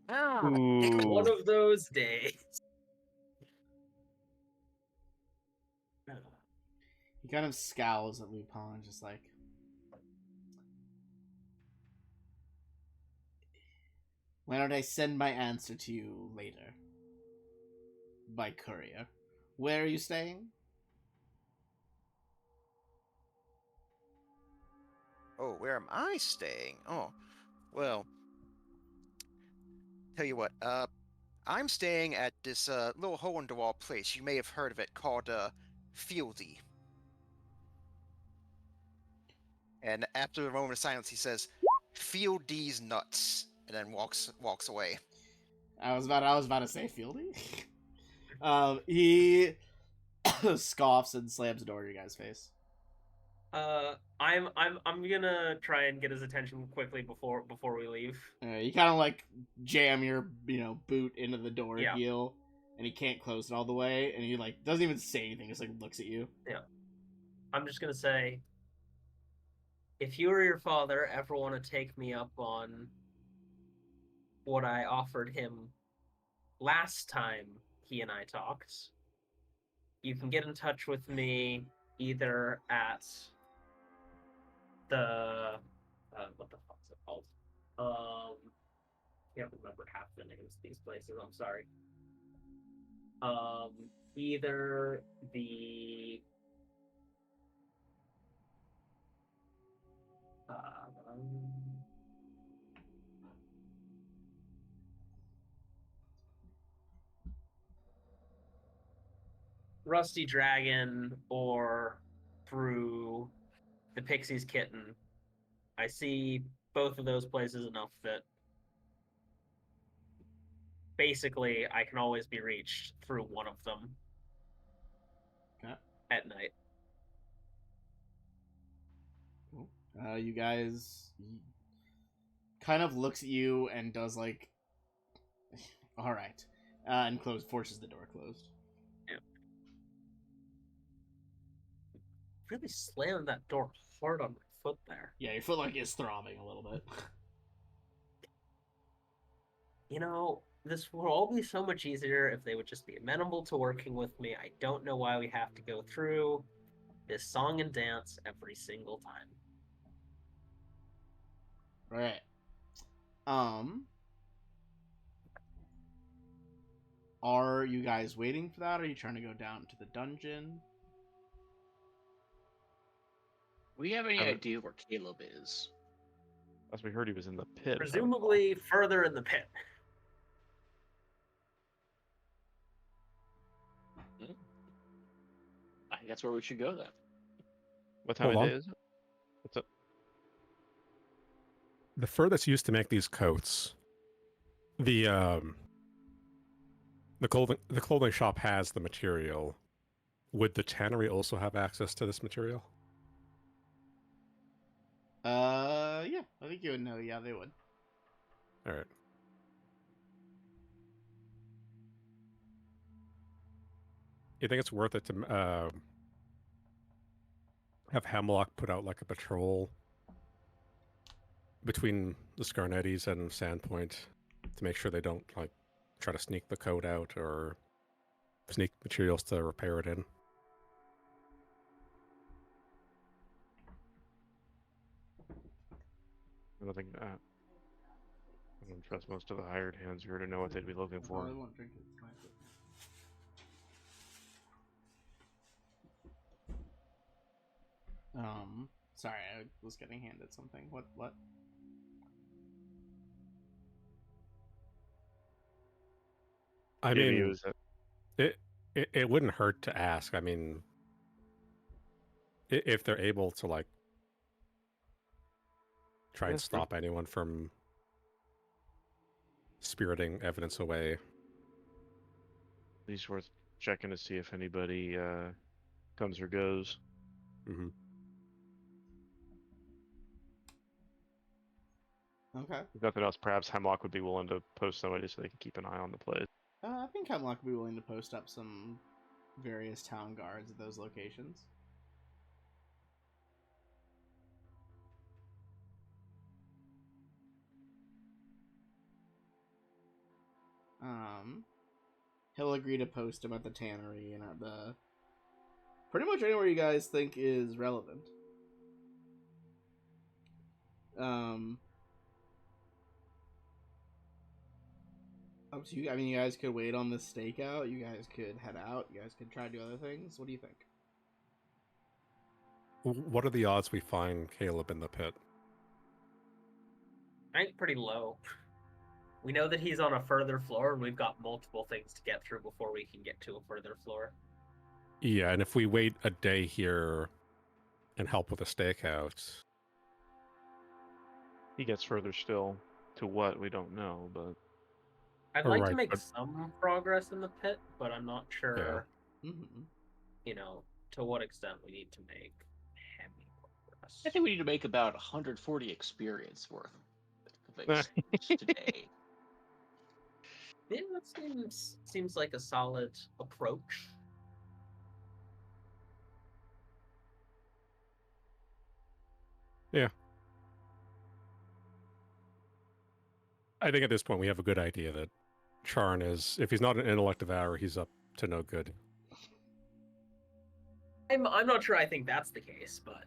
Damn it. One of those days. He kind of scowls at Lupin, just like, why don't I send my answer to you later? By courier. Where are you staying? Oh, where am I staying? Oh, well, tell you what, I'm staying at this little hole-in-the-wall place. You may have heard of it, called Fieldy. And after a moment of silence, he says, "Fieldy's nuts," and then walks away. I was about to say Fieldy. He scoffs and slams the door in your guys' face. I'm gonna try and get his attention quickly before we leave. You kind of like jam your boot into the door Yeah. heel, and he can't close it all the way, and he like doesn't even say anything, just like looks at you. Yeah. I'm just gonna say, if you or your father ever want to take me up on what I offered him last time he and I talked, you can get in touch with me either at the what the fuck's it called? Can't remember half the names of these places. I'm sorry. Either the Rusty Dragon or through the Pixie's Kitten. I see both of those places enough that basically I can always be reached through one of them. Okay. At night. Cool. You guys, he kind of looks at you and does like, all right, and forces the door closed. Yeah. Really slammed that door hard on my foot there. Yeah, your foot like is throbbing a little bit. This would all be so much easier if they would just be amenable to working with me. I don't know why we have to go through this song and dance every single time. Right. Are you guys waiting for that? Or are you trying to go down to the dungeon? We have any Uh, idea where Caleb is? As we heard, he was in the pit. if I recall. Presumably further in the pit. I think that's where we should go then. What time Hold of on. day is it? What's up? The fur that's used to make these coats, the clothing shop has the material. Would the tannery also have access to this material? Yeah, I think you would know. Yeah, they would. All right. You think it's worth it to have Hemlock put out like a patrol between the Scarnettis and Sandpoint to make sure they don't like try to sneak the code out or sneak materials to repair it in? I don't think I don't trust most of the hired hands here to know what they'd be looking I for. probably won't drink it. It's my fault. Sorry, I was getting handed something. What? I Maybe it mean, was it wouldn't hurt to ask. I mean, if they're able to like try and That's true. stop anyone from spiriting evidence away. at least worth checking to see if anybody comes or goes. Hmm. Okay. If nothing else, perhaps Hemlock would be willing to post somebody so they can keep an eye on the place. I think Hemlock would be willing to post up some various town guards at those locations. He'll agree to post him at the tannery and at the pretty much anywhere you guys think is relevant. Up to you. I mean, you guys could wait on the stakeout. You guys could head out. You guys could try to do other things. What do you think? What are the odds we find Caleb in the pit? I think pretty low. We know that he's on a further floor, and we've got multiple things to get through before we can get to a further floor. Yeah, and if we wait a day here and help with the stakeout, He gets further still. To what, we don't know, but I'd like to Right, make but- some progress in the pit, but I'm not sure, Mm-hmm. To what extent we need to make heavy progress. I think we need to make about 140 experience worth of experience today. Yeah, that seems like a solid approach. I think at this point we have a good idea that Charn is, if he's not an intellect devourer, he's up to no good. I'm not sure I think that's the case, but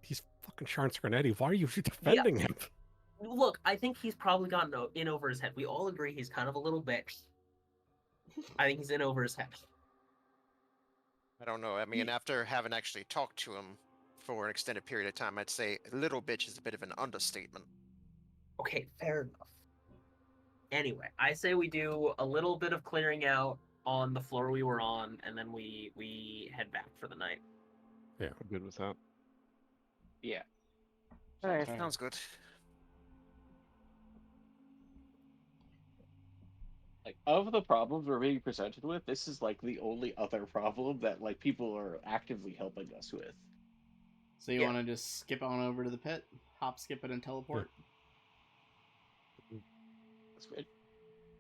He's fucking Charn Scarnetti. Why are you defending him? look, I think he's probably gotten in over his head. We all agree he's kind of a little bitch. I think he's in over his head. I don't know. I mean, after having actually talked to him for an extended period of time, I'd say little bitch is a bit of an understatement. Okay, fair enough. Anyway, I say we do a little bit of clearing out on the floor we were on, and then we head back for the night. I'm good with that. Yeah. All right, Okay. sounds good. Like, of the problems we're being presented with, this is like the only other problem that like people are actively helping us with. So you Yeah. want to just skip on over to the pit, hop, skip it, and teleport? That's good.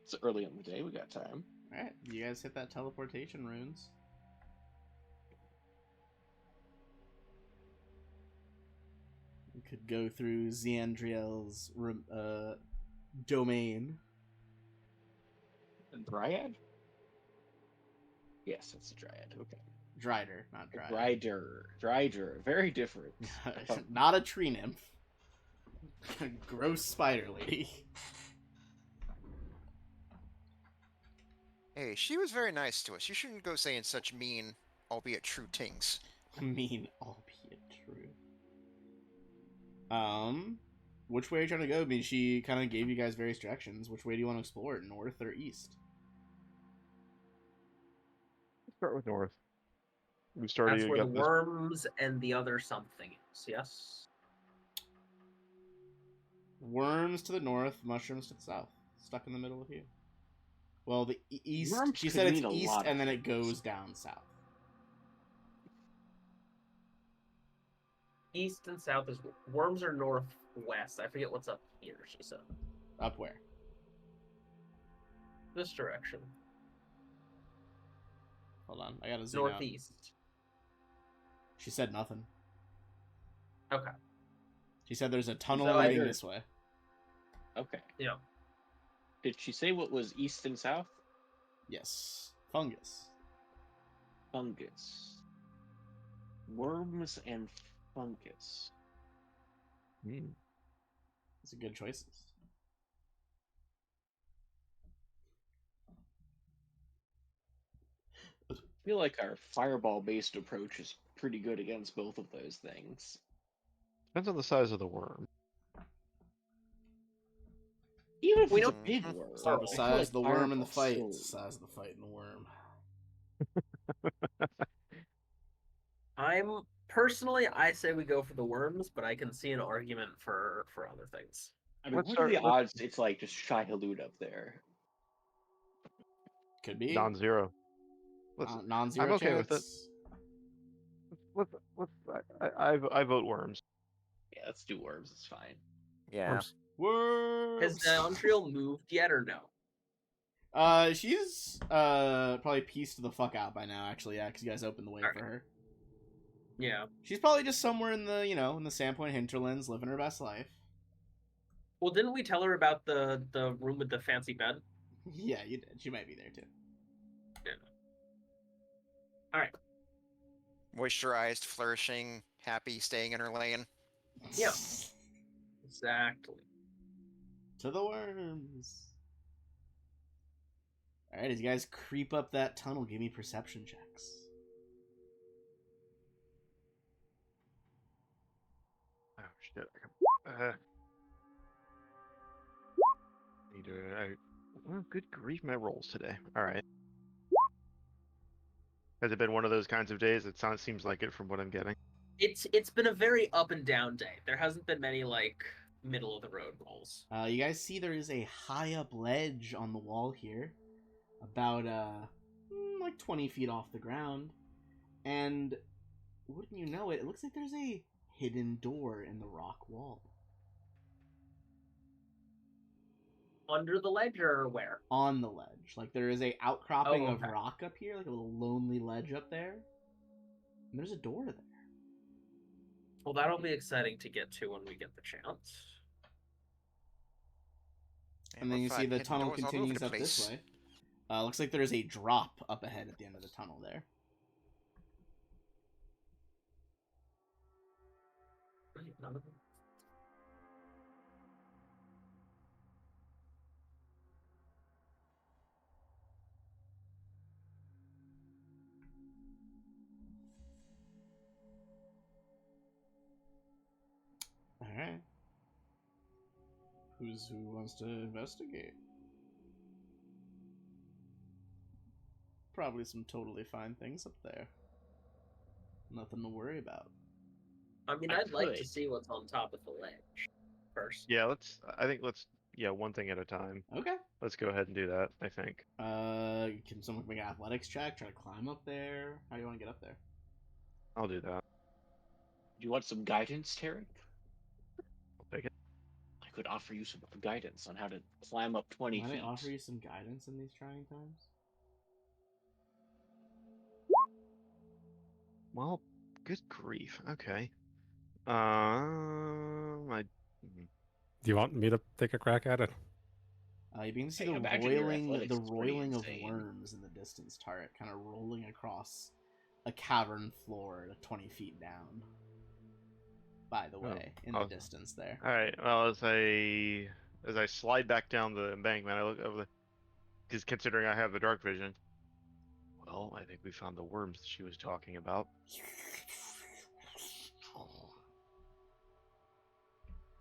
It's early in the day. We got time. All right, you guys hit that teleportation runes. You could go through Xandriel's domain. Dryad? Yes, it's a dryad. Okay. Drider, not Dryad. Dryder. Very different. Not a tree nymph. Gross spider lady. Hey, she was very nice to us. You shouldn't go saying such mean, albeit true things. Mean, albeit true. Which way are you trying to go? I mean, she kind of gave you guys various directions. Which way do you want to explore? North or east? Start with north. We started. That's where the worms and the other something is. Yes. Worms to the north, mushrooms to the south. Stuck in the middle with you. Well, the east. Worms She could said it's mean a east, lot of and then it things. goes down south. East and south is worms are northwest. I forget what's up here. She said Up where? this direction, Hold on, I gotta zoom out. northeast. She said nothing. Okay. She said there's a tunnel So I leading heard- this way. Okay. Yeah. Did she say what was east and south? Yes. Fungus. Fungus. Worms and fungus. Hmm. These are good choices. I feel like our fireball-based approach is pretty good against both of those things. Depends on the size of the worm. Even if We it's a don't- big Mhm. worm, It's not the I feel size like of the worm in the fireball's fight. so- It's the size of the fight in the worm. I say we go for the worms, but I can see an argument for other things. I mean, Let's what are the start- let's- odds it's like just shy halud up there? Could be. Non-zero. Let's. Non-zero I'm okay with it. chance. Let's. I vote worms. Yeah, let's do worms. It's fine. Yeah. Worms. Worms. Has Diantriel moved yet or no? She's probably pieced the fuck out by now. Actually, yeah, because you guys opened the way for her. Yeah. She's probably just somewhere in the in the Sandpoint hinterlands, living her best life. Well, didn't we tell her about the room with the fancy bed? Yeah, you did. She might be there too. Moisturized, flourishing, happy, staying in her lane. Yeah. Exactly. To the worms. All right, as you guys creep up that tunnel, give me perception checks. Oh shit! Need to. Well, good grief, my rolls today. All right. Has it been one of those kinds of days? It seems like it from what I'm getting. It's been a very up and down day. There hasn't been many like middle of the road rolls. You guys see there is a high up ledge on the wall here, about like 20 feet off the ground, and wouldn't you know it, it looks like there's a hidden door in the rock wall. Under the ledge or where? On the ledge, like there is a outcropping Oh, of okay. rock up here, like a little lonely ledge up there, and there's a door there. Well, that'll be exciting to get to when we get the chance. And then we're you see finding the hidden tunnel doors all over continues the up this place. way. Looks like there is a drop up ahead at the end of the tunnel there. All right. Who wants to investigate? Probably some totally fine things up there. Nothing to worry about. I mean, I I'd like to could. see what's on top of the ledge first. Yeah, let's. I think let's. Yeah, one thing at a time. Okay. Let's go ahead and do that. I think. Can someone make an athletics check? Try to climb up there? How do you want to get up there? I'll do that. Do you want some guidance, Tarek? I'll take it. I could offer you some guidance on how to climb up 20 Might feet. I offer you some guidance in these trying times? Well, good grief. Okay. I. Do you want me to take a crack at it? You begin to see Hey, the imagine your roiling, athletics is pretty of insane. worms in the distance. Tarek kind of rolling across a cavern floor 20 feet down. By the way, in the awesome. distance there. All right. Well, as I slide back down the embankment, I look over the. Because considering I have the dark vision. Well, I think we found the worms she was talking about.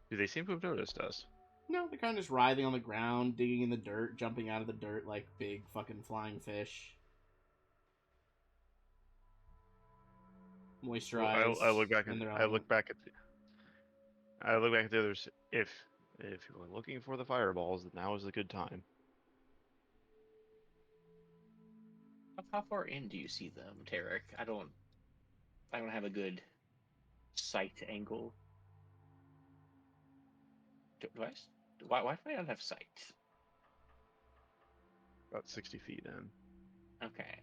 Do they seem to have noticed us? No, they're kind of just writhing on the ground, digging in the dirt, jumping out of the dirt like big fucking flying fish. Moisturized. I look back in at. their I look element. back at. I look back at the others. If you're looking for the fireballs, then now is a good time. How far in do you see them, Tarek? I don't have a good sight angle. Why do I not have sight? About 60 feet in. Okay.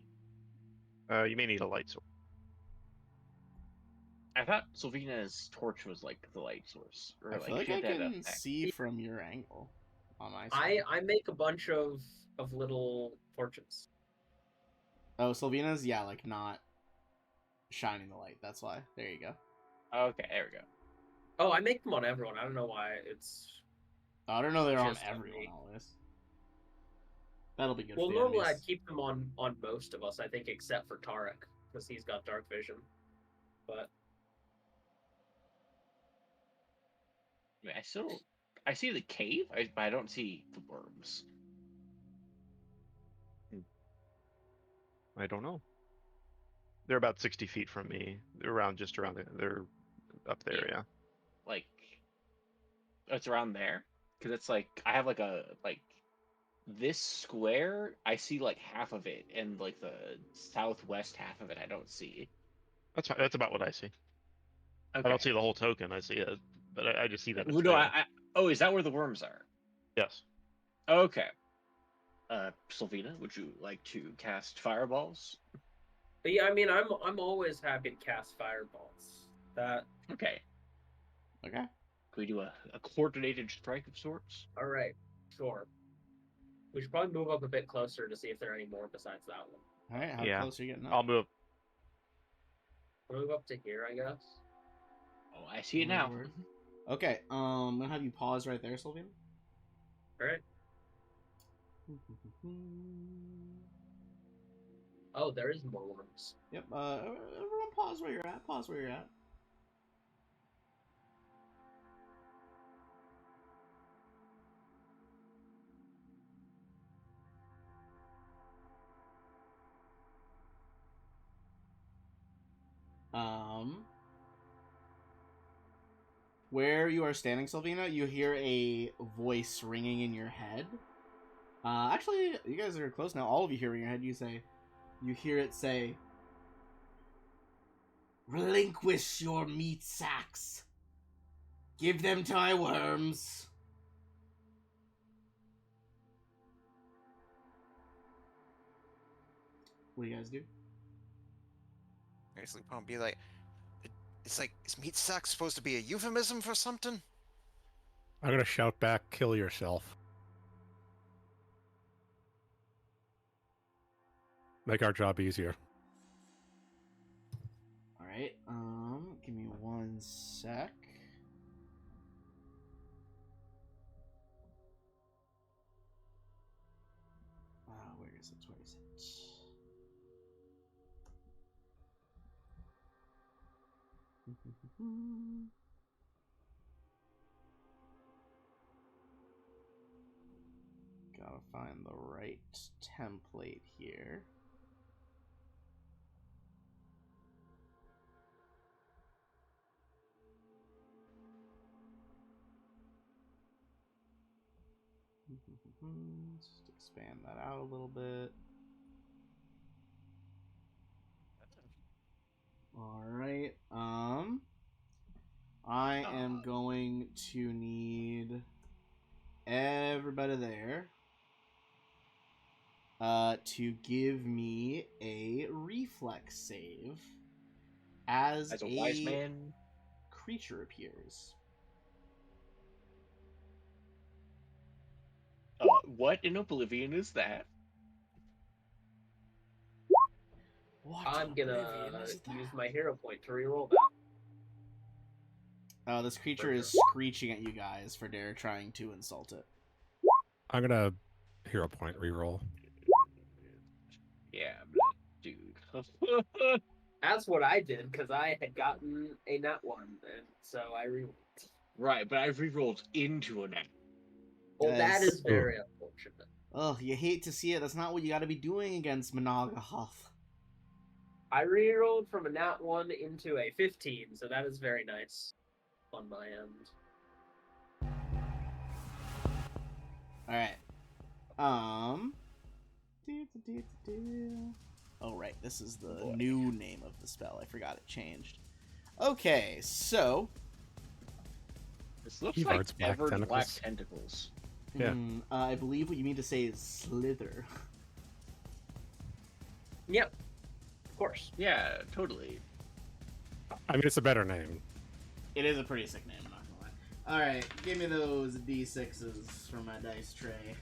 You may need a light source. I thought Sylvina's torch was like the light source. Or I like feel like she I had that can effect. see from your angle on my side. I make a bunch of little torches. Oh, Sylvina's, yeah, like not shining the light. That's why. There you go. Okay, there we go. Oh, I make them on everyone. I don't know why it's. I don't know they're on Just on everyone me. always. That'll be good Well, for the normally enemies. I'd keep them on most of us, I think, except for Tarek, because he's got dark vision. But I mean, I see the cave, but I don't see the worms. I don't know. They're about 60 feet from me. They're just around. They're up there. Yeah. Like, it's around there, because it's like I have like this square. I see like half of it, and like the southwest half of it, I don't see. That's about what I see. Okay. I don't see the whole token. I see it, but I just see that it's No, there. oh, is that where the worms are? Yes. Okay. Sylvina, would you like to cast fireballs? But yeah, I mean, I'm always happy to cast fireballs. That Okay. Okay. Can we do a coordinated strike of sorts? all right, sure. We should probably move up a bit closer to see if there are any more besides that one. All right. How Yeah. close are you getting up? I'll move. Move up to here, I guess. Oh, I see it now. Forward. Okay. I'm gonna have you pause right there, Sylvina. All right. Oh, there is more worms. Yep. Everyone, pause where you're at. Pause where you're at. Where you are standing, Sylvina, you hear a voice ringing in your head. Actually, you guys are close now. All of you hear in your head. You hear it say, "Relinquish your meat sacks. Give them to my worms." What do you guys do? Basically, probably be like, it's like, is meat sack supposed to be a euphemism for something? I'm gonna shout back, "Kill yourself." Make our job easier. All right. Give me one sec. Where is it? Where is it? Gotta find the right template here. Just expand that out a little bit. All right. I am going to need everybody there to give me a reflex save as As a wise man. creature appears. What in Oblivion is that? What I'm gonna oblivion is use that? my hero point to reroll that. This creature For is sure. screeching at you guys for dare trying to insult it. I'm gonna hero point reroll. Yeah, dude. That's what I did because I had gotten a nat 1, and so I rerolled. Right, but I've rerolled into a net. Well, that Guys. is very unfortunate. Oh, you hate to see it. That's not what you gotta be doing against Monogahov. I rerolled from a nat 1 into a 15, so that is very nice on my end. Alright. Oh, right. This is the new name of the spell. I forgot it changed. Okay, so... This looks Evard's like black Ever's black tentacles. tentacles. Yeah. I believe what you mean to say is slither. Yep, of course. Yeah, totally. I mean, it's a better name. It is a pretty sick name, I'm not gonna lie. Alright, give me those d6s from my dice tray.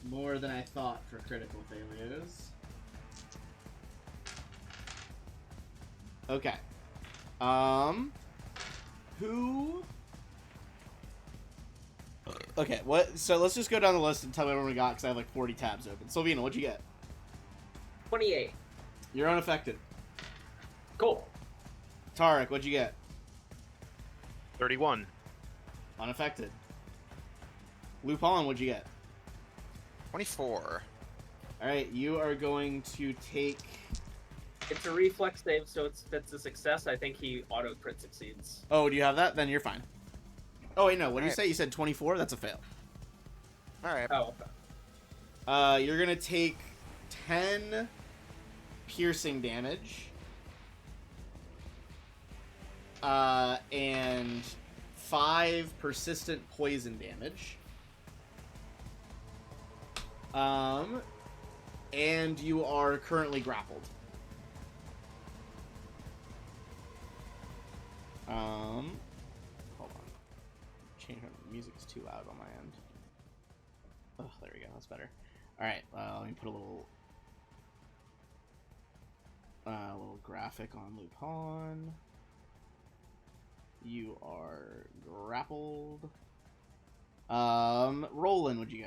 More than I thought for critical failures. Okay. Who? Okay, what? So let's just go down the list and tell me what we got, because I have like 40 tabs open. Sylvina, what'd you get? 28. You're unaffected. Cool. Tarek, what'd you get? 31. Unaffected. Lupin, what'd you get? 24. Alright, you are going to take... It's a reflex save, so it's a success. I think he auto crit succeeds. Oh, do you have that? Then you're fine. Oh, wait, no. What did you Alright. say? You said 24? That's a fail. Alright. Oh, okay. You're going to take 10 piercing damage. And 5 persistent poison damage. And you are currently grappled. Hold on. Change my music is too loud on my end. Oh, there we go. That's better. All right. Let me put a little graphic on Lupin. You are grappled. Roland, what'd you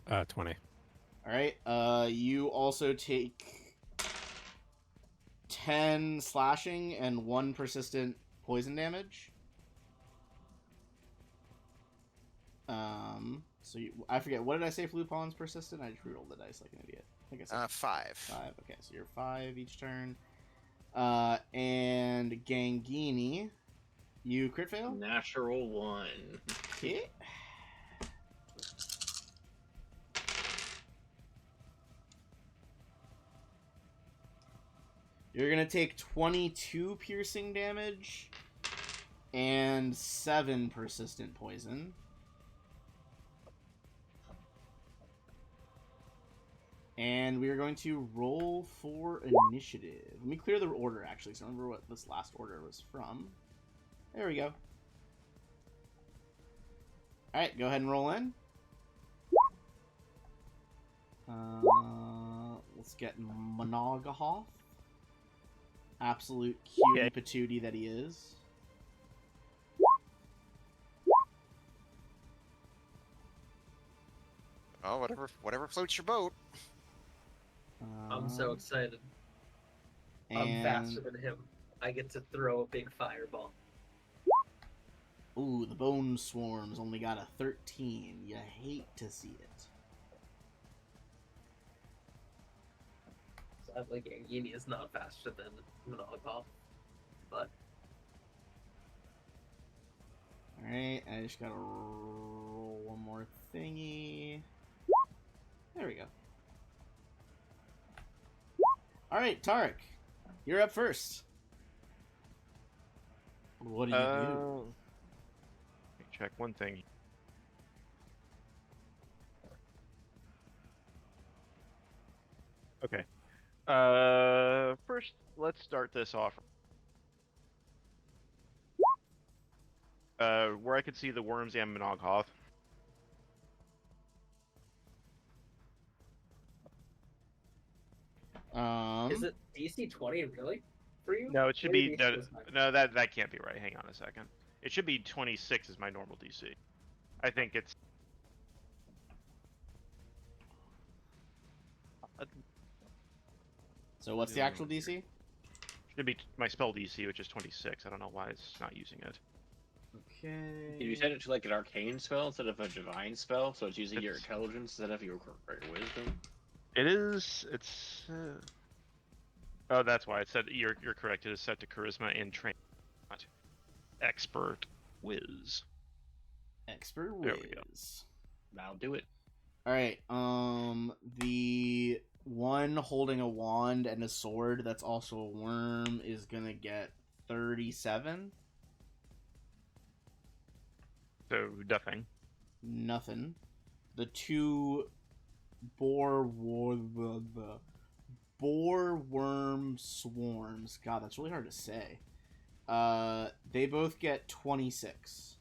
get? 20. All right. You also take 10 slashing and 1 persistent poison damage. So I forget, what did I say for Lupin's persistent? I just re-rolled the dice like an idiot. I think I said 5. 5. Okay, so you're 5 each turn. And Gangini, you crit fail? Natural 1. Okay. You're gonna take 22 piercing damage and 7 persistent poison. And we are going to roll for initiative. Let me clear the order, actually, so I remember what this last order was from. There we go. Alright, go ahead and roll in. Let's get Monogahov. Absolute cutie Okay. patootie that he is. Oh, whatever floats your boat. I'm so excited. I'm and- faster than him. I get to throw a big fireball. Ooh, the Bone Swarms only got a 13. You hate to see it. Sadly, Gangini is not faster than Monogahov, but Alright, I just gotta roll one more thingy. There we go. Alright, Tarek. You're up first. What do you do? Let me check one thing. Okay. First, let's start this off. Where I could see the worms and Monoghoth. is it DC 20 really for you? No, it should Maybe be DC no, was higher. no. That can't be right. Hang on a second. It should be 26 is my normal DC. I think it's. So what's the actual DC? Should be my spell DC, which is 26. I don't know why it's not using it. Okay. You set it to like an arcane spell instead of a divine spell, so it's using your It's- intelligence instead of your wisdom. It is. It's. Oh, that's why it said you're correct. It is set to charisma and train, not expert whiz. Expert There we go. whiz. That'll do it. Alright, the one holding a wand and a sword that's also a worm is gonna get 37. So nothing. Nothing. The two boar worm swarms. God, that's really hard to say. They both get 26.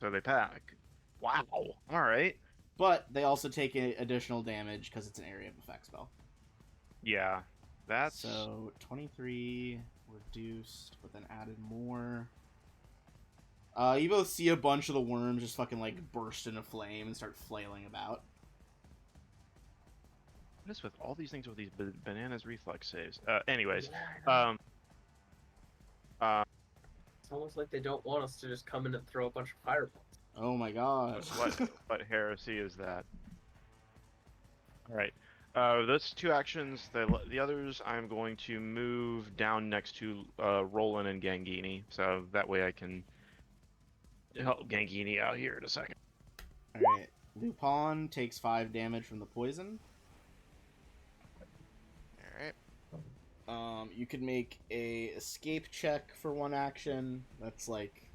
So they pack. Wow. All right. But they also take additional damage because it's an area of effect spell. Yeah. That's. So 23. reduced, but then added more. You both see a bunch of the worms just fucking like burst into flame and start flailing about. What is with all these things with these bananas reflex saves? Anyways, Yeah, it's almost like they don't want us to just come in and throw a bunch of fireballs. Oh my god. what heresy is that? All right. Those two actions. The others, I'm going to move down next to Roland and Gangini, so that way I can help Gangini out here in a second. Alright. Lupin takes 5 damage from the poison. All right. You could make a escape check for 1 action. That's like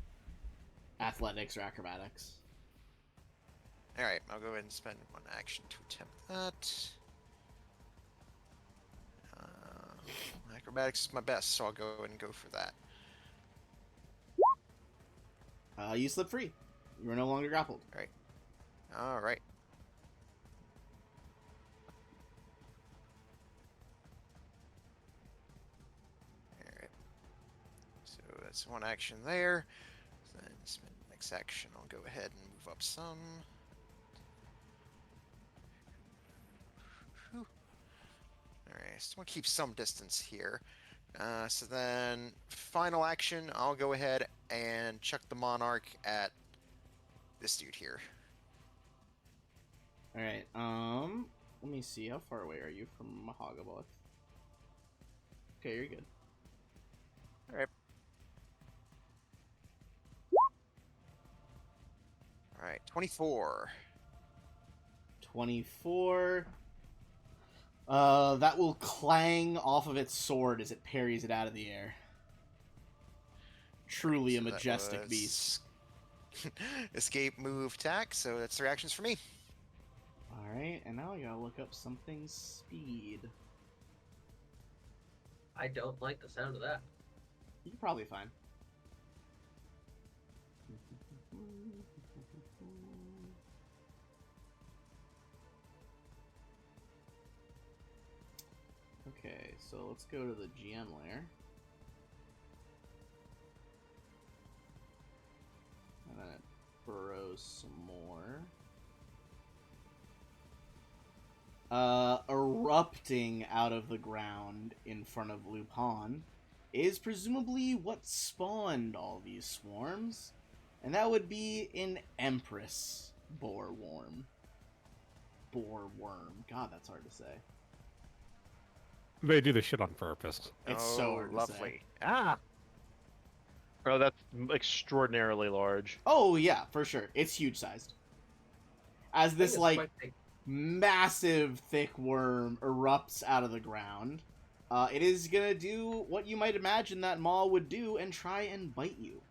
athletics or acrobatics. All right. I'll go ahead and spend 1 action to attempt that. Acrobatics is my best, so I'll go ahead and go for that. You slip free. You are no longer grappled. All right. All right. So that's 1 action there. Then spend the next action. I'll go ahead and move up some. Whew. All right. So I want to keep some distance here. So then, final action. I'll go ahead and chuck the Monarch at this dude here. Alright, let me see. How far away are you from Mahagaboth? Okay, you're good. All right. 24. 24. That will clang off of its sword as it parries it out of the air. Truly a So that majestic was beast. Escape, move, attack. So that's 3 actions for me. Alright, and now I gotta look up something's speed. I don't like the sound of that. You're probably fine. Okay, so let's go to the GM layer. And then it burrows some more. Erupting out of the ground in front of Lupin is presumably what spawned all these swarms, and that would be an Empress Boreworm. Boreworm. God, that's hard to say. They do this shit on purpose. It's so hard to lovely. say. Oh, that's extraordinarily large. Oh yeah, for sure. It's huge sized. As this It's like quite big. massive thick worm erupts out of the ground, it is gonna do what you might imagine that maw would do and try and bite you.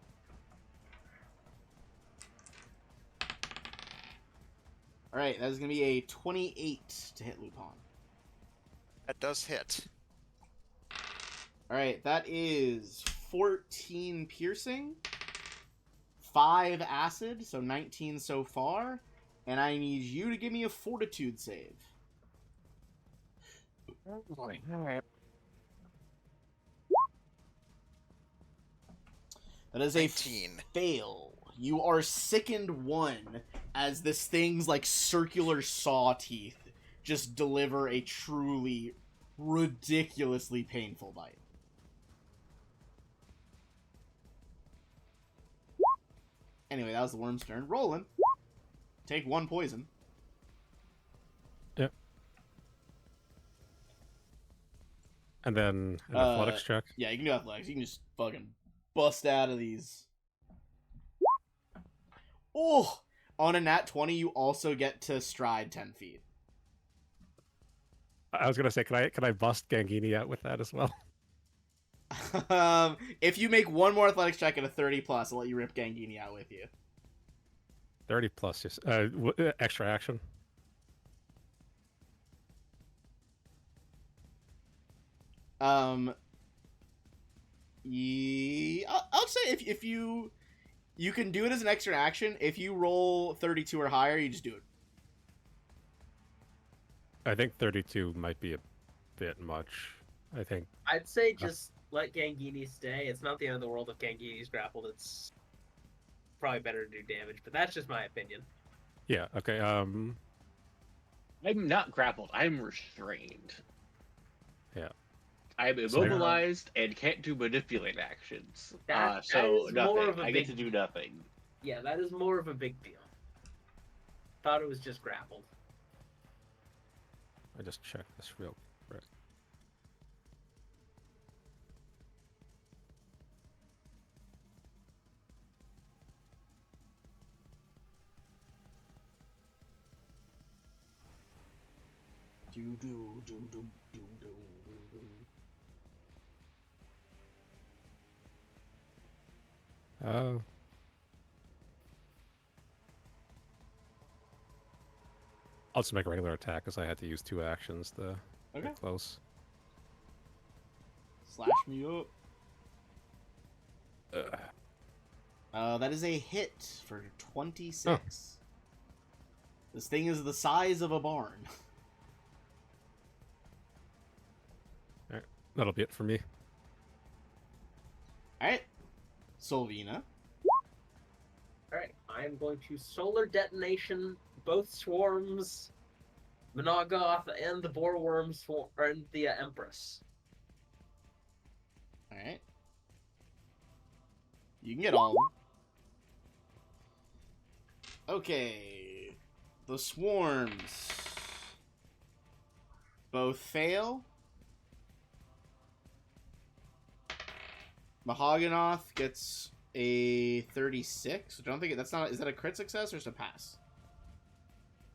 Alright, that is gonna be a 28 to hit Lupin. That does hit. Alright, that is 14 piercing, 5 acid, so 19 so far, and I need you to give me a fortitude save. All right. That is a 19. fail. You are sickened 1 as this thing's like circular saw teeth just deliver a truly ridiculously painful bite. Anyway, that was the worm's turn. Roland, take 1 poison. Yep. And then an athletics check. Yeah, you can do athletics. You can just fucking bust out of these. Oh! On a nat 20, you also get to stride 10 feet. I was gonna say, can I bust Gangini out with that as well? If you make 1 more athletics check at a 30 plus, I'll let you rip Gangini out with you. 30 plus, just extra action. Yeah, I'll say if you can do it as an extra action. If you roll 32 or higher, you just do it. I think 32 might be a bit much. I think I'd say just let Gangini stay. It's not the end of the world if Gangini's grappled. It's probably better to do damage, but that's just my opinion. Yeah. Okay. I'm not grappled. I'm restrained. Yeah. I'm So- immobilized and can't do manipulate actions. That So is nothing. more of a I big get to do nothing. Yeah, that is more of a big deal. Thought it was just grappled. I just checked this real quick. Uh, I'll just make a regular attack because I had to use 2 actions to Okay. get close. Slash me up. That is a hit for 26. This thing is the size of a barn. Alright, that'll be it for me. Alright. Solvina. Alright, I am going to solar detonation both swarms, Monogoth, and the Boreworm swarm, and the Empress. Alright. You can get all of them. Okay. The swarms. Both fail. Mahoganoth gets a 36. I don't think that's not. Is that a crit success or just a pass?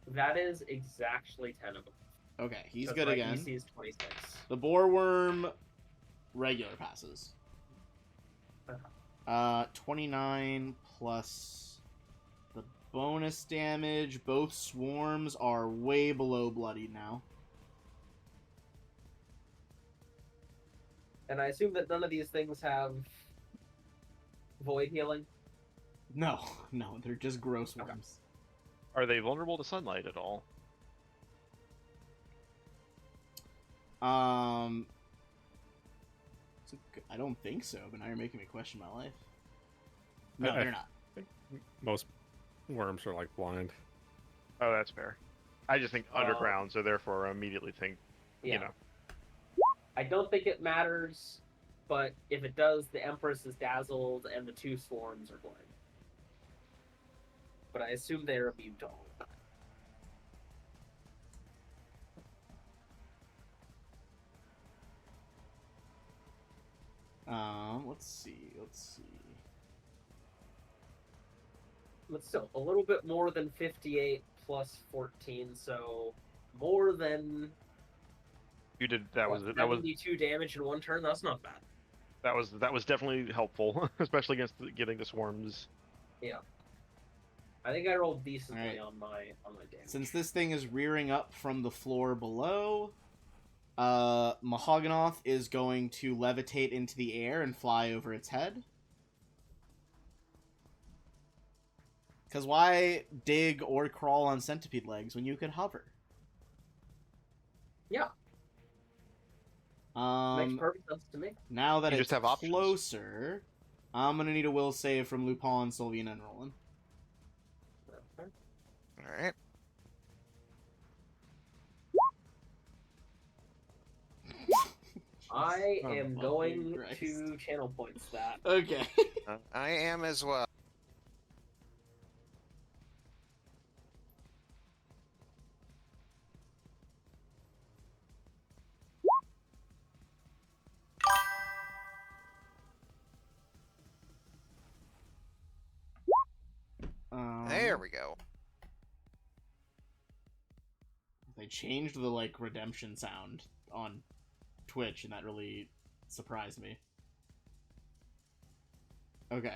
That is exactly 10 of them. Okay, he's Because good my again. DC is 26. The Boreworm regular passes. 29 plus the bonus damage. Both swarms are way below bloodied now. And I assume that none of these things have void healing. No, they're just gross worms. Are they vulnerable to sunlight at all? I don't think so, but now you're making me question my life. No, I- they're not. Most worms are like blind. Oh, that's fair. I just think Uh, underground, so therefore I immediately think, Yeah. you know. I don't think it matters, but if it does, the Empress is dazzled and the 2 swarms are blind. But I assume they're immune to all of that. Let's see. But still, a little bit more than 58 plus 14, so more than You did that was 72 damage in one turn. That's not bad. that was definitely helpful, especially against getting the swarms. Yeah, I think I rolled decently Alright. on my damage. Since this thing is rearing up from the floor below, Mahoganoth is going to levitate into the air and fly over its head. Because why dig or crawl on centipede legs when you could hover? Yeah. Makes perfect sense to me. Now that You it's just have options. closer, I'm gonna need a will save from Lupin, Sylvina, and Roland. All right. I Oh, am fucking going Christ. to channel points that. Okay. I am as well. There we go. They changed the redemption sound on Twitch, and that really surprised me. Okay.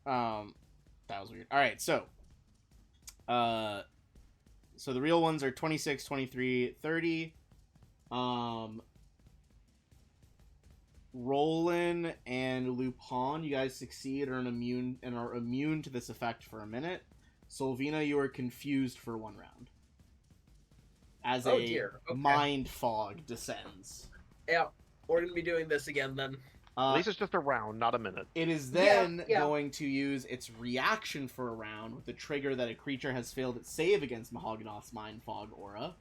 That was weird. All right, so the real ones are 26, 23, 30. Roland and Lupin, you guys succeed or are immune to this effect for a minute. Sylvina, you are confused for 1 round. As Oh, a dear. Okay. mind fog descends. Yeah, we're gonna be doing this again then. At least it's just a round, not a minute. It is Yeah, then yeah. going to use its reaction for a round with the trigger that a creature has failed its save against Mahoganoth's Mind Fog aura.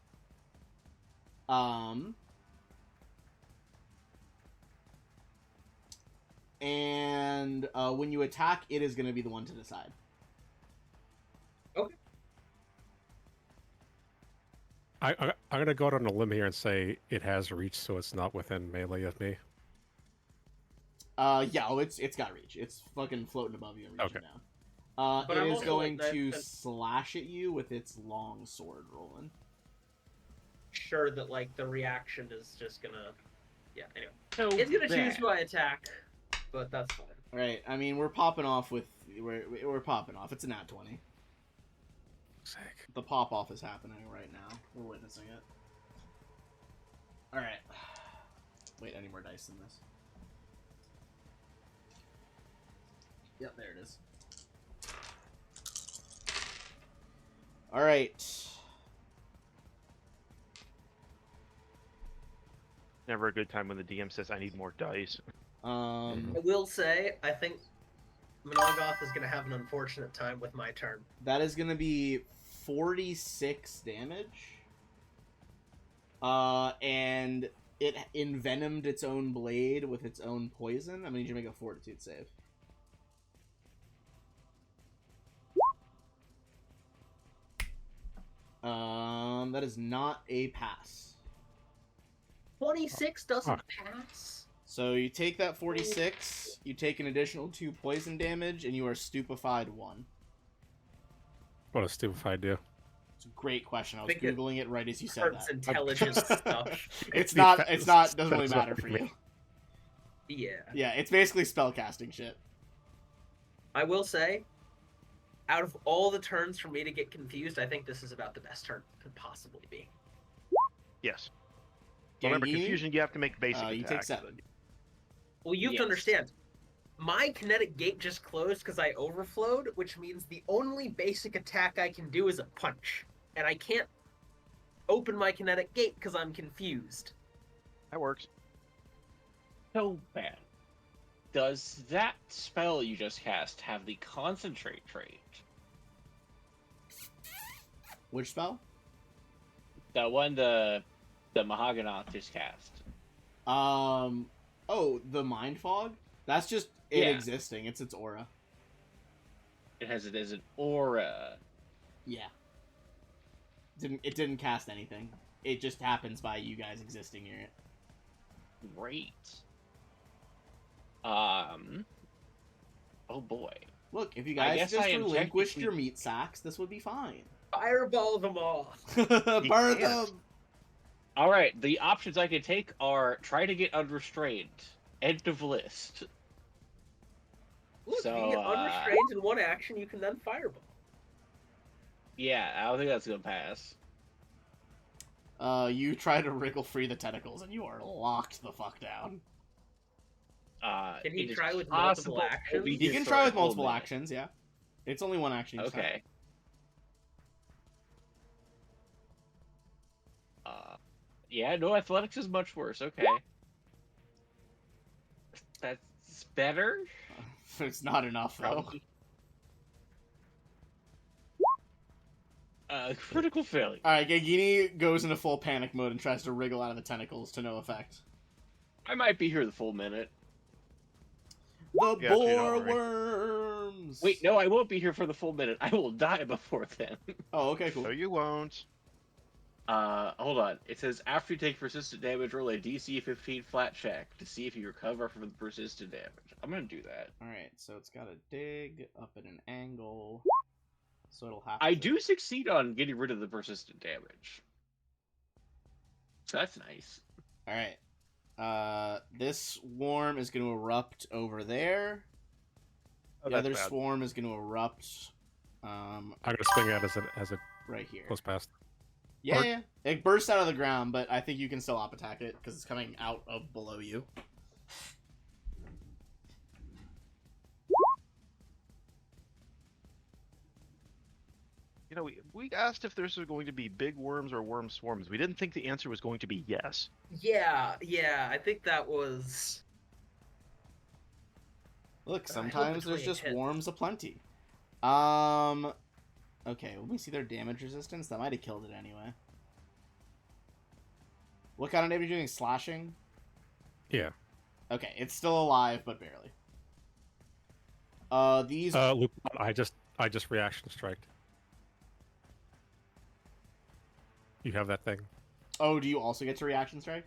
And when you attack, it is going to be the one to decide. Okay. I'm gonna go out on a limb here and say it has reach, so it's not within melee of me. Yeah, it's got reach. It's fucking floating above you and reaching Okay. down. But It I'm is also going like that- to that- slash at you with its long sword, Roland. Sure that like the reaction is just gonna. Yeah. Anyway, So it's gonna choose bad. who I attack, but that's fine. All right. I mean, we're popping off with we're popping off. It's a nat 20. Sick. The pop off is happening right now. We're witnessing it. All right. Wait, I need more dice than this. Yep, there it is. All right. Never a good time when the DM says I need more dice. I will say, I think Monogoth is gonna have an unfortunate time with my turn. That is gonna be 46 damage. And it envenomed its own blade with its own poison. I'm gonna need you to make a fortitude save. That is not a pass. 26 doesn't Fuck. pass. So you take that 46, you take an additional 2 poison damage, and you are stupefied 1. What a stupid idea. It's a great question. I was Think it Googling it right as you said Hurts that. intelligence stuff. It's The not, effect- doesn't really that's matter not for me. you. Yeah. Yeah, it's basically spellcasting shit. I will say, out of all the turns for me to get confused, I think this is about the best turn it could possibly be. Yes. Remember, Gangini, confusion, you have to make basic you take attacks. 7. Well, you have Yes. to understand, my kinetic gate just closed because I overflowed, which means the only basic attack I can do is a punch. And I can't open my kinetic gate because I'm confused. That works. So bad. Does that spell you just cast have the concentrate trait? Which spell? The one the Mahoganoth just cast. Oh, the Mind Fog? That's just it Yeah. existing. It's its aura. It has it as an aura. Yeah. It didn't cast anything. It just happens by you guys existing near it. Great. Oh boy. Look, if you I guys guess just I am relinquished technically- your meat sacks, this would be fine. Fireball them all. Burn can't. them! All right. The options I can take are try to get unrestrained. End of list. Look, So, you can get unrestrained in one action, you can then fireball. Yeah, I don't think that's gonna pass. You try to wriggle free the tentacles, and you are locked the fuck down. Can he it is try with possible multiple actions? Obi You did can for try a with whole multiple minute. actions, yeah. It's only one action each time. Okay. Yeah, no, athletics is much worse. Okay. That's better. It's not enough, though. Probably. Critical failure. Alright, Gangini goes into full panic mode and tries to wriggle out of the tentacles to no effect. I might be here the full minute. The Yeah, actually, don't boar worry. worms! Wait, no, I won't be here for the full minute. I will die before then. Oh, okay, cool. No, you won't. Hold on. It says after you take persistent damage, roll a DC 15 flat check to see if you recover from the persistent damage. I'm gonna do that. Alright, so it's got to dig up at an angle. So it'll have I to... do succeed on getting rid of the persistent damage. So that's nice. Alright. This swarm is going to erupt over there. Oh, The that's other bad. swarm is going to erupt I'm gonna swing at as it right here. goes past. Yeah, Or- yeah. It bursts out of the ground, but I think you can still op attack it because it's coming out of below you. You know, we asked if there's going to be big worms or worm swarms. We didn't think the answer was going to be yes. Yeah, I think that was. Look, I hope the sometimes there's 28 just hits. worms aplenty. Okay, let me see their damage resistance. That might have killed it anyway. What kind of damage are you doing? Slashing? Yeah. Okay, it's still alive, but barely. These... Luke, I just reaction striked. You have that thing. Oh, do you also get to reaction strike?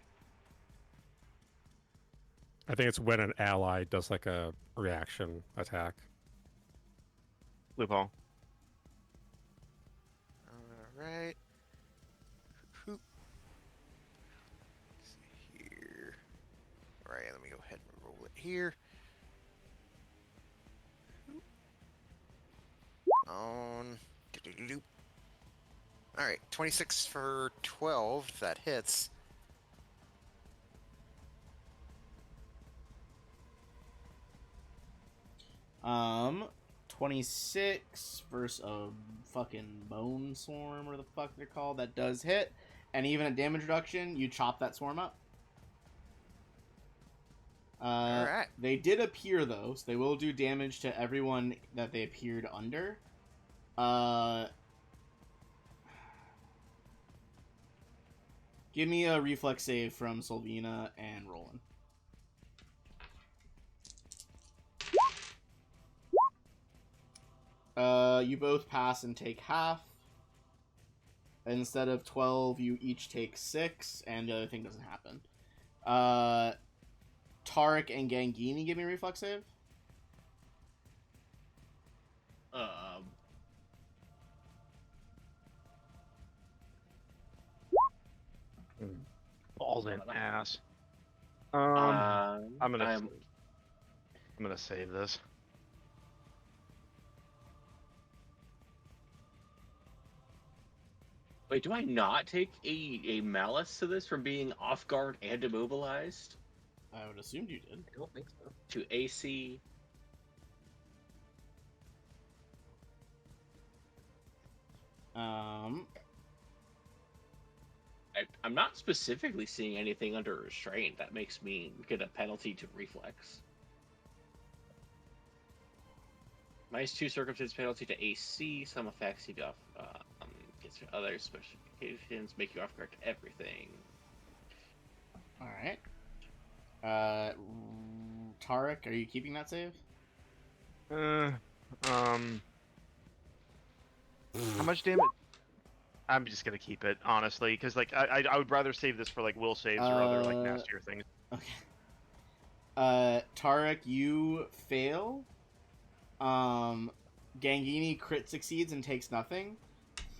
I think it's when an ally does like a reaction attack. Loophole. Alright. Let's see here. Alright, let me go ahead and roll it here. On. Alright, 26 for 12. That hits. 26 versus a fucking bone swarm, or the fuck they're called, that does hit. And even a damage reduction, you chop that swarm up. Alright. They did appear, though, so they will do damage to everyone that they appeared under. Give me a reflex save from Solvina and Roland. You both pass and take half. Instead of 12, you each take 6, and the other thing doesn't happen. Tarek and Gangini, give me a reflex save. Balls in ass. I'm I'm gonna save this. Wait, do I not take a malice to this from being off guard and immobilized I would assume you did. I don't think so. to AC? I'm not specifically seeing anything under restraint that makes me get a penalty to reflex. -2 circumstance penalty to AC. Some effects you off gets other specifications make you off guard to everything. All right. Tarek, are you keeping that save? How much damage? I'm just gonna keep it, honestly, because like I would rather save this for like will saves or other like nastier things. Okay. Tarek, you fail. Gangini crit succeeds and takes nothing.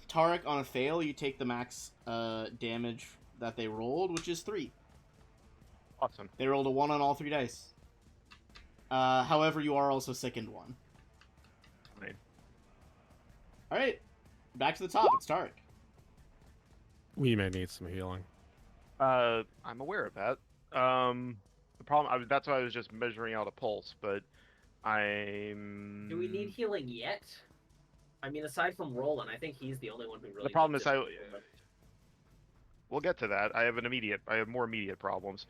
Tarek, on a fail, you take the max damage that they rolled, which is 3. Awesome. They rolled a 1 on all 3 dice. However, you are also sickened 1. Right. Alright. Back to the top. It's Tarek. We may need some healing. I'm aware of that. The problem, that's why I was just measuring out a pulse, but I'm. Do we need healing yet? I mean, aside from Roland, I think he's the only one who really. The problem needs is it. We'll get to that. I have more immediate problems.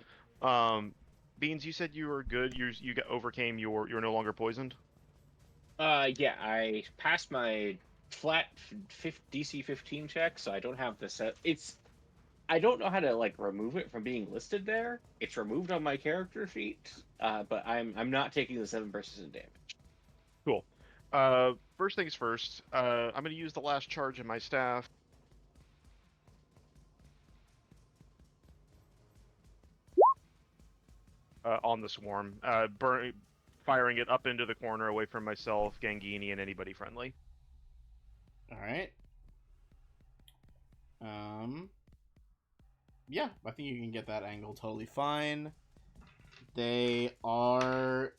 Beans, you said you were good. You overcame you're no longer poisoned. Yeah, I passed my flat DC 15 check, so I don't have the set. I don't know how to like remove it from being listed there. It's removed on my character sheet, but I'm not taking the 7 persistent damage. Cool. First things first. I'm gonna use the last charge in my staff. On the swarm, firing it up into the corner away from myself, Gangini, and anybody friendly. Alright. Yeah, I think you can get that angle totally fine. They are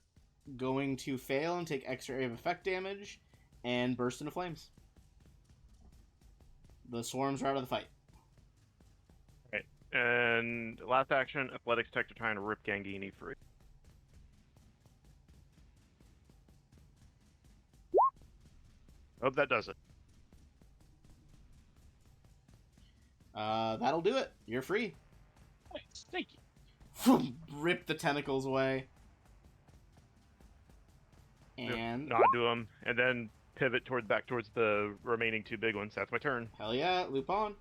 going to fail and take extra area of effect damage and burst into flames. The swarms are out of the fight. Right. And last action, athletics tech to try and rip Gangini free. Hope that does it. That'll do it. You're free. Nice, thank you. Rip the tentacles away. And Nod to him, and then pivot back towards the remaining 2 big ones. That's my turn. hell yeah, loop on.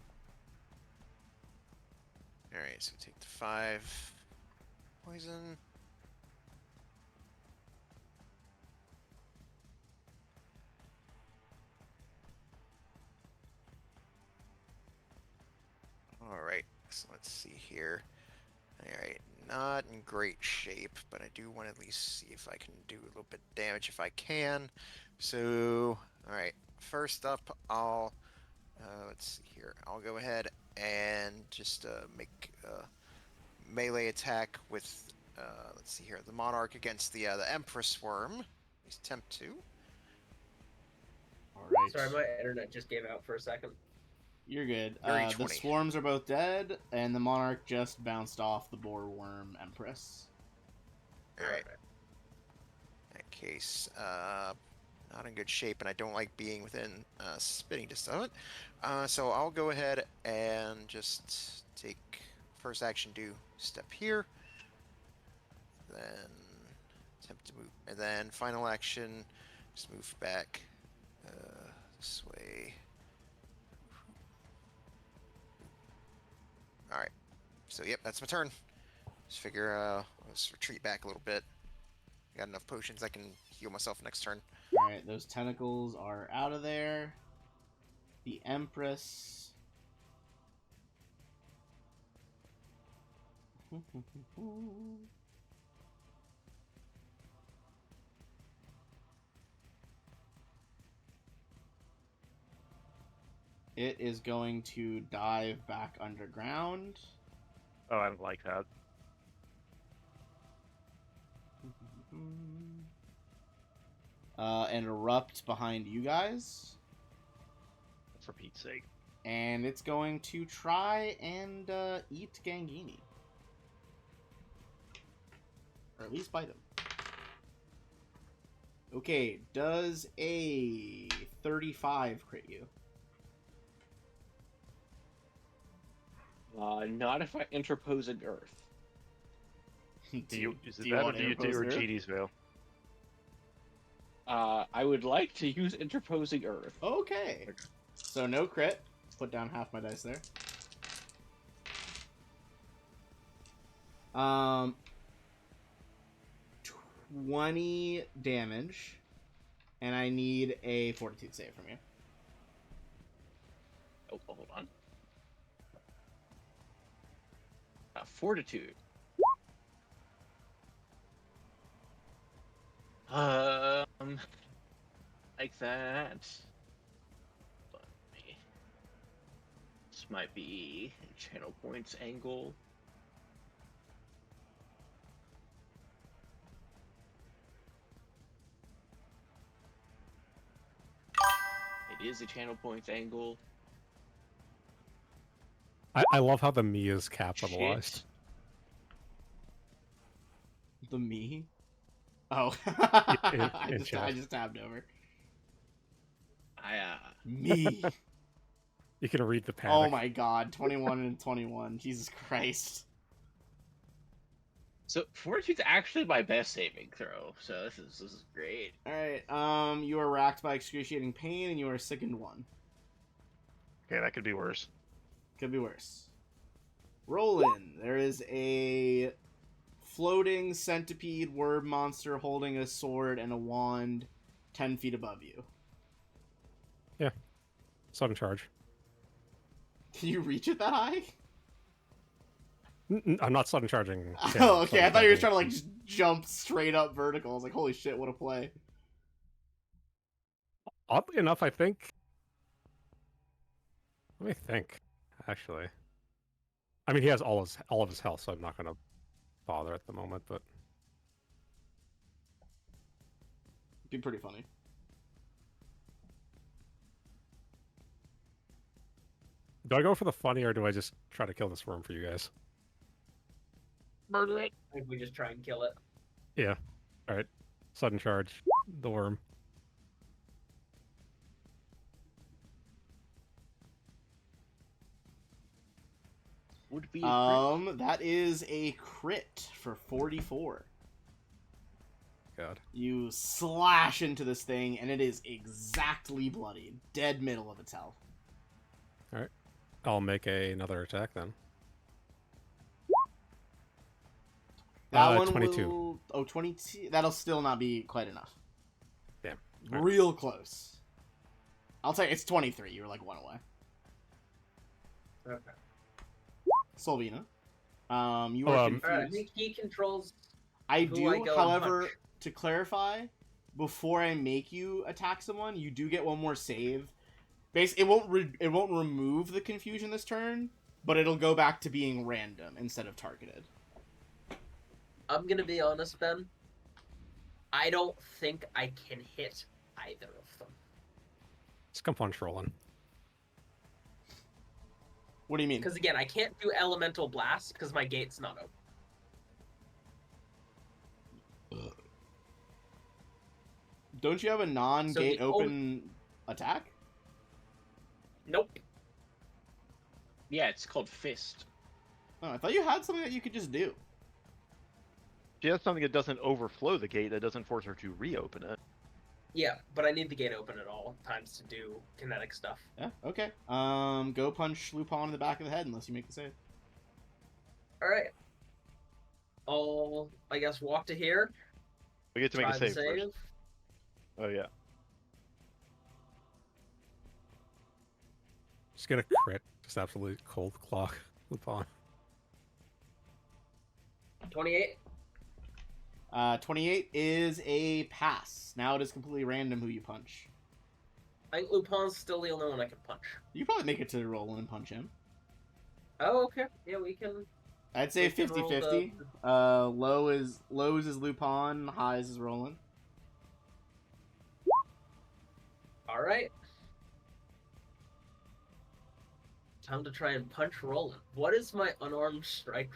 Alright, so take the 5 poison. Alright, so let's see here. Alright, not in great shape, but I do want to at least see if I can do a little bit of damage if I can. So, alright, first up, I'll, let's see here. I'll go ahead and just make a melee attack with, let's see here, the Monarch against the Empress Worm. At least attempt to. Alright. Sorry, my internet just gave out for a second. You're good. Dirty The 20. swarms are both dead, and the Monarch just bounced off the Boar Worm Empress. Alright. In that case, not in good shape, and I don't like being within spitting distance of it. So I'll go ahead and just take first action, do step here, then attempt to move, and then final action, just move back this way. All right. So yep, that's my turn. Just figure let's retreat back a little bit. Got enough potions I can heal myself next turn. Alright, those tentacles are out of there. The Empress. It is going to dive back underground. Oh, I don't like that. And erupt behind you guys. For Pete's sake. And it's going to try and eat Gangini. Or at least bite him. Okay, does a 35 crit you? Not if I interpose an earth. Is it that, or do you do or GD's Veil? I would like to use interposing earth. Okay. So no crit. Put down half my dice there. 20 damage. And I need a fortitude save from you. Oh, hold on. Fortitude. Like that. Let me. This might be channel points angle. It is a channel points angle. I love how the me is capitalized. Shit. The me? Oh. in I chat. just tabbed over. I Me. You can read the panic. Oh my god. 21 and 21. Jesus Christ. So fortitude's actually my best saving throw. So this is great. Alright, you are racked by excruciating pain and you are sickened 1. Okay, that could be worse. Could be worse. Roland, there is a floating centipede worm monster holding a sword and a wand 10 feet above you. Sudden charge. Can you reach it that high? I'm not sudden charging. Oh, okay. I thought you were trying to like just jump straight up vertical. I was like, holy shit, what a play. Oddly enough, I think. Let me think. Actually, I mean, he has all of his health, so I'm not gonna bother at the moment. But Be pretty funny. do I go for the funny, or do I just try to kill this worm for you guys? Murder it. I think we just try and kill it. Yeah. All right. Sudden charge. The worm. Would be a crit. That is a crit for 44. god. You slash into this thing, and it is exactly bloodied. Dead middle of its health. Alright. I'll make another attack then. That one 22. will... Oh, 22. That'll still not be quite enough. Damn. Alright. Real close. I'll tell you, it's 23. You were like one away. Okay. Solvina. You Oh, are um, confused. Alright, I think he controls. I who do, I go and however, punch. to clarify, before I make you attack someone, you do get one more save. It won't remove the confusion this turn, but it'll go back to being random instead of targeted. I'm gonna be honest, Ben. I don't think I can hit either of them. Let's come punch rolling. What do you mean? Because again, I can't do elemental blast because my gate's not open. Don't you have a non-gate the open attack? Nope. Yeah, it's called Fist. Oh, I thought you had something that you could just do. She has something that doesn't overflow the gate, that doesn't force her to reopen it. Yeah, but I need the gate open at all times to do kinetic stuff. Yeah, okay. Go punch Lupin in the back of the head unless you make the save. Alright. I'll, I guess, walk to here. We get to make Try a the save first. Oh yeah. Just get a crit. Just absolutely cold clock Lupin. 28. 28 is a pass. Now it is completely random who you punch. I think Lupin's still the only one I can punch. You probably make it to roll and punch him. Oh, okay. Yeah, we can. I'd say We can roll 50-50. Lows is Lupin, highs is Roland. Alright. Time to try and punch Roland. What is my unarmed strike?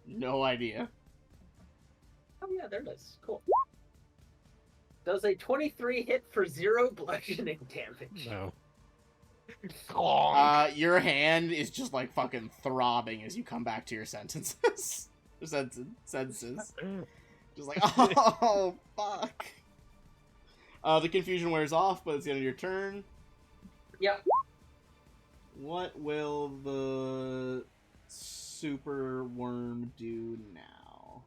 No idea. Oh yeah, there it is. Cool. Does a 23 hit for 0 bludgeoning damage? No. Your hand is just like fucking throbbing as you come back to your sentences. Senses. Just like, oh, fuck. The confusion wears off, but it's the end of your turn. Yep. What will the super worm do now?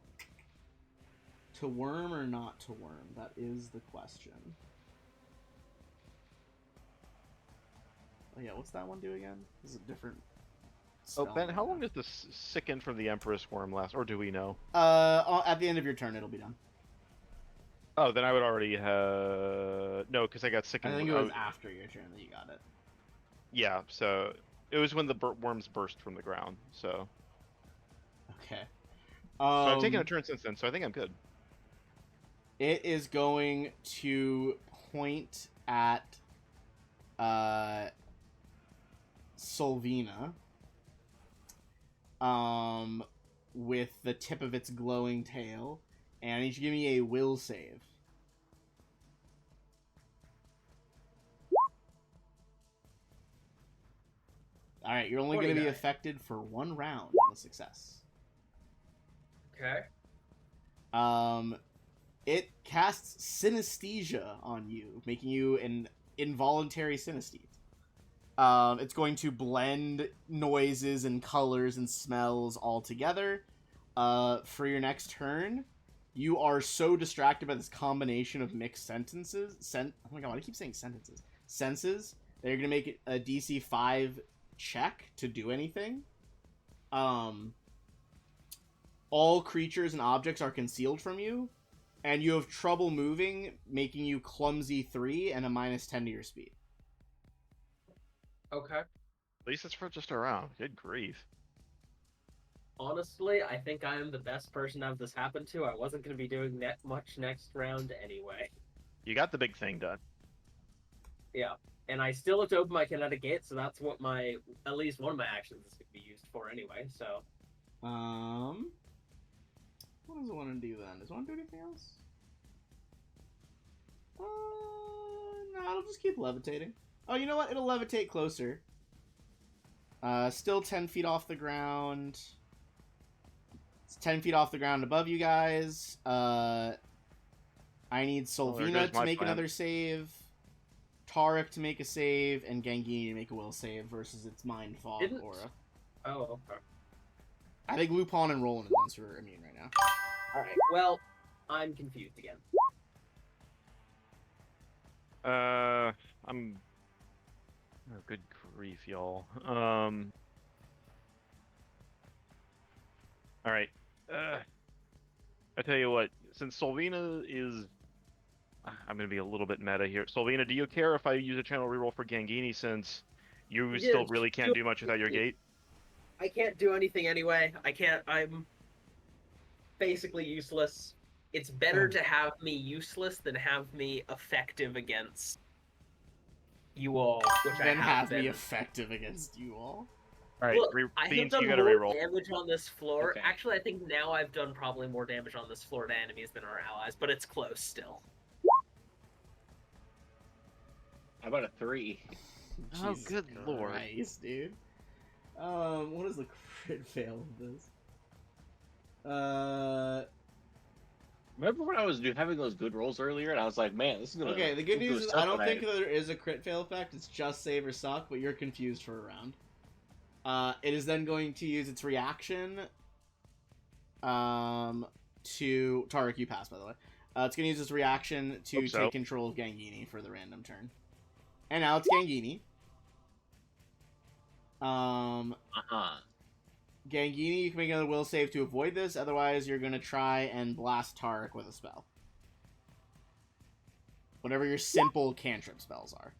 To worm or not to worm? That is the question. Oh yeah, what's that one do again? This is a different Oh, spell Ben, how now. long does this sicken from the Empress worm last? Or do we know? At the end of your turn, it'll be done. Oh, then I would already no, because I got I sickened. think it was after your turn that you got it. Yeah, so it was when the worms burst from the ground. So, Okay. so I've taken a turn since then, so I think I'm good. It is going to point at Solvina with the tip of its glowing tail, and I need you to give me a will save. Alright, you're only going to be 29. affected for 1 round on a success. Okay. It casts synesthesia on you, making you an involuntary synesthete. It's going to blend noises and colors and smells all together. For your next turn, you are so distracted by this combination of mixed sentences. Oh my god, I keep saying sentences. Senses that you're gonna make it a DC 5 check to do anything. All creatures and objects are concealed from you, and you have trouble moving, making you clumsy 3 and a -10 to your speed. Okay. At least it's for just a round. Good grief. Honestly, I think I am the best person to have this happen to. I wasn't going to be doing that much next round anyway. You got the big thing done. Yeah. And I still have to open my kinetic gate, so that's what my, at least one of my actions is going to be used for anyway, so. What does it want to do then? Does it want to do anything else? No, it'll just keep levitating. Oh, you know what? It'll levitate closer. Still 10 feet off the ground. It's 10 feet off the ground above you guys. I need Well, there Solvina goes to my make plan. another save, Tarek to make a save, and Gangini to make a will save versus its Mind Fog Didn't- aura. Oh, okay. I think Lupin and Roland are immune right now. Alright, well, I'm confused again. I'm. Oh, good grief, y'all. All right. I tell you what. Since Solvina is, I'm gonna be a little bit meta here. Solvina, do you care if I use a channel reroll for Gangini since you Yeah, still really can't do much without your yeah. gate? I can't do anything anyway. I'm basically useless. It's better to have me useless than have me effective against you all, which I Then have been. me effective against you all. All right, Look, I Beans, have you done gotta more reroll. damage on this floor. Okay. Actually, I think now I've done probably more damage on this floor to enemies than our allies, but it's close still. How about a 3? Oh, Jesus good lord. Christ, dude. What is the crit fail of this? Remember when I was having those good rolls earlier, and I was like, man, this is gonna. Okay, the good go news is suck I don't when think there is a crit fail effect. It's just save or suck, but you're confused for a round. It is then going to use its reaction. To Tarek, you pass by the way. It's going to use its reaction to Hope so. take control of Gangini for the random turn. And now it's Gangini. Gangini, you can make another will save to avoid this. Otherwise, you're going to try and blast Tarek with a spell. Whatever your simple cantrip spells are.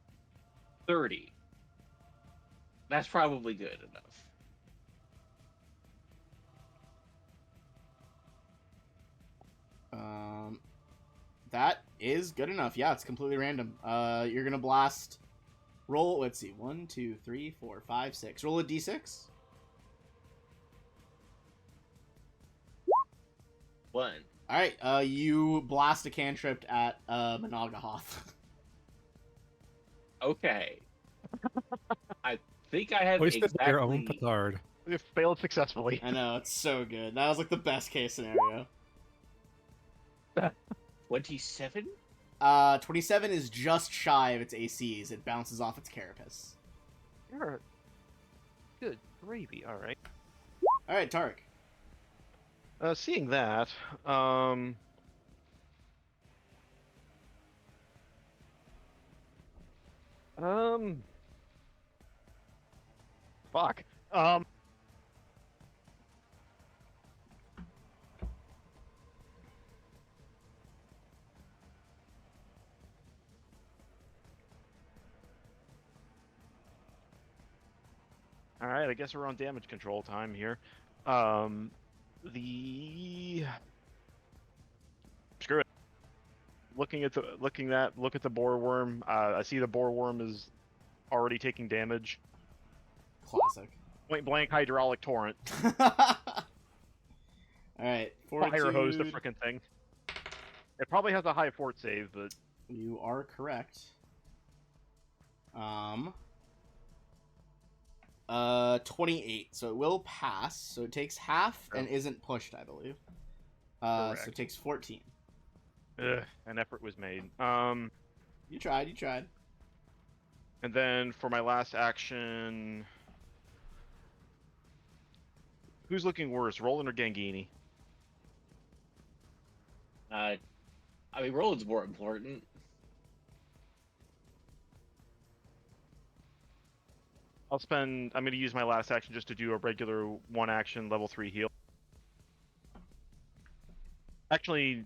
30. That's probably good enough. That is good enough. Yeah, it's completely random. You're going to blast... Roll, let's see. 1, 2, 3, 4, 5, 6. Roll a d6. 1. Alright, you blast a cantrip at Monogahawth. Okay. I think I have Hoisted exactly. your own petard. You failed successfully. I know, it's so good. That was like the best case scenario. 27? 27 is just shy of its ACs. It bounces off its carapace. You're good gravy. All right. Alright, Tarek. Seeing that, fuck. All right, I guess we're on damage control time here. Screw it. Look at the boar worm. I see the boar worm is already taking damage. Classic. Point blank hydraulic torrent. Alright, Fire hose the fortitude. frickin' thing. It probably has a high fort save, but You are correct. 28. So it will pass. So it takes half and isn't pushed, I believe. So it Correct. takes 14. an effort was made. You tried. And then for my last action, who's looking worse, Roland or Gangini? I mean, Roland's more important. I'm going to use my last action just to do a regular one action level 3 heal. Actually,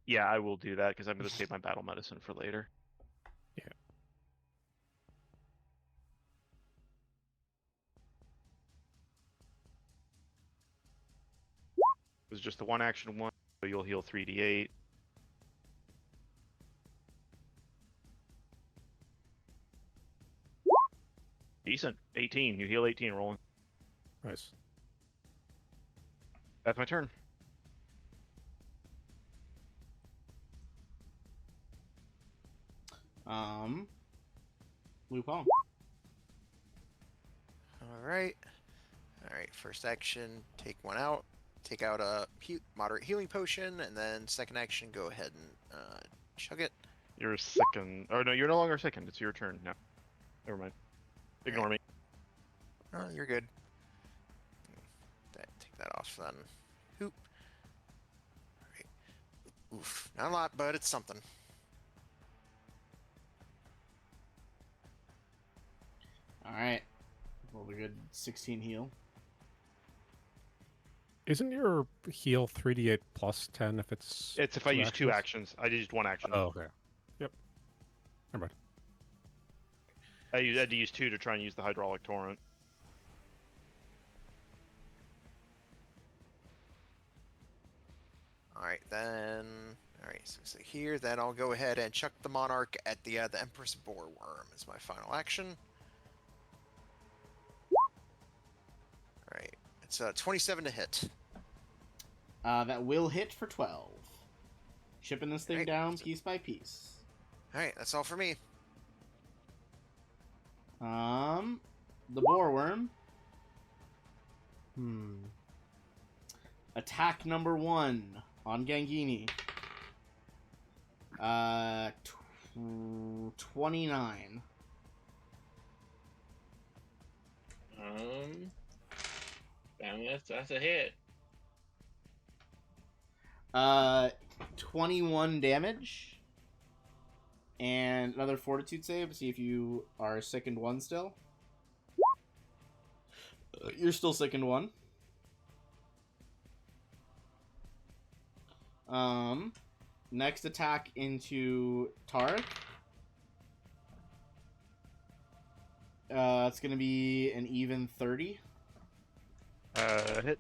yeah, I will do that because I'm going to save my battle medicine for later. Yeah. It was just the one action one, so you'll heal 3d8. Decent. 18. You heal 18, Roland. Nice. That's my turn. Lupin. All right. All right. First action, take one out. take out a moderate healing potion, and then second action, go ahead and chug it. You're sickened. Oh no, you're no longer sickened. It's your turn now. Never mind. Ignore me. Oh, you're good. Take that off then. Hoop. Alright. Oof. Not a lot, but it's something. Alright. Roll a good 16 heal. Isn't your heal 3d8 plus 10 if it's... It's if I use two actions. I used one action. Oh, okay. Yep. Never mind. I had to use 2 to try and use the hydraulic torrent. Alright, then... Alright, so here, then I'll go ahead and chuck the Monarch at the Empress Boreworm as my final action. Alright, it's 27 to hit. That will hit for 12. Shipping this thing Alright. down piece by piece. Alright, that's all for me. The boreworm. Attack number 1 on Gangini. 29. That's a hit. 21 damage. And another fortitude save to see if you are sickened 1 still. You're still sickened 1. Next attack into Tarek. It's gonna be an even 30. Hit.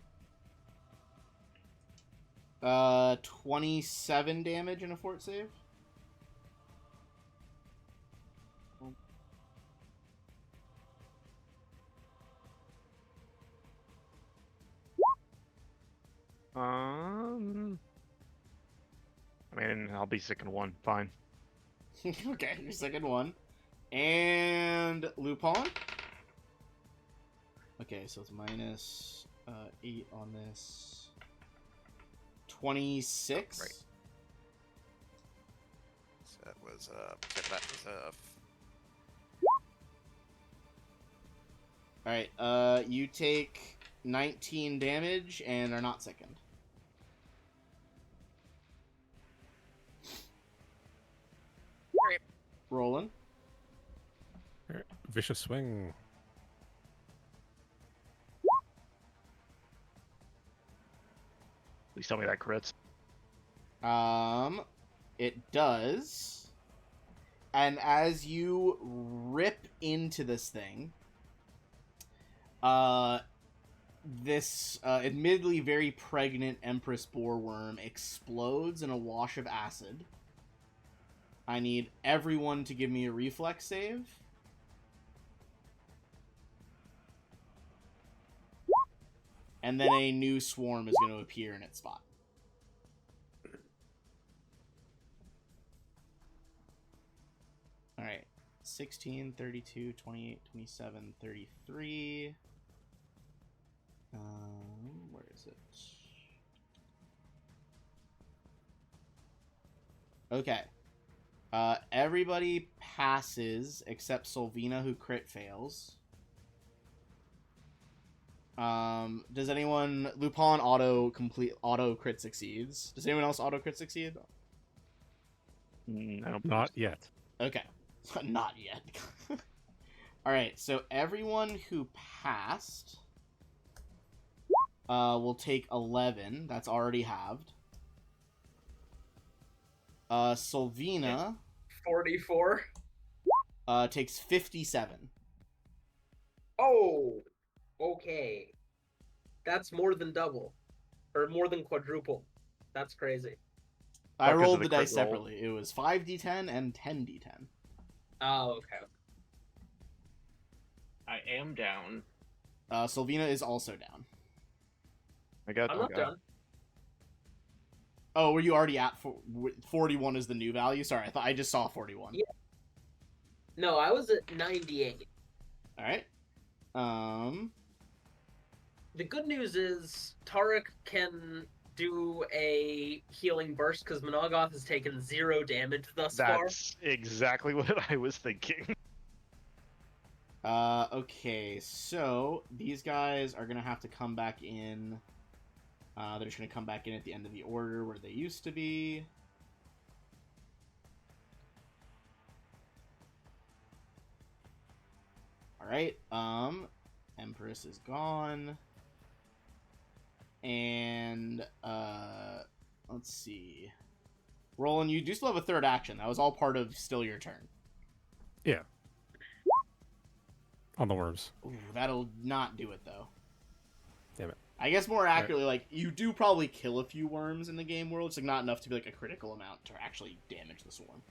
27 damage in a fort save. I mean, I'll be sick in 1. Fine. Okay, you're second 1. And Lupin. Okay, so it's minus 8 on this. 26. Right. So that was Alright, you take 19 damage and are not sickened. Rolling. Alright, vicious swing. Please tell me that crits. It does. And as you rip into this thing, this admittedly very pregnant Empress Boreworm explodes in a wash of acid. I need everyone to give me a reflex save. And then a new swarm is going to appear in its spot. Alright. 16, 32, 28, 27, 33. Where is it? Okay. Everybody passes except Solvina, who crit fails. Does anyone... Lupin auto crit succeeds. Does anyone else auto crit succeed? I don't. Not yet. Okay. Not yet. Alright, so everyone who passed will take 11. That's already halved. Solvina 44. takes 57. Oh, okay. That's more than double. Or more than quadruple. That's crazy. I 'cause of rolled the the crit dice roll. separately. It was 5d10 and 10d10. Oh, okay. I am down. Solvina is also down. I got. I'm not okay. done. Oh, were you already at 41 is the new value? Sorry, I just saw 41. Yeah. No, I was at 98. Alright. The good news is Tarek can do a healing burst because Monogoth has taken 0 damage thus far. That's exactly what I was thinking. Okay, so these guys are gonna have to come back in. They're just gonna come back in at the end of the order where they used to be. Alright, Empress is gone. And, let's see. Roland, you do still have a third action. That was all part of still your turn. Yeah. On the worms. Ooh, that'll not do it, though. Damn it. I guess more accurately, like, you do probably kill a few worms in the game world. It's like not enough to be like a critical amount to actually damage the swarm.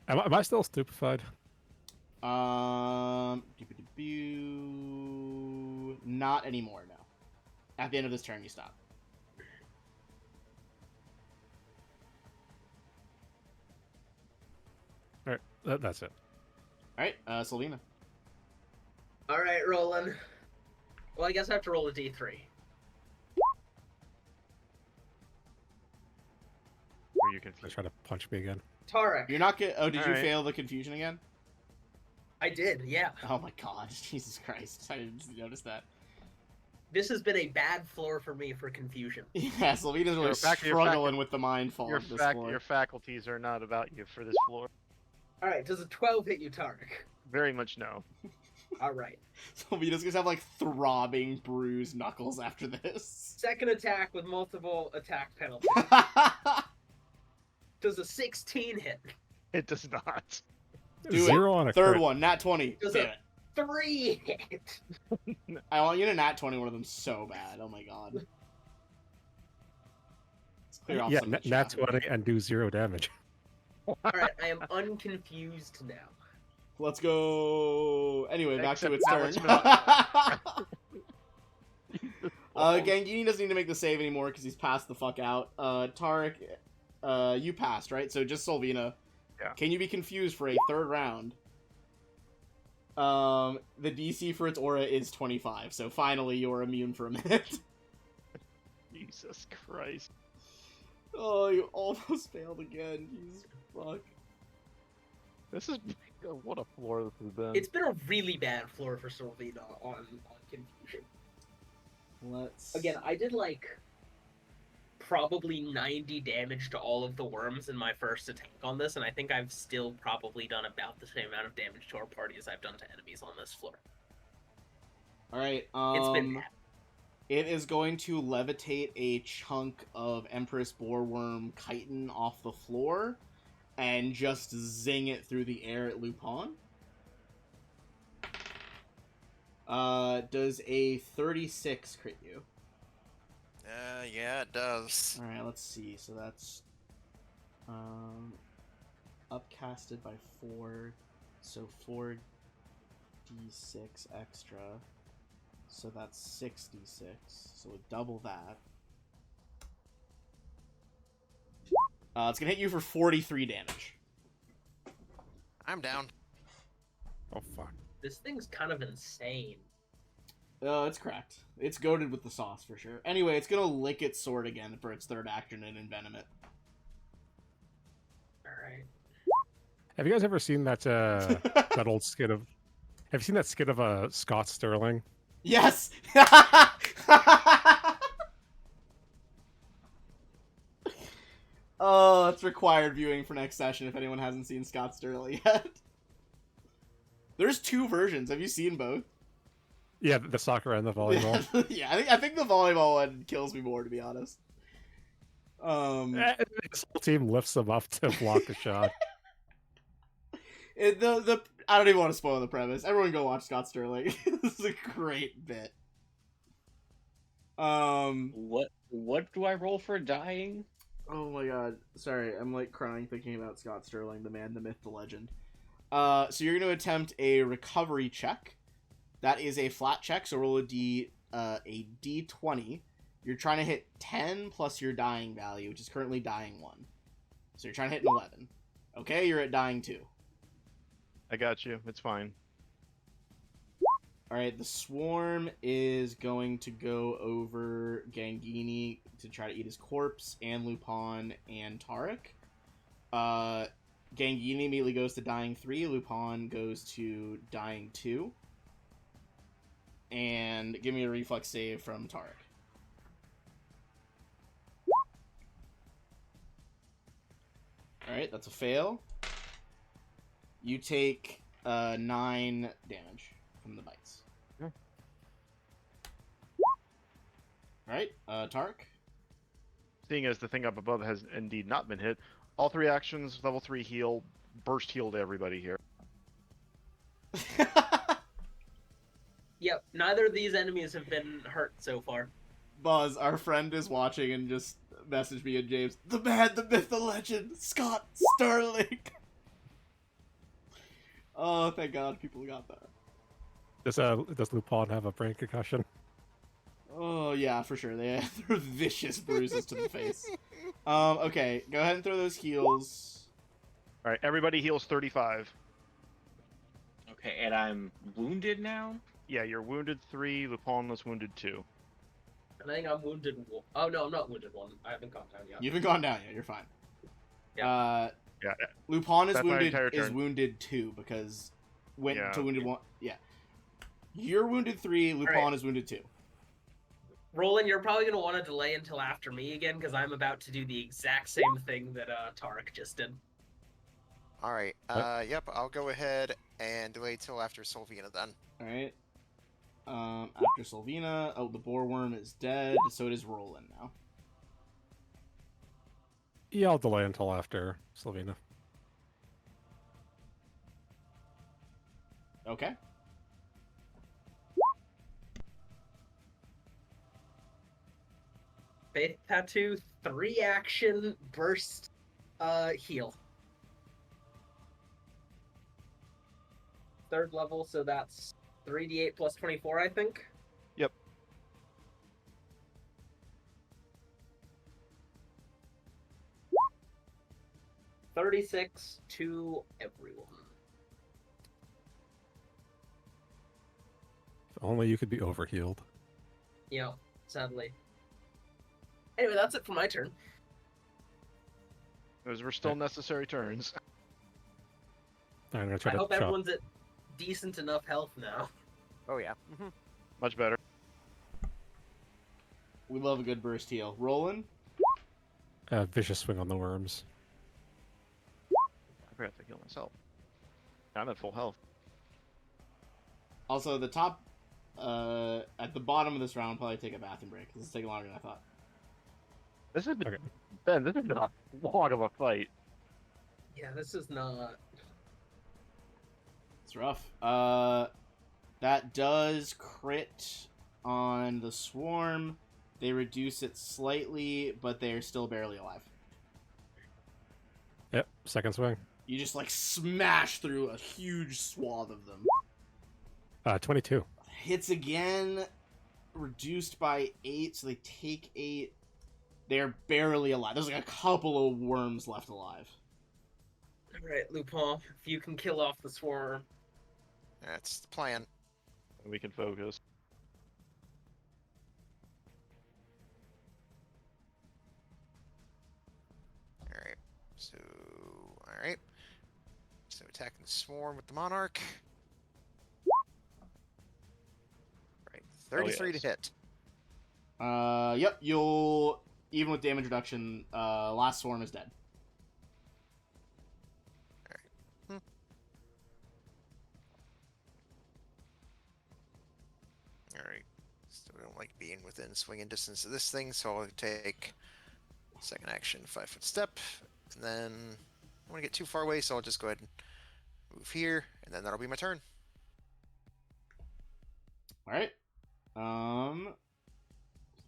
Am I still stupefied? Not anymore, no. At the end of this turn, you stop. All right, that's it. Alright, Selvina. Alright, Roland. Well, I guess I have to roll a d3. Were you They confused? try to punch me again. Tarek. You're not get. Oh, did you Alright. fail the confusion again? I did, yeah. Oh my god, Jesus Christ. I didn't notice that. This has been a bad floor for me for confusion. Yeah, Selvina's really Your struggling with the mind fall Your, of this floor. your faculties are not about you for this floor. Alright, does a 12 hit you, Tarek? Very much no. Alright. Selvina's gonna have like throbbing bruised knuckles after this. Second attack with multiple attack penalties. Does a 16 hit? It does not. Do it. 0 on a Third crit. one, nat 20. Does Damn it? it. 3 hit! I want you to nat 20 one of them so bad. Oh my god. Let's clear off Yeah, some of the nat chat. 20 and do 0 damage. Alright, I am unconfused now. Let's go. Anyway, back to its Except turn. now Gangini doesn't need to make the save anymore because he's passed the fuck out. Tarek, you passed, right? So just Solvina. Yeah. Can you be confused for a third round? The DC for its aura is 25, so finally you're immune for a minute. Jesus Christ. Oh, you almost failed again. Jesus fuck. This is what a floor this has been. It's been a really bad floor for Sylvina on confusion. Let's... Again, I did like probably 90 damage to all of the worms in my first attack on this, and I think I've still probably done about the same amount of damage to our party as I've done to enemies on this floor. Alright, It's been bad. it is going to levitate a chunk of Empress Boreworm chitin off the floor and just zing it through the air at Lupin. Does a 36 crit you? Yeah, it does. Alright, let's see. So that's upcasted by 4. So 4d6 extra. So that's 6d6. So double that. It's gonna hit you for 43 damage. I'm down. Oh, fuck. This thing's kind of insane. It's cracked. It's goaded with the sauce for sure. Anyway, it's gonna lick its sword again for its third action and envenom it. Alright. Have you guys ever seen that that old skit of... Have you seen that skit of Scott Sterling? Yes! Oh, it's required viewing for next session if anyone hasn't seen Scott Sterling yet. There's 2 versions. Have you seen both? Yeah, the soccer and the volleyball. Yeah, I think the volleyball one kills me more, to be honest. This whole team lifts them up to block a shot. I don't even want to spoil the premise. Everyone go watch Scott Sterling. This is a great bit. What do I roll for dying? Oh my god. Sorry, I'm like crying thinking about Scott Sterling, the man, the myth, the legend. So you're going to attempt a recovery check. That is a flat check, so roll a d20. You're trying to hit 10 plus your dying value, which is currently dying 1. So you're trying to hit an 11. Okay, you're at dying 2. I got you. It's fine. Alright, the swarm is going to go over Gangini to try to eat his corpse, and Lupin and Tarek. Gangini immediately goes to dying 3, Lupin goes to dying 2. And give me a reflex save from Tarek. Alright, that's a fail. You take 9 damage from the bites. Alright, Tarek? Seeing as the thing up above has indeed not been hit, all 3 actions, level 3 heal, burst heal to everybody here. Yep, neither of these enemies have been hurt so far. Buzz, our friend is watching and just messaged me and James. The man, the myth, the legend, Scott Sterling! Oh, thank God people got that. Does Lupin have a brain concussion? Oh, yeah, for sure. They're vicious bruises to the face. Okay, go ahead and throw those heals. Alright, everybody heals 35. Okay, and I'm wounded now? Yeah, you're wounded 3, Lupin was wounded 2. I think I'm wounded 1. Oh, no, I'm not wounded 1. I haven't gone down yet. You haven't gone down yet, you're fine. Yeah. Yeah, Lupin is That's my wounded entire turn. wounded 2 because went Yeah, to wounded 1. Yeah. You're wounded 3, Lupin Alright. is wounded 2. Roland, you're probably going to want to delay until after me again, because I'm about to do the exact same thing that Tarek just did. Alright, yep, I'll go ahead and delay till after Sylvina then. Alright. After Sylvina, the boar worm is dead, so it is Roland now. Yeah, I'll delay until after Sylvina. Okay. Faith Tattoo, 3 action, burst, heal. 3rd level, so that's 3d8 plus 24, I think. Yep. $36 to everyone. If only you could be overhealed. Yeah, sadly. Anyway, that's it for my turn. Those were still necessary turns. I'm gonna I try to hope chop. everyone's at decent enough health now. Oh yeah. Much better. We love a good burst heal. Roland? Vicious swing on the worms. I forgot to heal myself. I'm at full health. Also, the top, at the bottom of this round, probably take a bathroom break. This is taking longer than I thought. This has been, Okay. Ben, this is not long of a fight. Yeah, this is not... It's rough. That does crit on the swarm. They reduce it slightly, but they're still barely alive. Yep, second swing. You just, like, smash through a huge swath of them. 22. Hits again, reduced by 8, so they take 8. They're barely alive. There's, like, a couple of worms left alive. Alright, Lupin, if you can kill off the swarm. That's the plan. We can focus. Alright. So, alright. So attacking the swarm with the monarch. Right. 33 yes. to hit. Yep, you'll... Even with damage reduction, last swarm is dead. Alright. Still don't like being within swinging distance of this thing, so I'll take second action, 5-foot step, and then I don't want to get too far away, so I'll just go ahead and move here, and then that'll be my turn. Alright.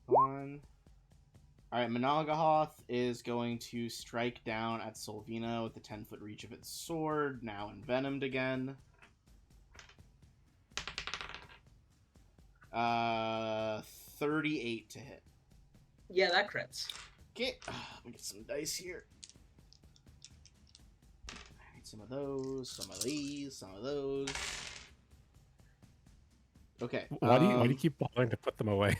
One. Alright, Managahoth is going to strike down at Sylvina with the 10-foot reach of its sword, now envenomed again. 38 to hit. Yeah, that crits. Okay, let me get some dice here. I need some of those, some of these, some of those. Okay. Why do you keep wanting to put them away?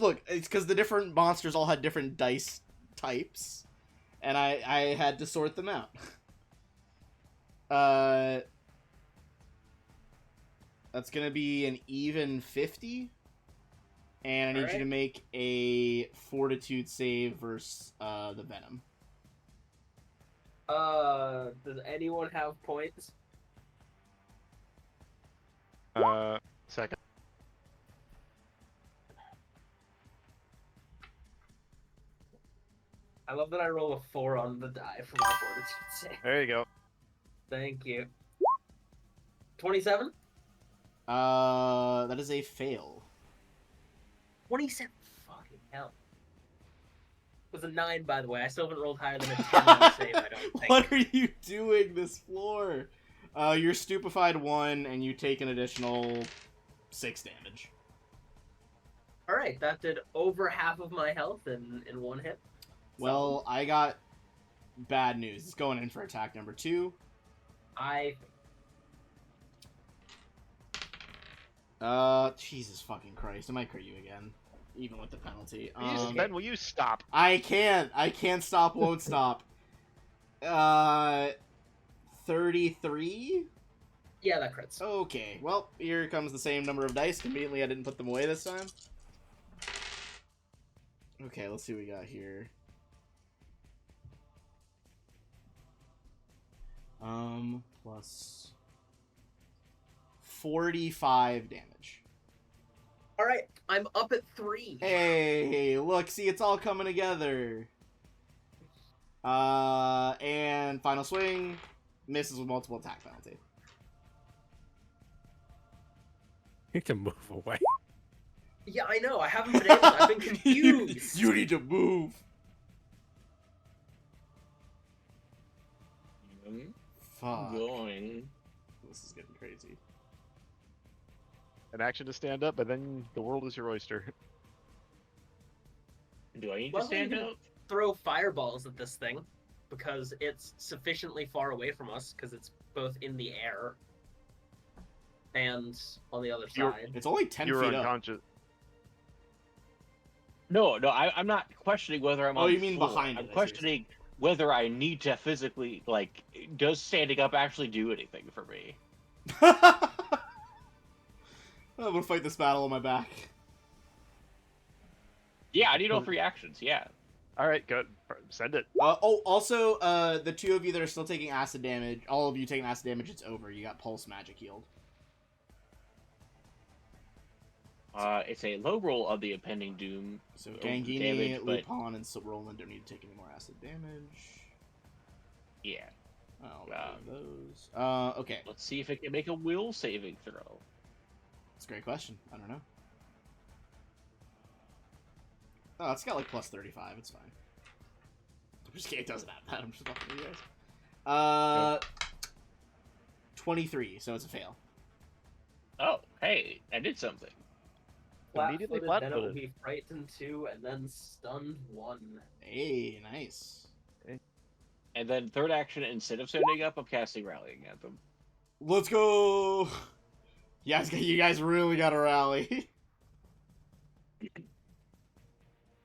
Look, it's because the different monsters all had different dice types, and I had to sort them out. That's gonna be an even 50, and I need you to make a Fortitude save versus the Venom. Does anyone have points? Second. I love that I roll a 4 on the die for my fortitude save. There you go. Thank you. 27? That is a fail. 27? Fucking hell. It was a 9, by the way. I still haven't rolled higher than a 10 on the save, I don't think. What are you doing this floor? You're stupefied 1, and you take an additional 6 damage. Alright, that did over half of my health in 1 hit. Well, I got bad news. It's going in for attack number 2. Jesus fucking Christ. I might crit you again. Even with the penalty. Ben, will you stop? I can't. I can't stop, won't stop. 33? Yeah, that crits. Okay. Well, here comes the same number of dice. Conveniently, I didn't put them away this time. Okay, let's see what we got here. Plus 45 damage. Alright, I'm up at 3. Hey, look, see, it's all coming together. And final swing, misses with multiple attack penalty. You can move away. Yeah, I know. I haven't been able to. I've been confused. You need to move. Fuck. Going. This is getting crazy. An action to stand up, but then the world is your oyster. Do I need Well, to stand you can up? throw fireballs at this thing because it's sufficiently far away from us because it's both in the air and on the other side. It's only 10 You were feet up. unconscious. No, I'm not questioning whether I'm Oh, on you the mean floor. behind it, I I'm see. questioning whether I need to physically, like, does standing up actually do anything for me? I'm gonna fight this battle on my back. Yeah, I need all 3 actions, yeah. Alright, good. Send it. Also, the 2 of you that are still taking acid damage, all of you taking acid damage, it's over. You got pulse magic healed. It's a low roll of the impending doom. So of Gangini, damage, but Lupin, and Roland don't need to take any more acid damage. yeah. I'll do those. Okay. Let's see if it can make a will saving throw. That's a great question. I don't know. Oh, it's got like plus 35. It's fine. I'm just kidding. It doesn't have that. I'm just fucking with you guys. 23. So it's a fail. Oh, hey, I did something. Immediately Flat-footed, then it will flat-footed. be frightened 2 and then stunned 1. Hey, nice. And then third action, instead of standing up, I'm casting Rallying Anthem. Let's go. Yes, you guys really got to rally.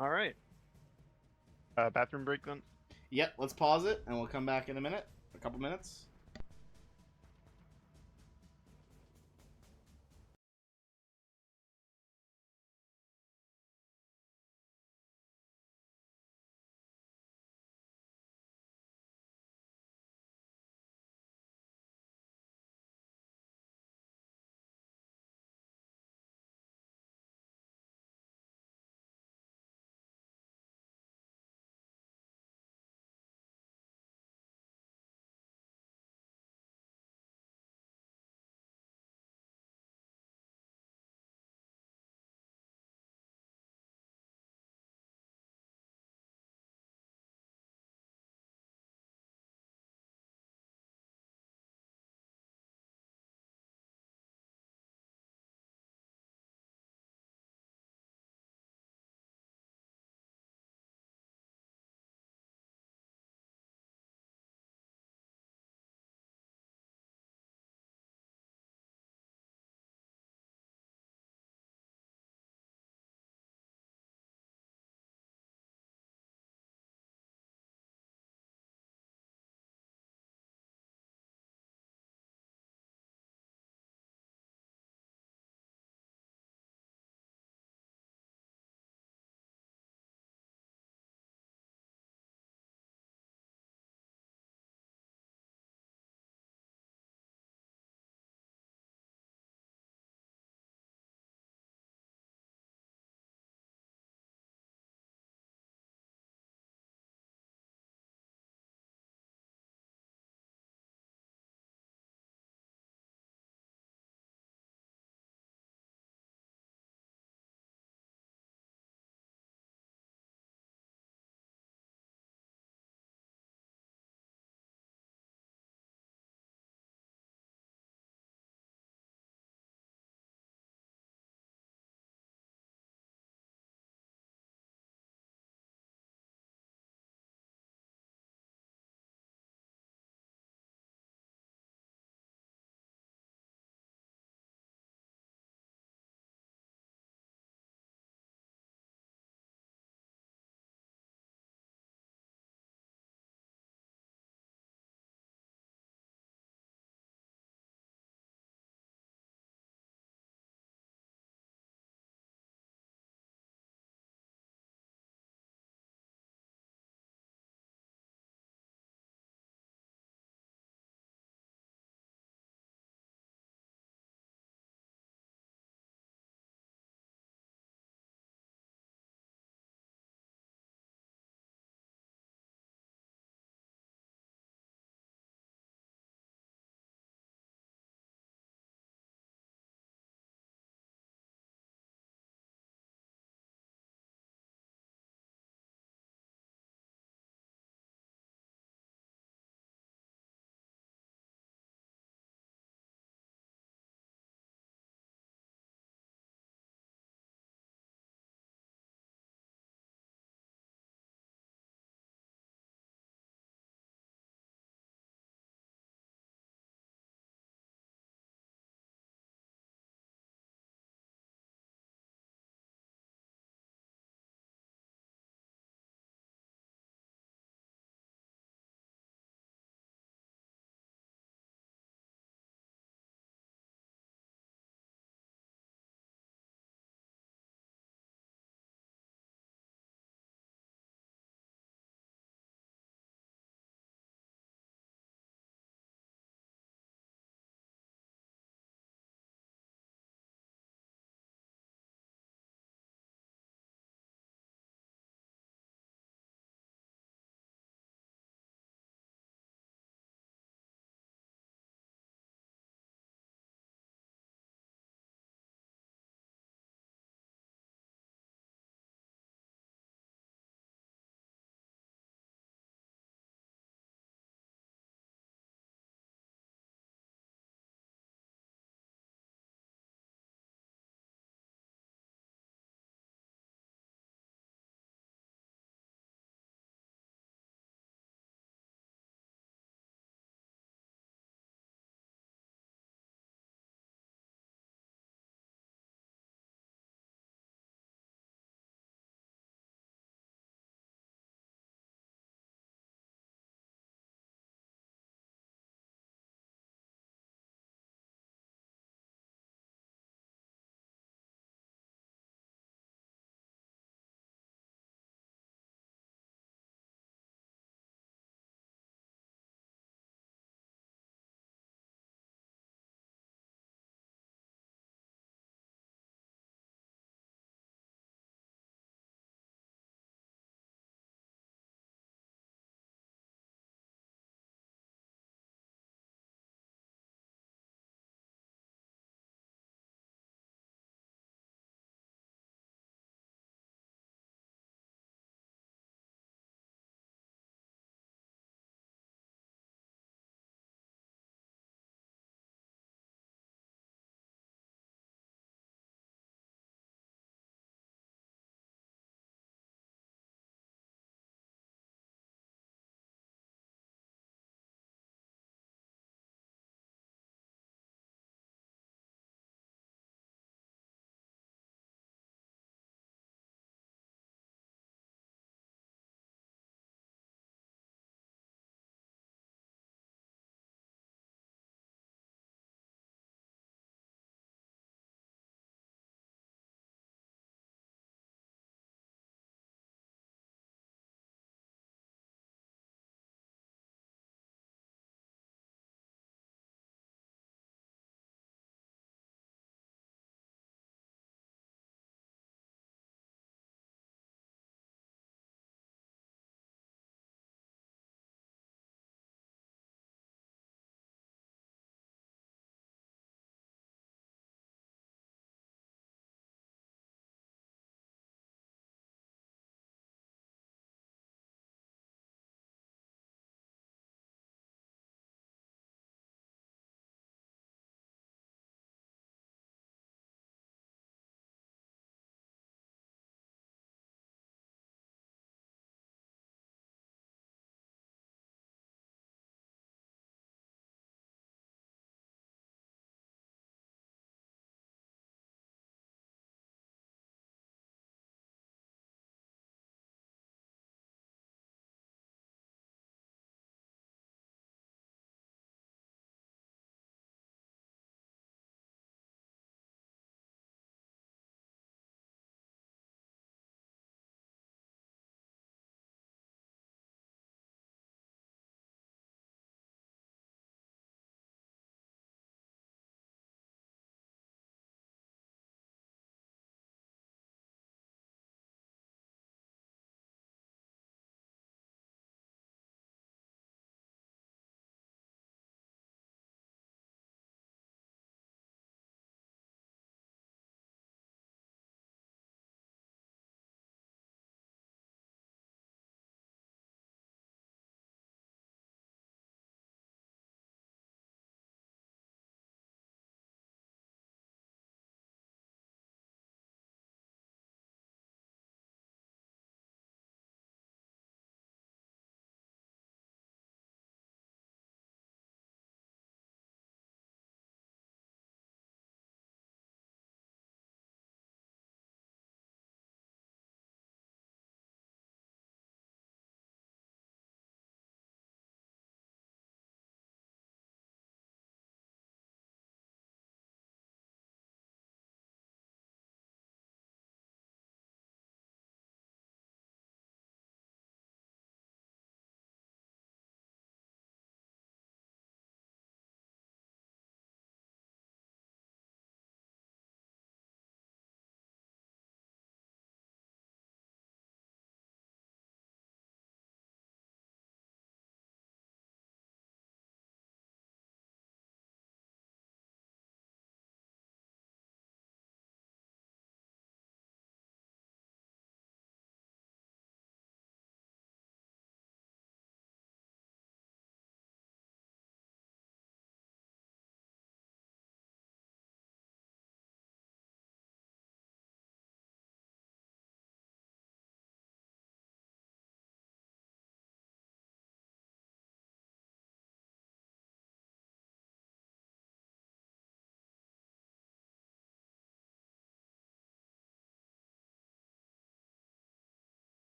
Alright. Bathroom break then? Yep, let's pause it, and we'll come back in a couple minutes.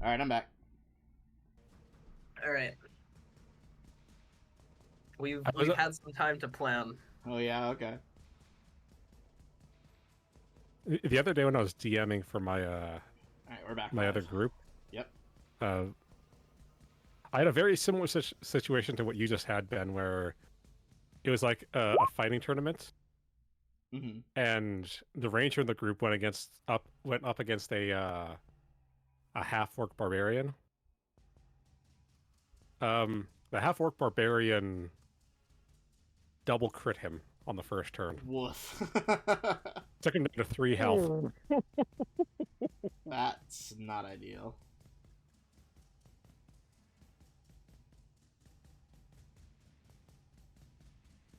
All right, I'm back. All right. We've was we've it- had some time to plan. Oh yeah, okay. The other day when I was DMing for my All right, we're back. my live. other group, Yep. I had a very similar situation to what you just had, Ben, where it was like a fighting tournament, Mm-hmm. and the ranger in the group went up against a half-orc barbarian. The half-orc barbarian double crit him on the first turn. Woof. Took him down to 3 health. That's not ideal.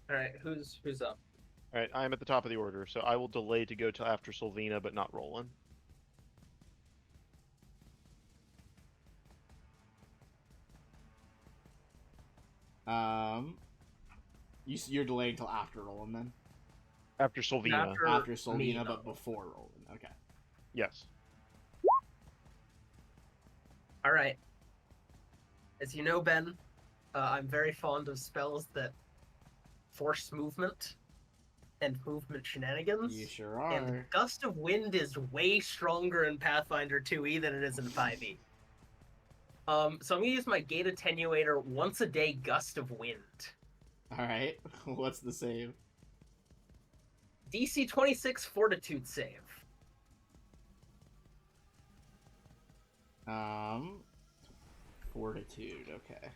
All right, who's up? All right, I am at the top of the order, so I will delay to go till after Sylvina, but not Roland. You're delaying till after Roland then? After Sylvina. After me, Solvina, though. but before Roland. Okay. Yes. All right. As you know, Ben, I'm very fond of spells that force movement and movement shenanigans. You sure are. And Gust of Wind is way stronger in Pathfinder 2e than it is in 5e. So I'm gonna use my Gate Attenuator once a day Gust of Wind. All right. What's the save? DC 26 Fortitude save. Fortitude. Okay.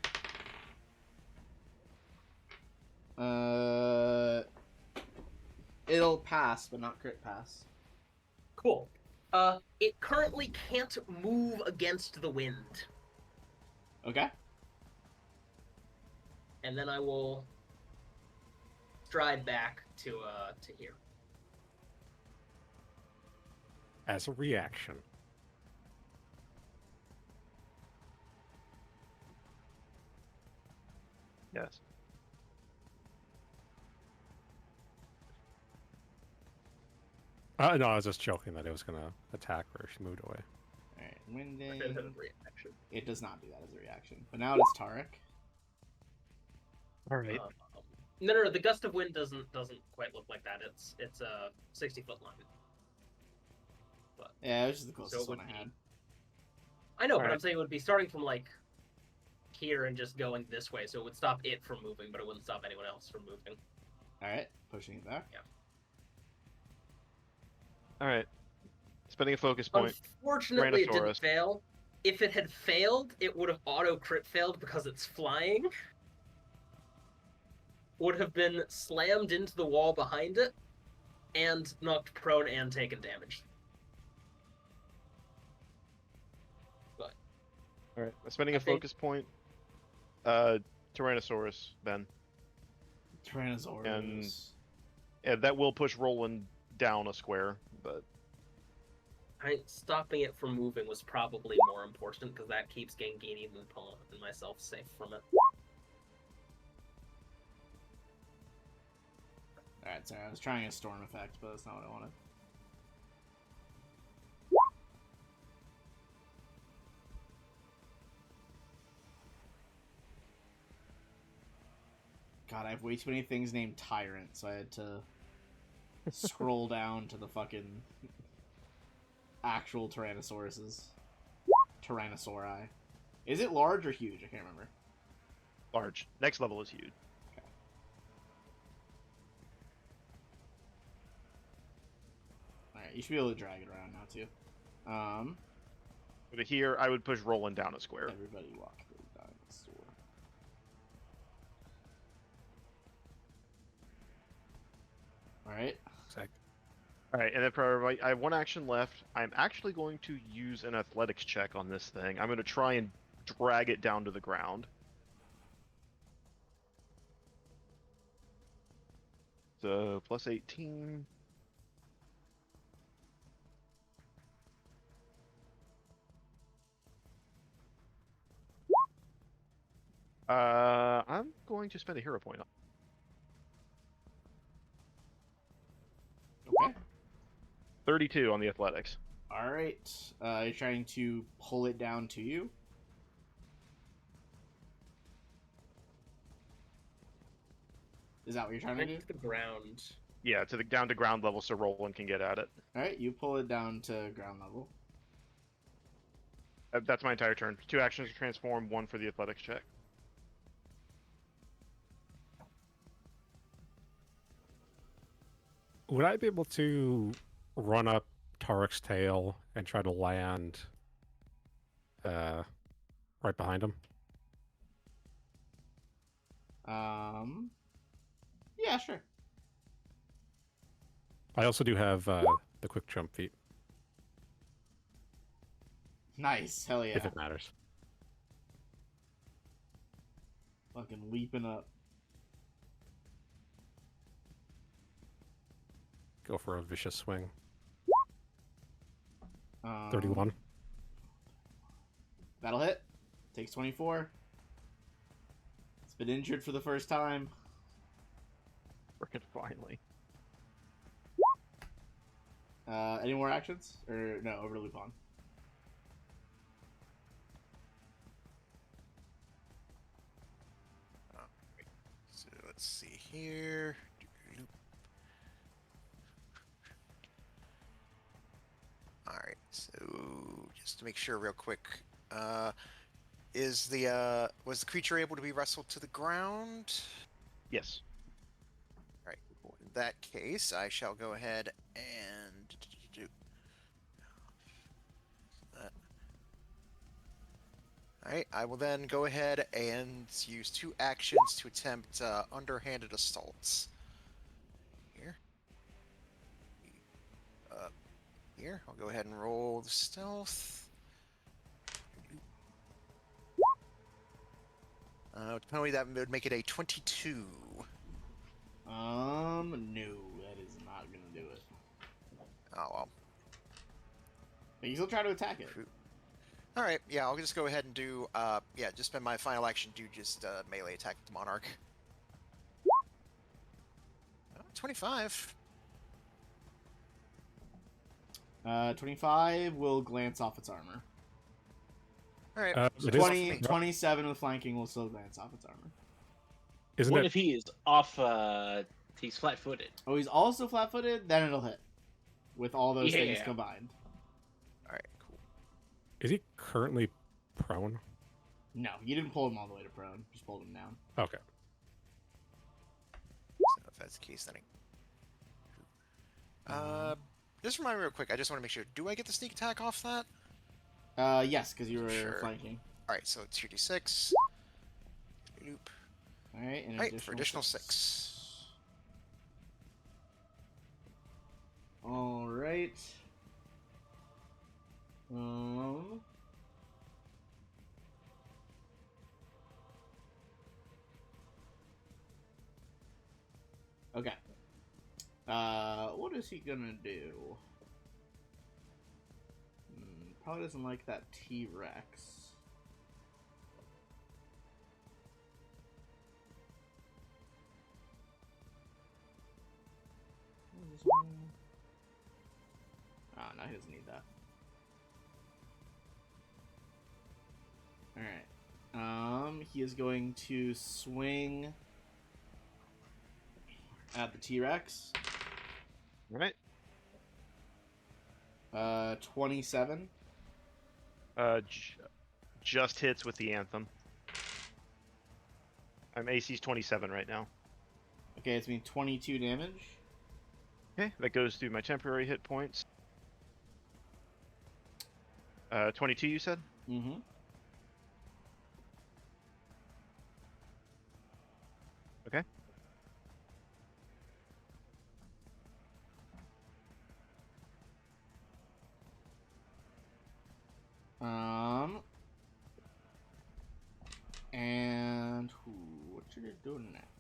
It'll pass, but not crit pass. Cool. It currently can't move against the wind. Okay. And then I will stride back to here. As a reaction. Yes. No, I was just joking that it was going to attack where she moved away. All right. Winding. Reaction. It does not do that as a reaction. But now it is Tarek. All right. No. The Gust of Wind doesn't quite look like that. It's a 60-foot line. But Yeah, it was just the closest it one would I had. I know, but Alright. I'm saying it would be starting from like here and just going this way, so it would stop it from moving, but it wouldn't stop anyone else from moving. All right. Pushing it back. All right. Spending a focus point. Unfortunately, it didn't Tyrannosaurus. fail. If it had failed, it would have auto crit failed because it's flying. Would have been slammed into the wall behind it, and knocked prone and taken damage. All right. Spending I a think- focus point. Tyrannosaurus, Ben. Tyrannosaurus. And- Yeah, that will push Roland down a square, but Stopping it from moving was probably more important because that keeps Gangini and myself safe from it. All right. Sorry, I was trying a storm effect, but that's not what I wanted. God, I have way too many things named Tyrant, so I had to scroll down to the fucking actual Tyrannosauruses. Tyrannosauri. Is it large or huge? I can't remember. large. Next level is huge. Alright, you should be able to drag it around now, too. But here, I would push Roland down a square. Everybody walk through the dinosaur. Alright. All right, and then for I have one action left. I'm actually going to use an athletics check on this thing. I'm going to try and drag it down to the ground. So plus 18. I'm going to spend a hero point. Okay. 32 on the athletics. All right. You're trying to pull it down to you. Is that what you're trying to do? To the ground. Yeah, down to ground level so Roland can get at it. All right, you pull it down to ground level. That's my entire turn. 2 actions to transform, 1 for the athletics check. Would I be able to run up Tarek's tail and try to land right behind him? Yeah, sure. I also do have the quick jump feat, Nice. Hell yeah. if it matters. Fucking leaping up. Go for a vicious swing. 31. 31. That'll hit. Takes 24. It's been injured for the first time. Frickin' finally. Any more actions? Or no, over to Lupin. So let's see here. Alright, so just to make sure real quick, was the creature able to be wrestled to the ground? Yes. Alright, well, in that case, I shall go ahead and do that. Alright, I will then go ahead and use 2 actions to attempt underhanded assaults. Here. Here, I'll go ahead and roll the stealth. Penalty that would make it a 22. No, that is not gonna do it. Oh well. But you still try to attack it. All right, yeah, I'll just go ahead and do, just spend my final action to just melee attack the monarch. 25. 25 will glance off its armor. All right, It is- 20, 27 with flanking will still glance off its armor. Isn't What it? if he is off? He's flat-footed. Oh, he's also flat-footed? Then it'll hit. With all those things Yeah. combined. All right, cool. Is he currently prone? No, you didn't pull him all the way to prone. Just pulled him down. Okay. So if that's the case, then just remind me real quick. I just want to make sure. Do I get the sneak attack off that? Yes, because you were Sure. flanking. All right, so it's 2d6. Nope. Alright, and Alright, for additional 6. Alright. Okay. What is he gonna do? Probably doesn't like that T-Rex. Oh, no, he doesn't need that. Alright. He is going to swing at the T-Rex. All right. 27. Just hits with the anthem. I'm AC's 27 right now. Okay, it's been 22 damage. Okay, that goes through my temporary hit points. 22, you said? Mm-hmm. Okay. And what should it do next?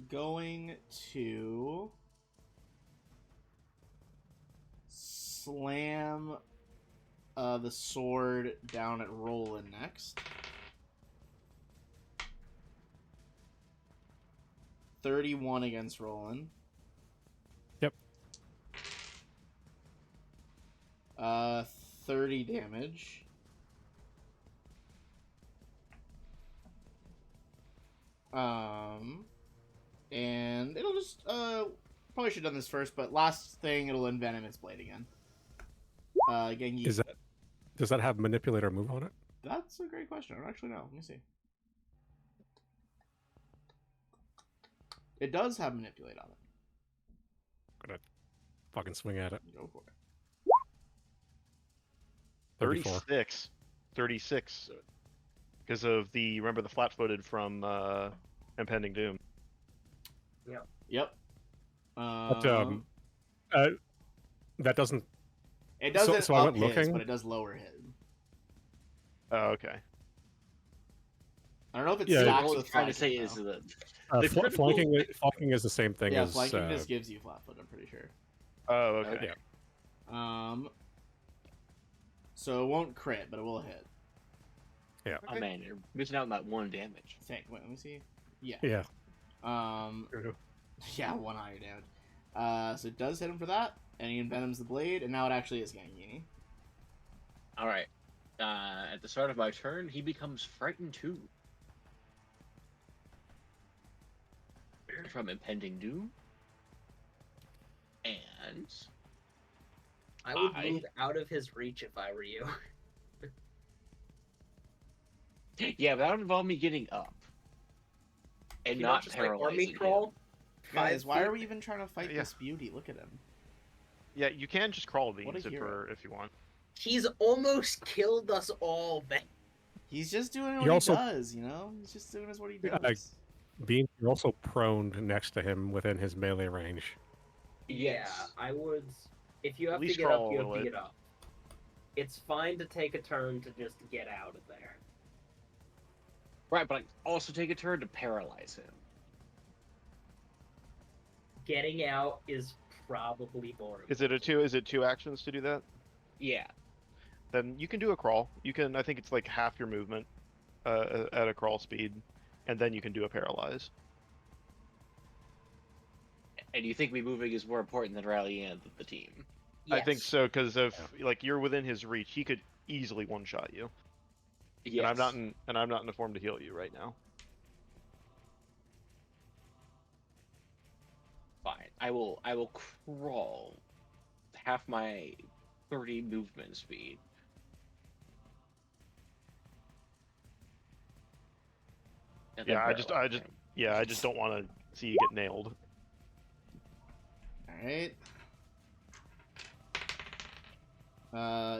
Going to slam the sword down at Roland next. 31 against Roland. Yep. 30 damage. And it'll just probably should have done this first, but last thing it'll envenom its blade again. Gengi. Does that have manipulator move on it? That's a great question. I don't actually know. Let me see. It does have manipulate on it. Gonna fucking swing at it. Go for it. 34. 36. Because of remember the flat-footed from Impending Doom. Yep. But, that doesn't. It doesn't so I up went his, looking. but it does lower his. Oh, okay. I don't know if it Yeah, stacks All with I'm trying to flanking, say is though. that the critical- Flanking is the same thing Yeah, as. flanking just gives you flat foot, I'm pretty sure. Oh, okay. Okay. So it won't crit, but it will hit. Yeah. Oh man, you're missing out on that 1 damage. Wait, let me see. Yeah. Yeah. Yeah, 1 higher damage. So it does hit him for that, and he envenoms the blade, and now it actually is Gangini. All right. At the start of my turn, he becomes frightened 2. From Impending Doom. And I would move out of his reach if I were you. yeah, but that would involve me getting up. And Can you not just like paralyzing army him. crawl? Guys, why 5 are feet? we even trying to fight Yeah. this beauty? Look at him. Yeah, you can just crawl What a these hero. if you want. He's almost killed us all, man. He's just doing what He also- he does, you know? He's just doing what he Yeah, does. Being you're also prone next to him within his melee range. Yeah, I would. If you At have to least get crawl up, a you have to little get up. It's fine to take a turn to just get out of there. Right, but I also take a turn to paralyze him. Getting out is probably more. Is it 2 actions to do that? Yeah. Then you can do a crawl. You can. I think it's like half your movement at a crawl speed, and then you can do a paralyze. And you think me moving is more important than rallying the team? I think Yes. so because of like you're within his reach. He could easily one-shot you. Yes. And I'm not in the form to heal you right now. Fine. I will crawl half my 30 movement speed. And then Yeah, I paralyze him. just don't want to see you get nailed. Alright.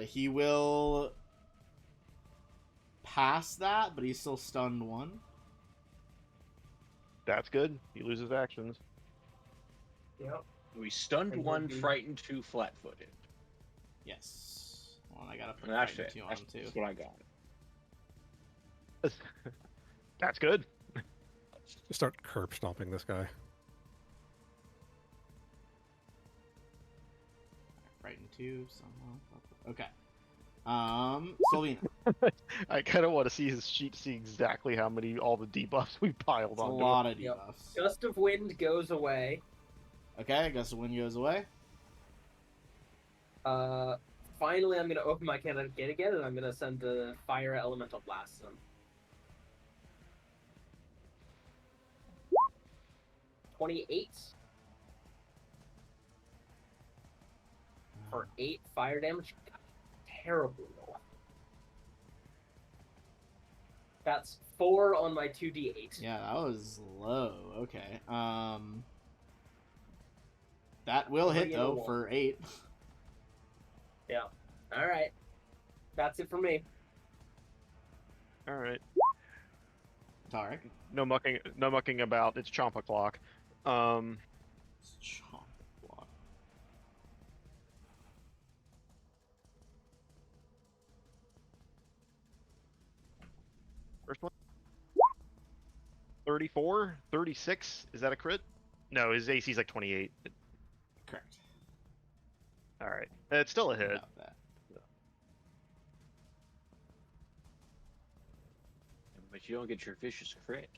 He will pass that, but he's still stunned 1. That's good. He loses actions. Yep. We stunned And 1, we'll be- frightened 2, flat-footed. Yes. Well, I gotta put And actually, frightened 2 on that's, him, too. that's what I got. That's good. Just start curb stomping this guy. Frightened 2, somehow. Okay. Sylvina. I kind of want to see his sheet to see exactly how many all the debuffs we piled It's a on. lot of Yep. debuffs. Gust of wind goes away. Okay, Gust of Wind goes away. Finally, I'm gonna open my cannon gate again, and I'm gonna send the fire elemental blast at him. 28 for 8 fire damage. God, terrible roll. That's 4 on my 2d8. Yeah, that was low. Okay. That will hit, Bring it though, along. for 8. Yeah. All right. That's it for me. All right. Tarek. No mucking about. It's chomp o'clock. Chomp block. First one. 34, 36. Is that a crit? No, his AC's like 28. Correct. All right. It's still a hit. About that. But you don't get your vicious crit.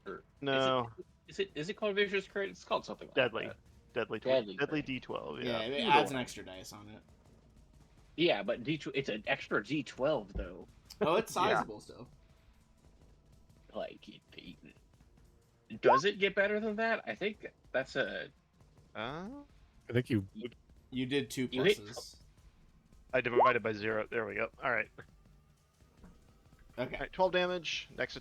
Or No. Is it called Vicious Crit? It's called something like Deadly. that. Deadly Deadly D12. Yeah, Yeah. it Either adds an way. extra dice on it. Yeah, but it's an extra D12 though. Oh, it's Yeah. sizable still. Like, does it get better than that? I think that's I think you. You did 2 You hit pluses. I divided by 0. There we go. All right. Okay. All right. 12 damage. Next.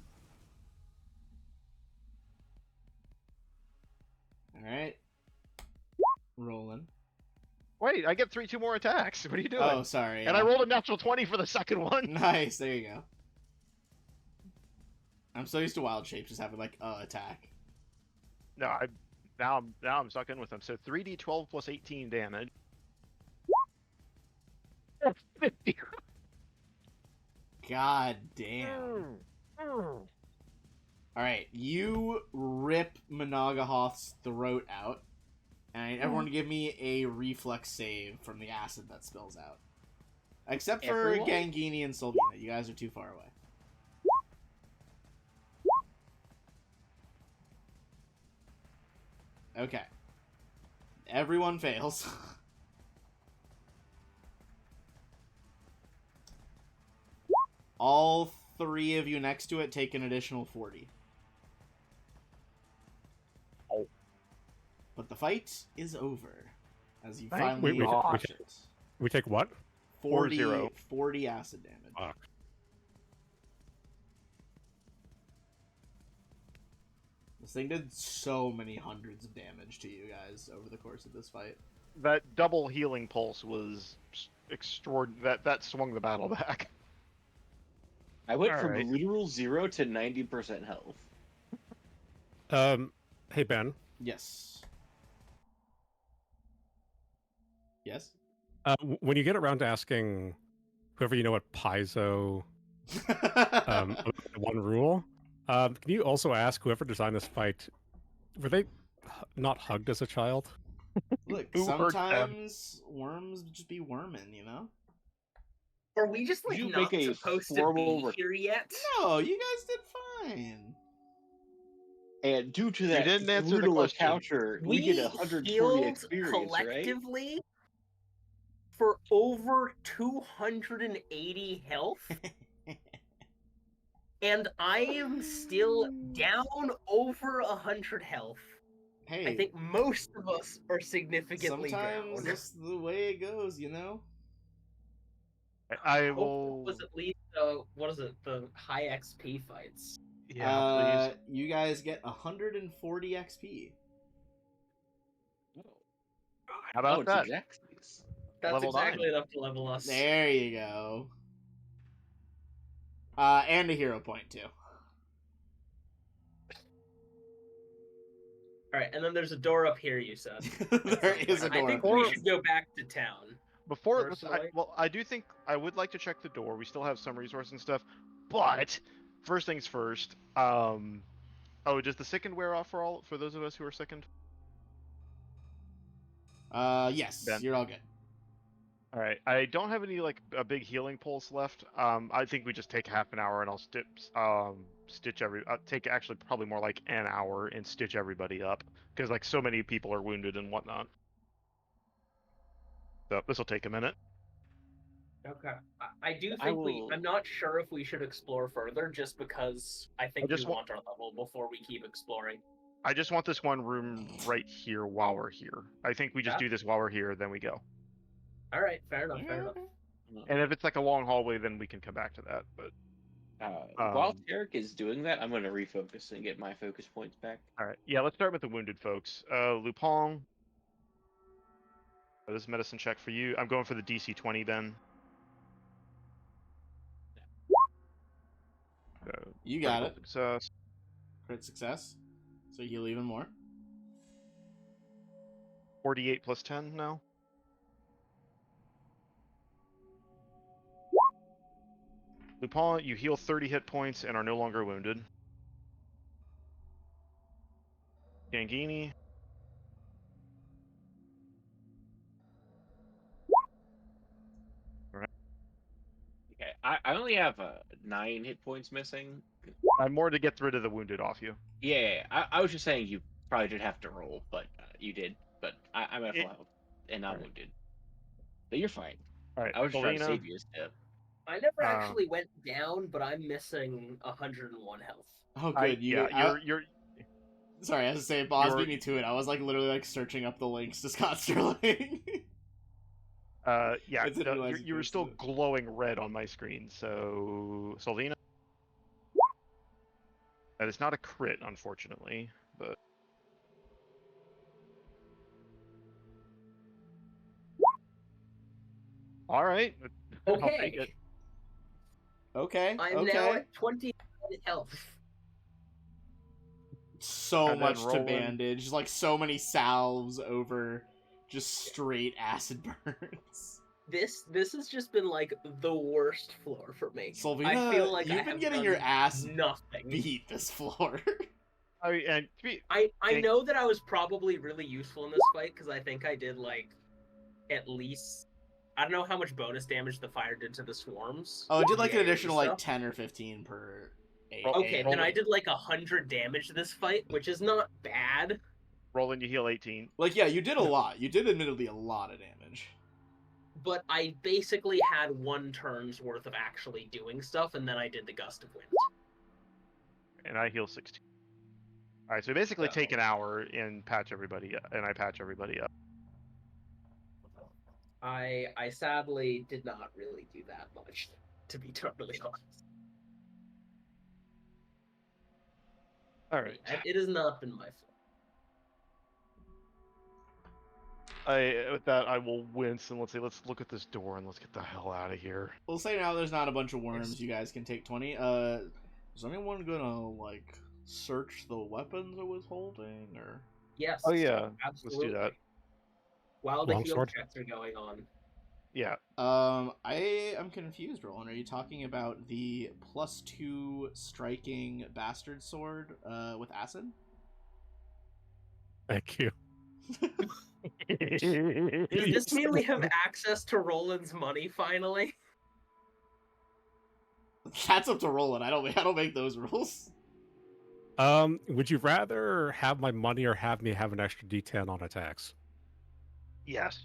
All right. Rolling. Wait, I get 2 more attacks. What are you doing? Oh, sorry. And I rolled a natural 20 for the second one. Nice. There you go. I'm so used to wild shapes just having like attack. No, now I'm stuck in with them. So 3d12 plus 18 damage. That's 50. God damn. All right, you rip Monogahawk's throat out, and I need everyone to give me a reflex save from the acid that spills out. Except for Everyone? Gangini and Sylvina. You guys are too far away. Okay. Everyone fails. All 3 of you next to it take an additional 40. Oh. But the fight is over. As you Thank finally God. watch it. We take what? 40, 40 acid damage. Fuck. This thing did so many hundreds of damage to you guys over the course of this fight. That double healing pulse was extraordinary. That swung the battle back. I went All from right. literal 0 to 90% health. Hey Ben. Yes. Yes? When you get around to asking whoever you know what Paizo one rule, can you also ask whoever designed this fight, were they not hugged as a child? Look, Who hurt them? sometimes worms just be worming, you know? Are we just like You not make a supposed to formal be here yet? No, you guys did fine. And due to You that didn't answer the brutal question. encounter, we We get 140 healed experience, right? collectively for over 280 health, and I am still down over 100 health. Hey, I think most of us are significantly sometimes down. this is the way it goes, you know? I Hope will. it was at least what is it? The high XP fights. Yeah, please. You guys get 140 XP. How about it's that? exactly. That's Level exactly 9. enough to level us. There you go. And a hero point, too. Alright, and then there's a door up here, you said. There is a I door. think up we there. should go back to town. Before, Personally? I do think I would like to check the door. We still have some resources and stuff, but first things first. Oh, does the sickened wear off for those of us who are sickened? Yes, Ben. you're all good. All right. I don't have any like a big healing pulse left. I think we just take half an hour and I'll stitch take actually probably more like an hour and stitch everybody up because like so many people are wounded and whatnot. So this will take a minute. Okay. I do I think will- I'm not sure if we should explore further just because I think just we want our level before we keep exploring. I just want this one room right here while we're here. I think we just Yeah. do this while we're here, then we go. Alright, fair enough, fair enough. And if it's like a long hallway, then we can come back to that. But While Tarek is doing that, I'm going to refocus and get my focus points back. all right, yeah, let's start with the wounded folks. Lupong. This is medicine check for you. I'm going for the DC 20 then. You got Critical it. Success. Crit success. So you heal even more. 48 plus 10 now. Lupin, you heal 30 hit points and are no longer wounded. Gangini. Okay, I only have 9 hit points missing I'm more to get rid of the wounded off you. Yeah, I was just saying you probably did have to roll, but you did. But I'm at full health and not Alright. wounded. But you're fine. All right, I was just trying to Selena. save you a step. I never Uh, actually went down, but I'm missing 101 health. Oh, good. You're Sorry, I was to say, Boz you're beat me to it. I was like literally like searching up the links to Scott Sterling. yeah. I didn't realize You were posted still it. glowing red on my screen. So Selena. That is not a crit, unfortunately, but all right. I'll take Okay, it. Okay. I'm okay. now at 20 health. So And then much to roll in. bandage, like so many salves over just straight acid burns. This has just been like the worst floor for me. Sylvina, I feel like you've I been have getting done your ass nothing. beat this floor. And I Gang- know that I was probably really useful in this fight because I think I did like at least I don't know how much bonus damage the fire did to the swarms. Oh, it did like the an AoE additional like stuff. 10 or 15 per Okay, then I AoE. did like 100 damage this fight, which is not bad. rolling to heal 18. Like, yeah, you did a lot. You did admittedly a lot of damage. But I basically had one turn's worth of actually doing stuff, and then I did the gust of wind. And I heal 16. All right, so basically So- take an hour and patch everybody up, and I patch everybody up. I sadly did not really do that much, to be totally honest. All right. It has not been my fault. With that, I will wince and let's look at this door and let's get the hell out of here. We'll say now there's not a bunch of worms. Yes. You guys can take 20. Is anyone gonna like search the weapons it was holding, or? Yes. Oh yeah, Absolutely. let's do that. While the heal Longsword? checks are going on. Yeah. I am confused, Roland. Are you talking about the +2 striking bastard sword with acid? Thank you. Does this mean we have access to Roland's money finally? That's up to Roland. I don't make those rules. Would you rather have my money or have me have an extra D10 on attacks? Yes.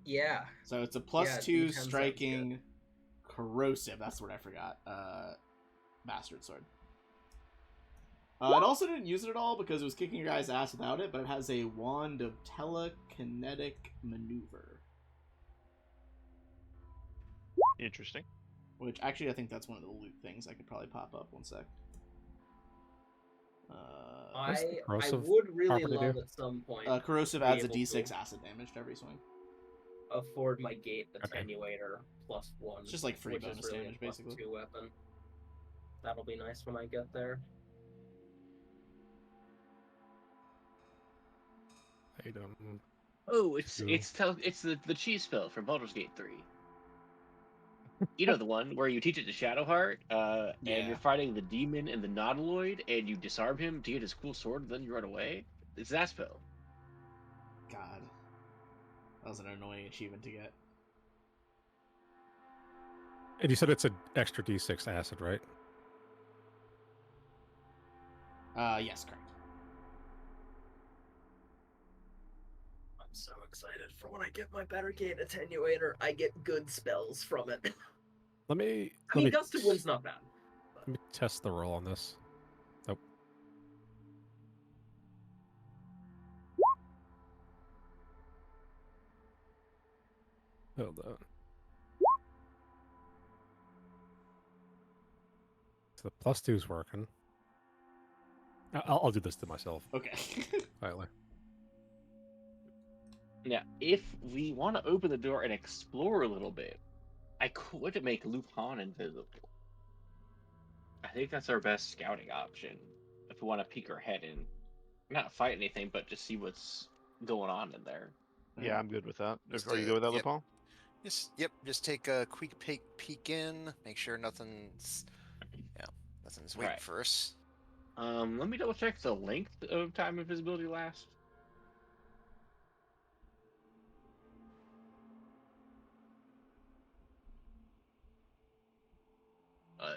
Yeah. So it's a Yeah, +2 D10 sounds striking corrosive. That's what I forgot. Bastard sword. It also didn't use it at all because it was kicking your guys' ass without it, but it has a wand of telekinetic maneuver. Interesting. Which, actually, I think that's one of the loot things I could probably pop up. One sec. What's the I corrosive would really property love do? at some point Corrosive be adds a able d6 to acid damage to every swing. afford my gate Okay. attenuator +1. It's just like free which is bonus really damage, a basically. +2 weapon. That'll be nice when I get there. Item. Oh, it's Two. it's the cheese spell from Baldur's Gate 3. You know the one where you teach it to Shadowheart, and Yeah. you're fighting the demon and the Nautiloid, and you disarm him to get his cool sword, and then you run away. It's that spell. God. That was an annoying achievement to get. And you said it's an extra D6 acid, right? Yes, correct. I'm so excited for when I get my better gate attenuator. I get good spells from it. Let me I mean, Gust of Wind's not bad. let me test the roll on this. Nope. Hold on. So the +2's working. I'll do this to myself. Okay. Quietly. Now, if we want to open the door and explore a little bit, I could make Lupin invisible. I think that's our best scouting option if we want to peek our head in. Not fight anything, but just see what's going on in there. Yeah, I'm good with that. Just, Are you good with that, yep. Lupin? Just take a quick peek in, make sure nothing's waiting Right. for us. Let me double check the length of time invisibility lasts.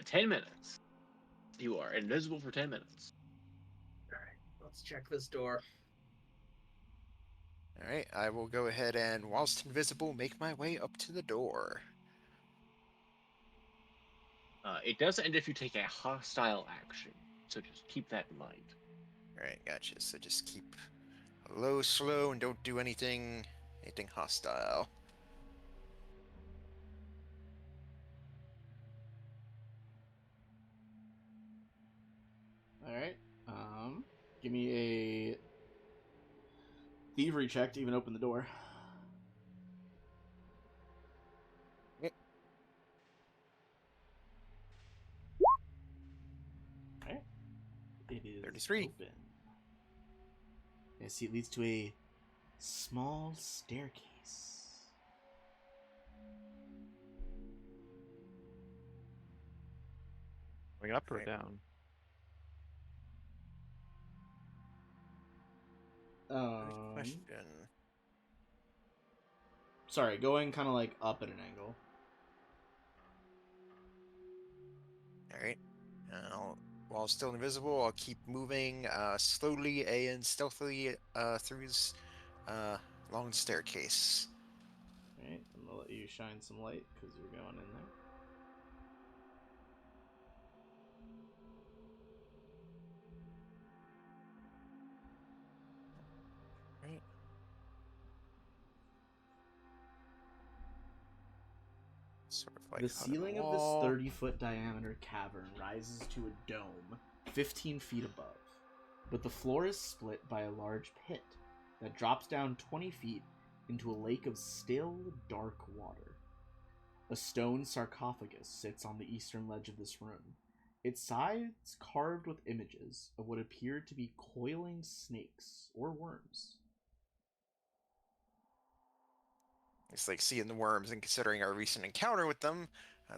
10 minutes. You are invisible for 10 minutes. Alright, let's check this door. All right, I will go ahead and, whilst invisible, make my way up to the door. It does end if you take a hostile action, so just keep that in mind. All right, gotcha. So just keep low, slow, and don't do anything hostile. All right. Give me a thievery check to even open the door. Yep. All right. It is 33. open. I see it leads to a small staircase. Going up or Right. down? Good question. Sorry, going kind of like up at an angle. All right. While still invisible, I'll keep moving slowly and stealthily through this long staircase. All right, I'm gonna let you shine some light because you're going in there. Right. Sort of like The hut in ceiling the of this wall. 30-foot diameter cavern rises to a dome 15 feet above, but the floor is split by a large pit that drops down 20 feet into a lake of still, dark water. A stone sarcophagus sits on the eastern ledge of this room, its sides carved with images of what appeared to be coiling snakes or worms. It's like seeing the worms, and considering our recent encounter with them,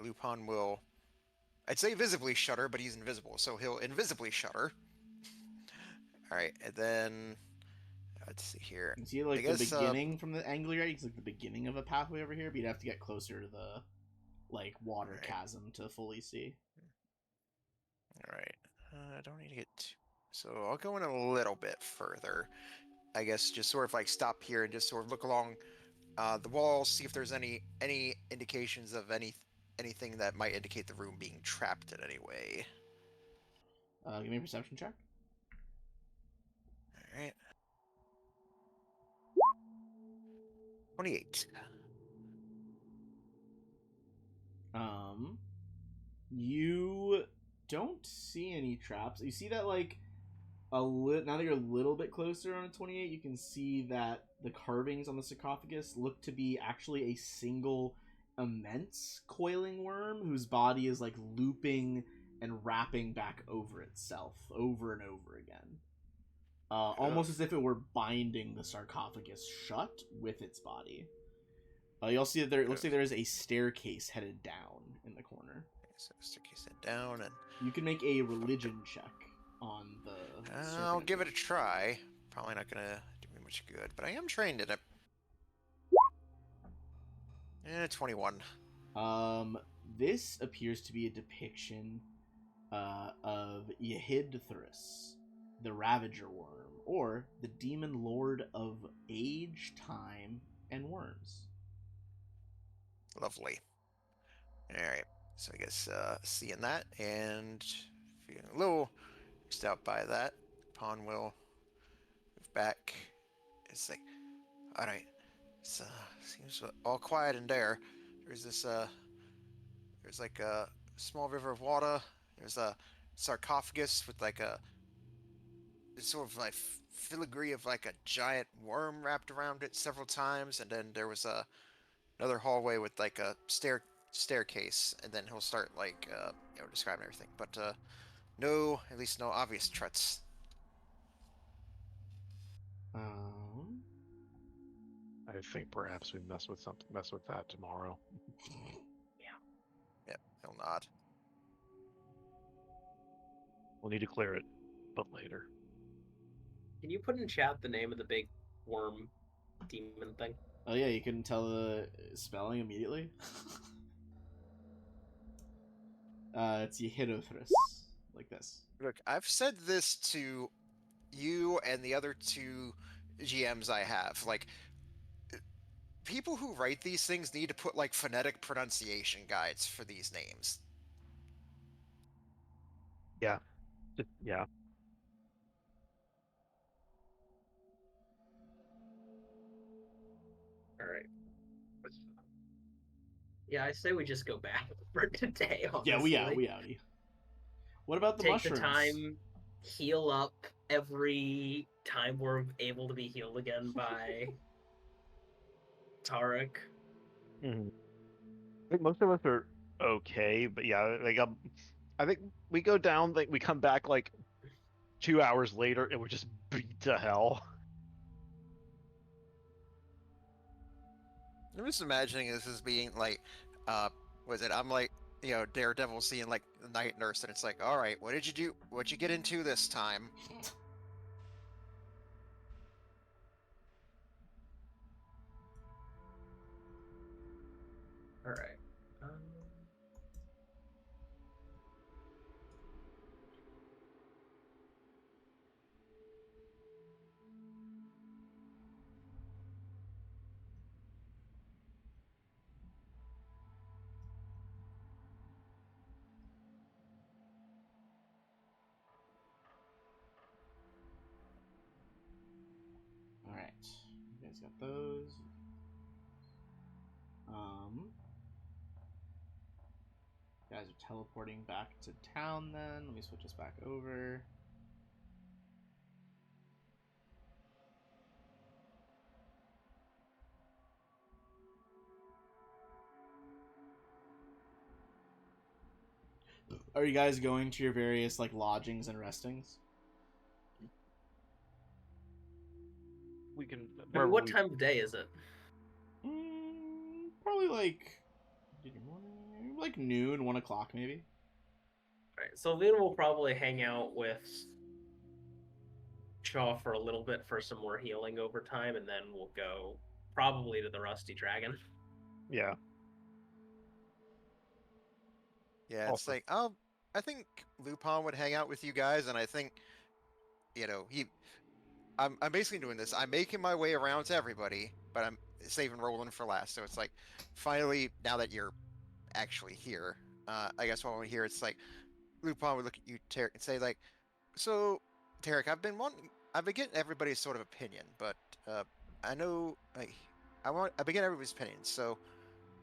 Lupin will, I'd say visibly shudder, but he's invisible, so he'll invisibly shudder. All right, and then let's see here. You can see I like the guess beginning from the angle you're at. It's like the beginning of a pathway over here, but you'd have to get closer to the like water Right. chasm to fully see. All right, I don't need to get too... So I'll go in a little bit further. I guess just sort of like stop here and just sort of look along the walls, see if there's any indications of anything that might indicate the room being trapped in any way. Give me a perception check. All right. 28. You don't see any traps. You see that like now that you're a little bit closer on a 28, you can see that the carvings on the sarcophagus look to be actually a single immense coiling worm whose body is like looping and wrapping back over itself over and over again. Almost as if it were binding the sarcophagus shut with its body. You'll see that it looks like there is a staircase headed down in the corner. So staircase it down, and You can make a religion check on the. I'll give it a try. Probably not gonna do me much good, but I am trained in it. 21. This appears to be a depiction of Yehidthris, the Ravager Worm, or the Demon Lord of Age, Time, and Worms. Lovely. All right. So I guess seeing that and feeling a little mixed out by that, Pawn will move back. It's like, all right. It's seems all quiet in there. There's this there's like a small river of water. There's a sarcophagus with like a sort of like filigree of like a giant worm wrapped around it several times, and then there was another hallway with like a staircase, and then he'll start like describing everything, but at least no obvious threats. I think perhaps we mess with that tomorrow. Yep, he'll nod. We'll need to clear it, but later. Can you put in chat the name of the big worm demon thing? Oh yeah, you can tell the spelling immediately. It's Yehidthris, like this. Look, I've said this to you and the other two GMs I have. Like, people who write these things need to put like phonetic pronunciation guides for these names. Yeah. Yeah. All right. Yeah, I say we just go back for today. Honestly. Yeah, we outie. What about the Take mushrooms? the time, heal up every time we're able to be healed again by Tarek. I think most of us are okay, but yeah, like I think we go down, like we come back like 2 hours later, and we're just beat to hell. I'm just imagining this as being like, was it? I'm like, Daredevil seeing like the night nurse, and it's like, all right, what did you do? What'd you get into this time? All right. All right, you guys got those. You guys are teleporting back to town. Then let me switch this back over. Are you guys going to your various like lodgings and restings? We can. I mean, what time of day is it? Probably like noon, 1 o'clock maybe. All right, so then we'll probably hang out with Shaw for a little bit for some more healing over time, and then we'll go probably to the Rusty Dragon. Yeah. Yeah, it's Also, like, I think Lupin would hang out with you guys, and I think, I'm basically doing this. I'm making my way around to everybody, but I'm saving Roland for last. So it's like, finally, now that you're actually here, I guess when we're here, it's like Lupin would look at you, Tarek, and say like, so Tarek, I've been getting everybody's sort of opinion, but I know, like, I've been getting everybody's opinion. So,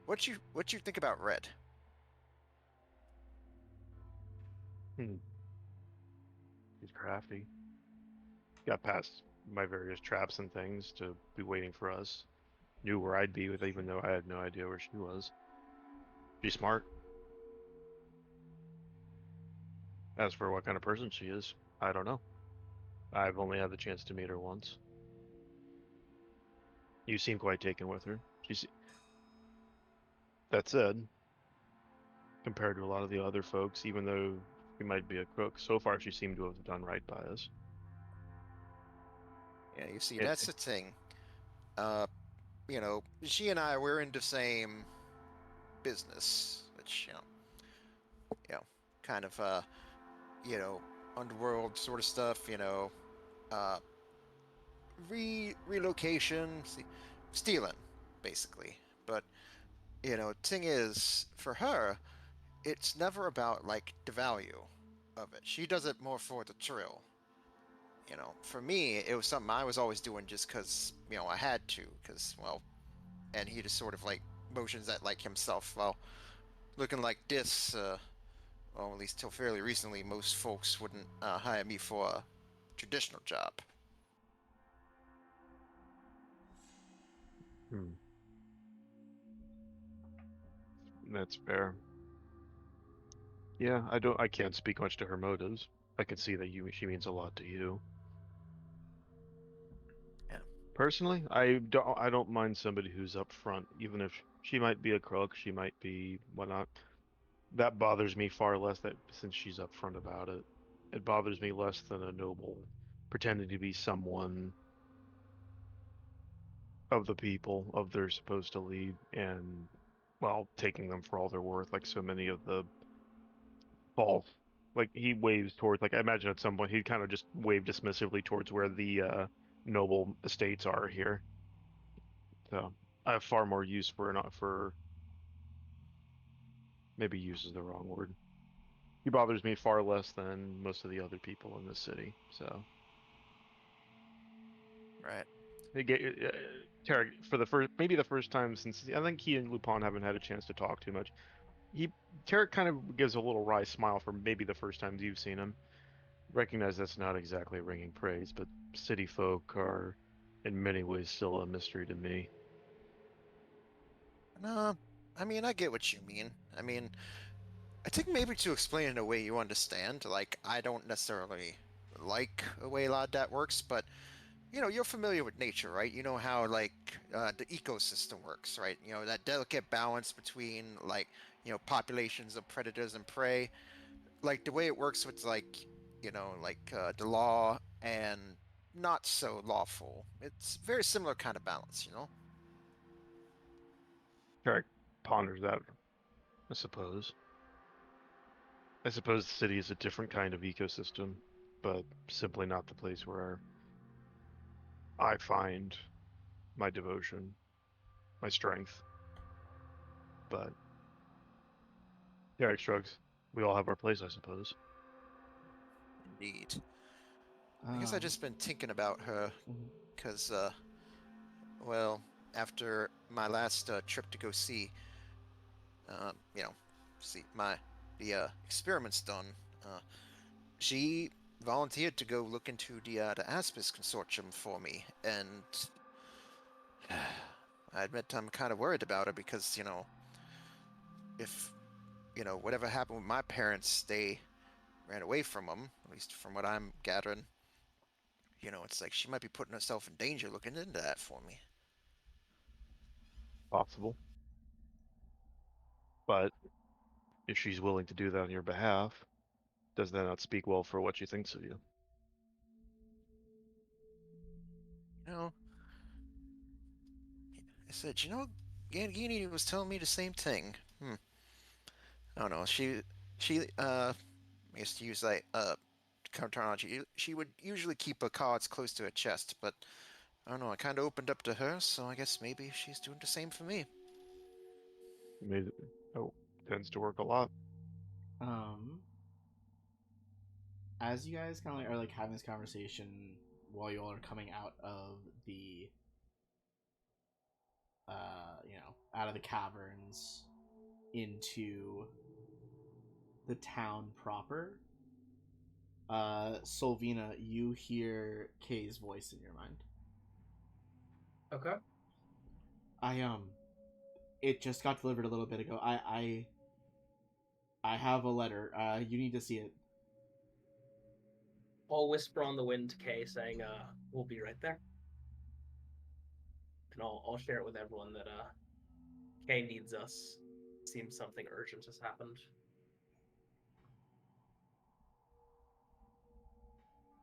what you think about Red? he's crafty. Got past my various traps and things to be waiting for us. Knew where I'd be with, even though I had no idea where she was. She's smart. As for what kind of person she is, I don't know. I've only had the chance to meet her once. You seem quite taken with her. That said, compared to a lot of the other folks, even though she might be a crook, so far she seemed to have done right by us. Yeah, you see, It, that's the thing. Uh, she and I, we're in the same business, which kind of underworld sort of stuff. Uh, relocation, stealing, basically. But thing is, for her, it's never about like the value of it. She does it more for the thrill. For me, it was something I was always doing just because I had to. Because and he just sort of like motions at like himself. Well, looking like this, well, at least till fairly recently, most folks wouldn't hire me for a traditional job. hmm, that's fair. Yeah, I can't speak much to her motives. I can see that she means a lot to you. Yeah. Personally, I don't mind somebody who's upfront, even if she might be a crook, she might be whatnot. That bothers me far less that since she's upfront about it. It bothers me less than a noble pretending to be someone of the people of they're supposed to lead and taking them for all they're worth, like so many of the false Like he waves towards, like I imagine at some point he'd kind of just wave dismissively towards where the noble estates are here. So I have far more use for not for maybe use is the wrong word. He bothers me far less than most of the other people in this city. So Right. they get Tarek for the first maybe the first time since I think he and Lupin haven't had a chance to talk too much. Tarek kind of gives a little wry smile for maybe the first times you've seen him. Recognize that's not exactly ringing praise, but city folk are in many ways still a mystery to me. No, I mean, I get what you mean. I mean, I think maybe to explain it in a way you understand, like, I don't necessarily like a way a lot of that works, but, you know, you're familiar with nature, right? You know how, like, the ecosystem works, right? You know, that delicate balance between, like, you know, populations of predators and prey. Like, the way it works with, like, you know, like, the law and not so lawful. It's very similar kind of balance, you know? Tarek ponders that, I suppose. I suppose the city is a different kind of ecosystem, but simply not the place where I find my devotion, my strength. But Tarek shrugs. We all have our place, I suppose. Indeed. I guess I just been thinking about her, Mhm. because, well, after my last trip to go see, you know, see the experiments done, uh, she volunteered to go look into the Aspis consortium for me, and I admit I'm kind of worried about her because, you know, if, you know, whatever happened with my parents, they ran away from them, at least from what I'm gathering. You know, it's like she might be putting herself in danger looking into that for me. Possible. But if she's willing to do that on your behalf, does that not speak well for what she thinks of you? You know, I said, you know, Gangini was telling me the same thing. I don't know. She I used to use like terminology. She would usually keep her cards close to her chest, but I don't know. I kind of opened up to her, so I guess maybe she's doing the same for me. Maybe, oh, tends to work a lot. Um, as you guys kind of are like having this conversation while you all are coming out of the, out of the caverns into the town proper, Solvina, you hear Kay's voice in your mind. Okay. I it just got delivered a little bit ago. I have a letter. You need to see it. I'll whisper on the wind to Kay, saying, "We'll be right there," and I'll share it with everyone that Kay needs us. Seems something urgent has happened.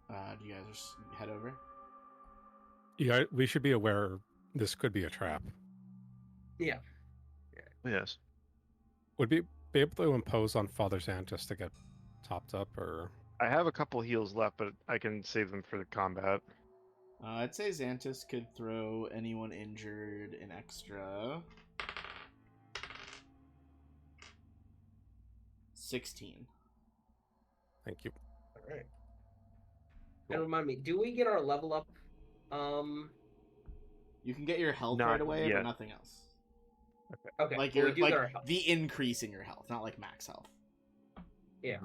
Do you guys just head over? Yeah, we should be aware this could be a trap. Yeah. Yes. Would we be able to impose on Father Santos to get topped up, or I have a couple heals left, but I can save them for the combat. I'd say Xantus could throw anyone injured an extra 16. thank you. All right. And remind me, do we get our level up? You can get your health Not right away, yet. but nothing else. Okay. Like well, your we do like get our health. the increase in your health, not like max health. Yeah.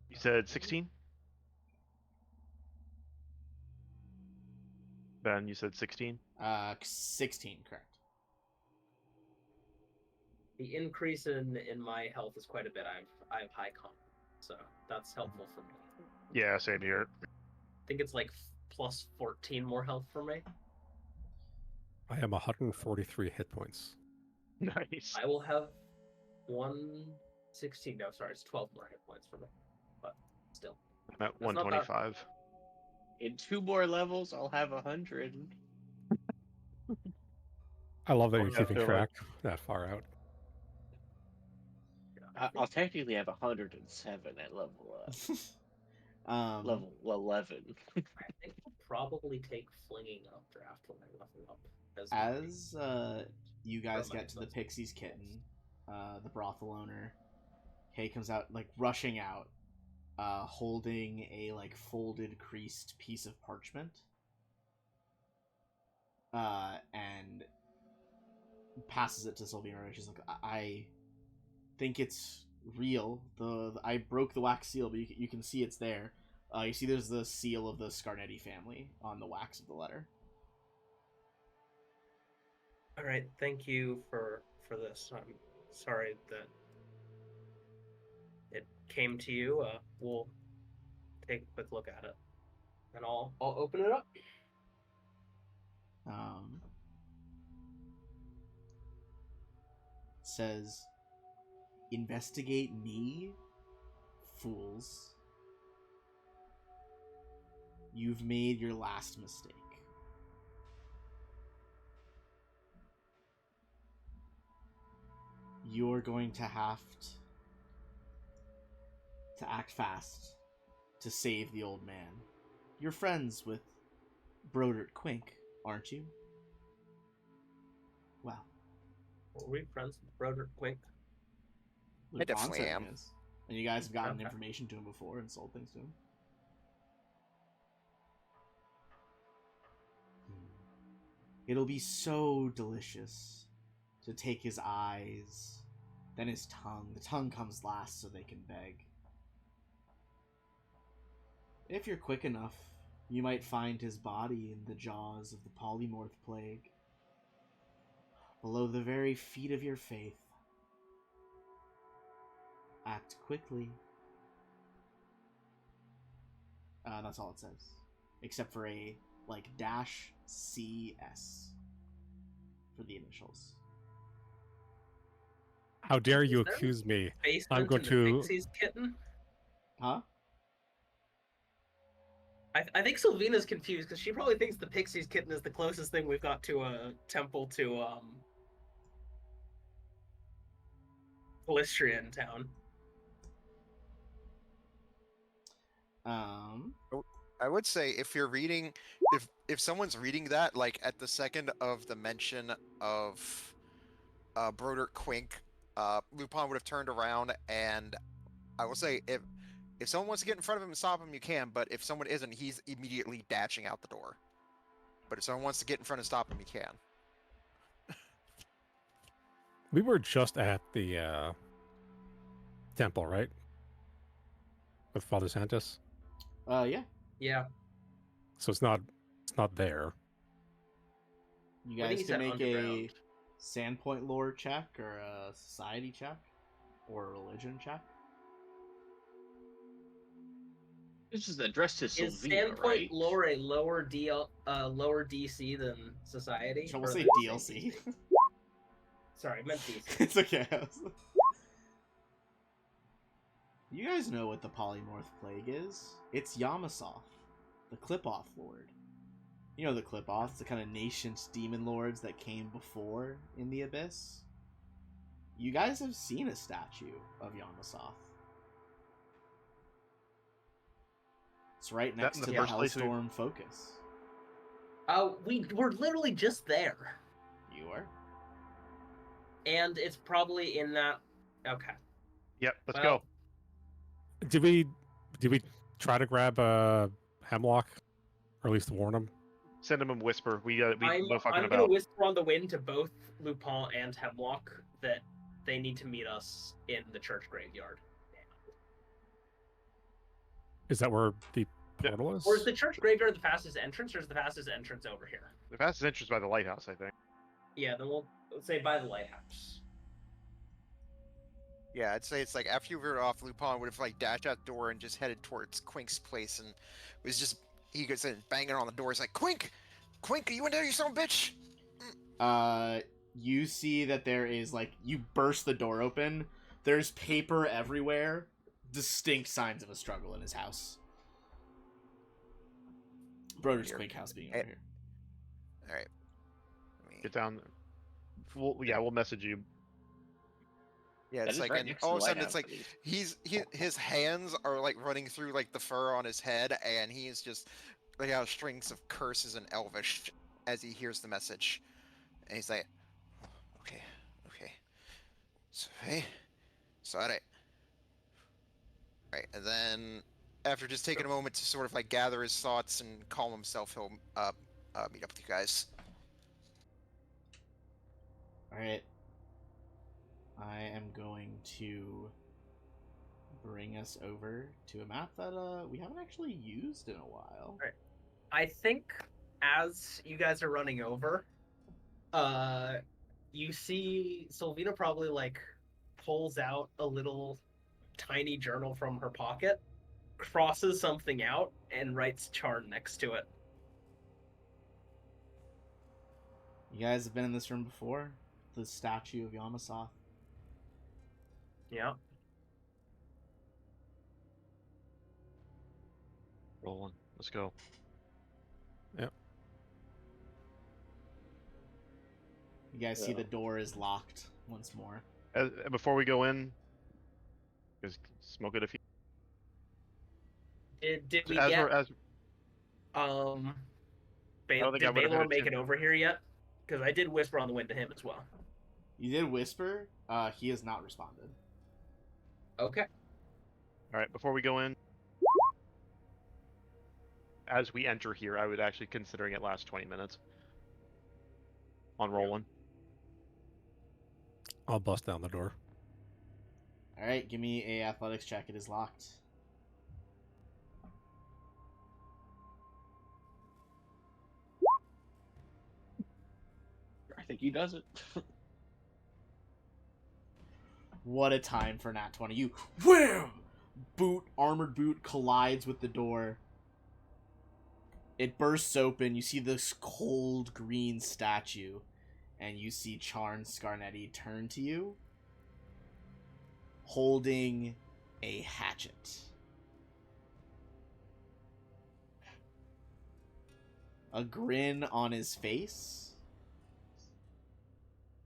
You said 16? Ben, you said 16? 16, correct. The increase in my health is quite a bit. I have high con, so that's helpful for me. Yeah, same here. I think it's like plus 14 more health for me. I am 143 hit points. Nice. I will have 116. No, sorry, it's 12 more hit points for me. But still, I'm at That's not that- 125. In 2 more levels, I'll have 100. I love that Oh, you're yeah, keeping they're like- track that far out. I'll technically have 107 at level 11. I think we'll probably take flinging updraft when I level up. As you guys From my get to the first Pixie's rolls. kitten, the brothel owner, Kay comes out, like, rushing out, holding a, like, folded, creased piece of parchment. And passes it to Sylvina. She's like, I think it's real. I broke the wax seal, but you can see it's there. You see there's the seal of the Scarnetti family on the wax of the letter. All right, thank you for this. I'm sorry that it came to you. We'll take a quick look at it, and I'll open it up. Says, investigate me, fools. You've made your last mistake. You're going to have to act fast to save the old man. You're friends with Brodert Quink, aren't you? Well, Were we friends with Broderick Quink? I definitely certainly am. is. And you guys have gotten Okay. information to him before and sold things to him. It'll be so delicious to take his eyes, then his tongue. The tongue comes last so they can beg. If you're quick enough, you might find his body in the jaws of the polymorph plague, below the very feet of your faith. Act quickly. That's all it says. Except for a, like, dash CS for the initials. How dare you Is there accuse me? Basement I'm going in the to. Pixie's kitten? Huh? I think Sylvina's confused because she probably thinks the Pixie's kitten is the closest thing we've got to a temple to Calistrian town. I would say if you're reading, if someone's reading that, like at the second of the mention of Brodert Quink, Lupin would have turned around, and I will say if someone wants to get in front of him and stop him, you can. But if someone isn't, he's immediately dashing out the door. But if someone wants to get in front and stop him, you can. We were just at the temple, right? With Father Santos. Yeah. Yeah. So it's not there. You I think guys he can said make a underground. Sandpoint lore check or a society check or a religion check. This is addressed to Is Sylvina, Sandpoint right? lore a lower DC than Society? I will Or say the same DLC. DC? Sorry, I meant DC. It's okay. You guys know what the polymorph plague is? It's Yamasoth, the Clip-Off Lord. You know the Clip-Offs, the kind of nascent demon lords that came before in the Abyss? You guys have seen a statue of Yamasoth. It's right That next in the to the first place we- Hellstorm Focus. We were literally just there. You are? And it's probably in that. Okay. Yep, let's Well, go. Did we try to grab Hemlock, or at least warn him? Send him a whisper. We know fucking I'm about. gonna whisper on the wind to both Lupin and Hemlock that they need to meet us in the church graveyard. Is that where the Yeah. portal is? Or is the church graveyard the fastest entrance, or is the fastest entrance over here? The fastest entrance by the lighthouse, I think. Yeah, then we'll say by the lighthouse. Yeah, I'd say it's like after you veered off, Lupin would have like dashed out the door and just headed towards Quink's place, and was just he goes in banging on the door. He's like, Quink, are you in there, you son of a bitch? You see that there is, like, you burst the door open. There's paper everywhere. Distinct signs of a struggle in his house. Broder's Here. Quink house being over here. All right. Get down. We'll message you. Yeah, That it's is like, right and next to all the of a sudden lighthouse, it's like at least. his hands are like running through like the fur on his head, and he is just like out strings of curses in Elvish as he hears the message, and he's like, "Oh, okay, okay, so hey, so alright, right," and then after just taking a moment to sort of like gather his thoughts and calm himself, he'll meet up with you guys. All right. I am going to bring us over to a map that we haven't actually used in a while. Right. I think as you guys are running over, you see Sylvina probably like pulls out a little tiny journal from her pocket, crosses something out, and writes Charn next to it. You guys have been in this room before? The statue of Yamasoth. Yeah. Rolling. Let's go. You guys see Yeah. the door is locked once more. Before we go in, just smoke it if you. Did we As get we're as um? I don't think I Did would have had Baylor a make chance. it over here yet? Because I did whisper on the wind to him as well. You did whisper. He has not responded. Okay. All right, before we go in, as we enter here, I would actually considering it last 20 minutes on rolling. I'll bust down the door. All right, give me a athletics check. It is locked. I think he does it. What a time for Nat 20. You wham! Armored boot collides with the door. It bursts open. You see this cold green statue, and you see Charn Scarnetti turn to you, holding a hatchet. A grin on his face.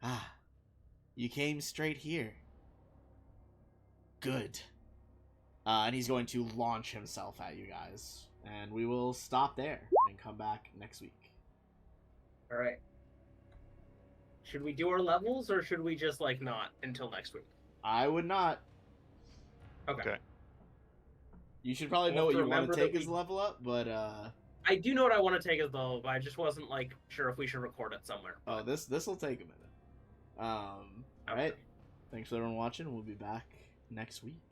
Ah, you came straight here. Good. And he's going to launch himself at you guys. And we will stop there and come back next week. All right. Should we do our levels or should we just like not until next week? I would not. Okay. You should probably We'll know what have you to want to remember take that as level up, but I do know what I want to take as the level, but I just wasn't like sure if we should record it somewhere. oh, this will take a minute. All right. Thanks for everyone watching. We'll be back next week.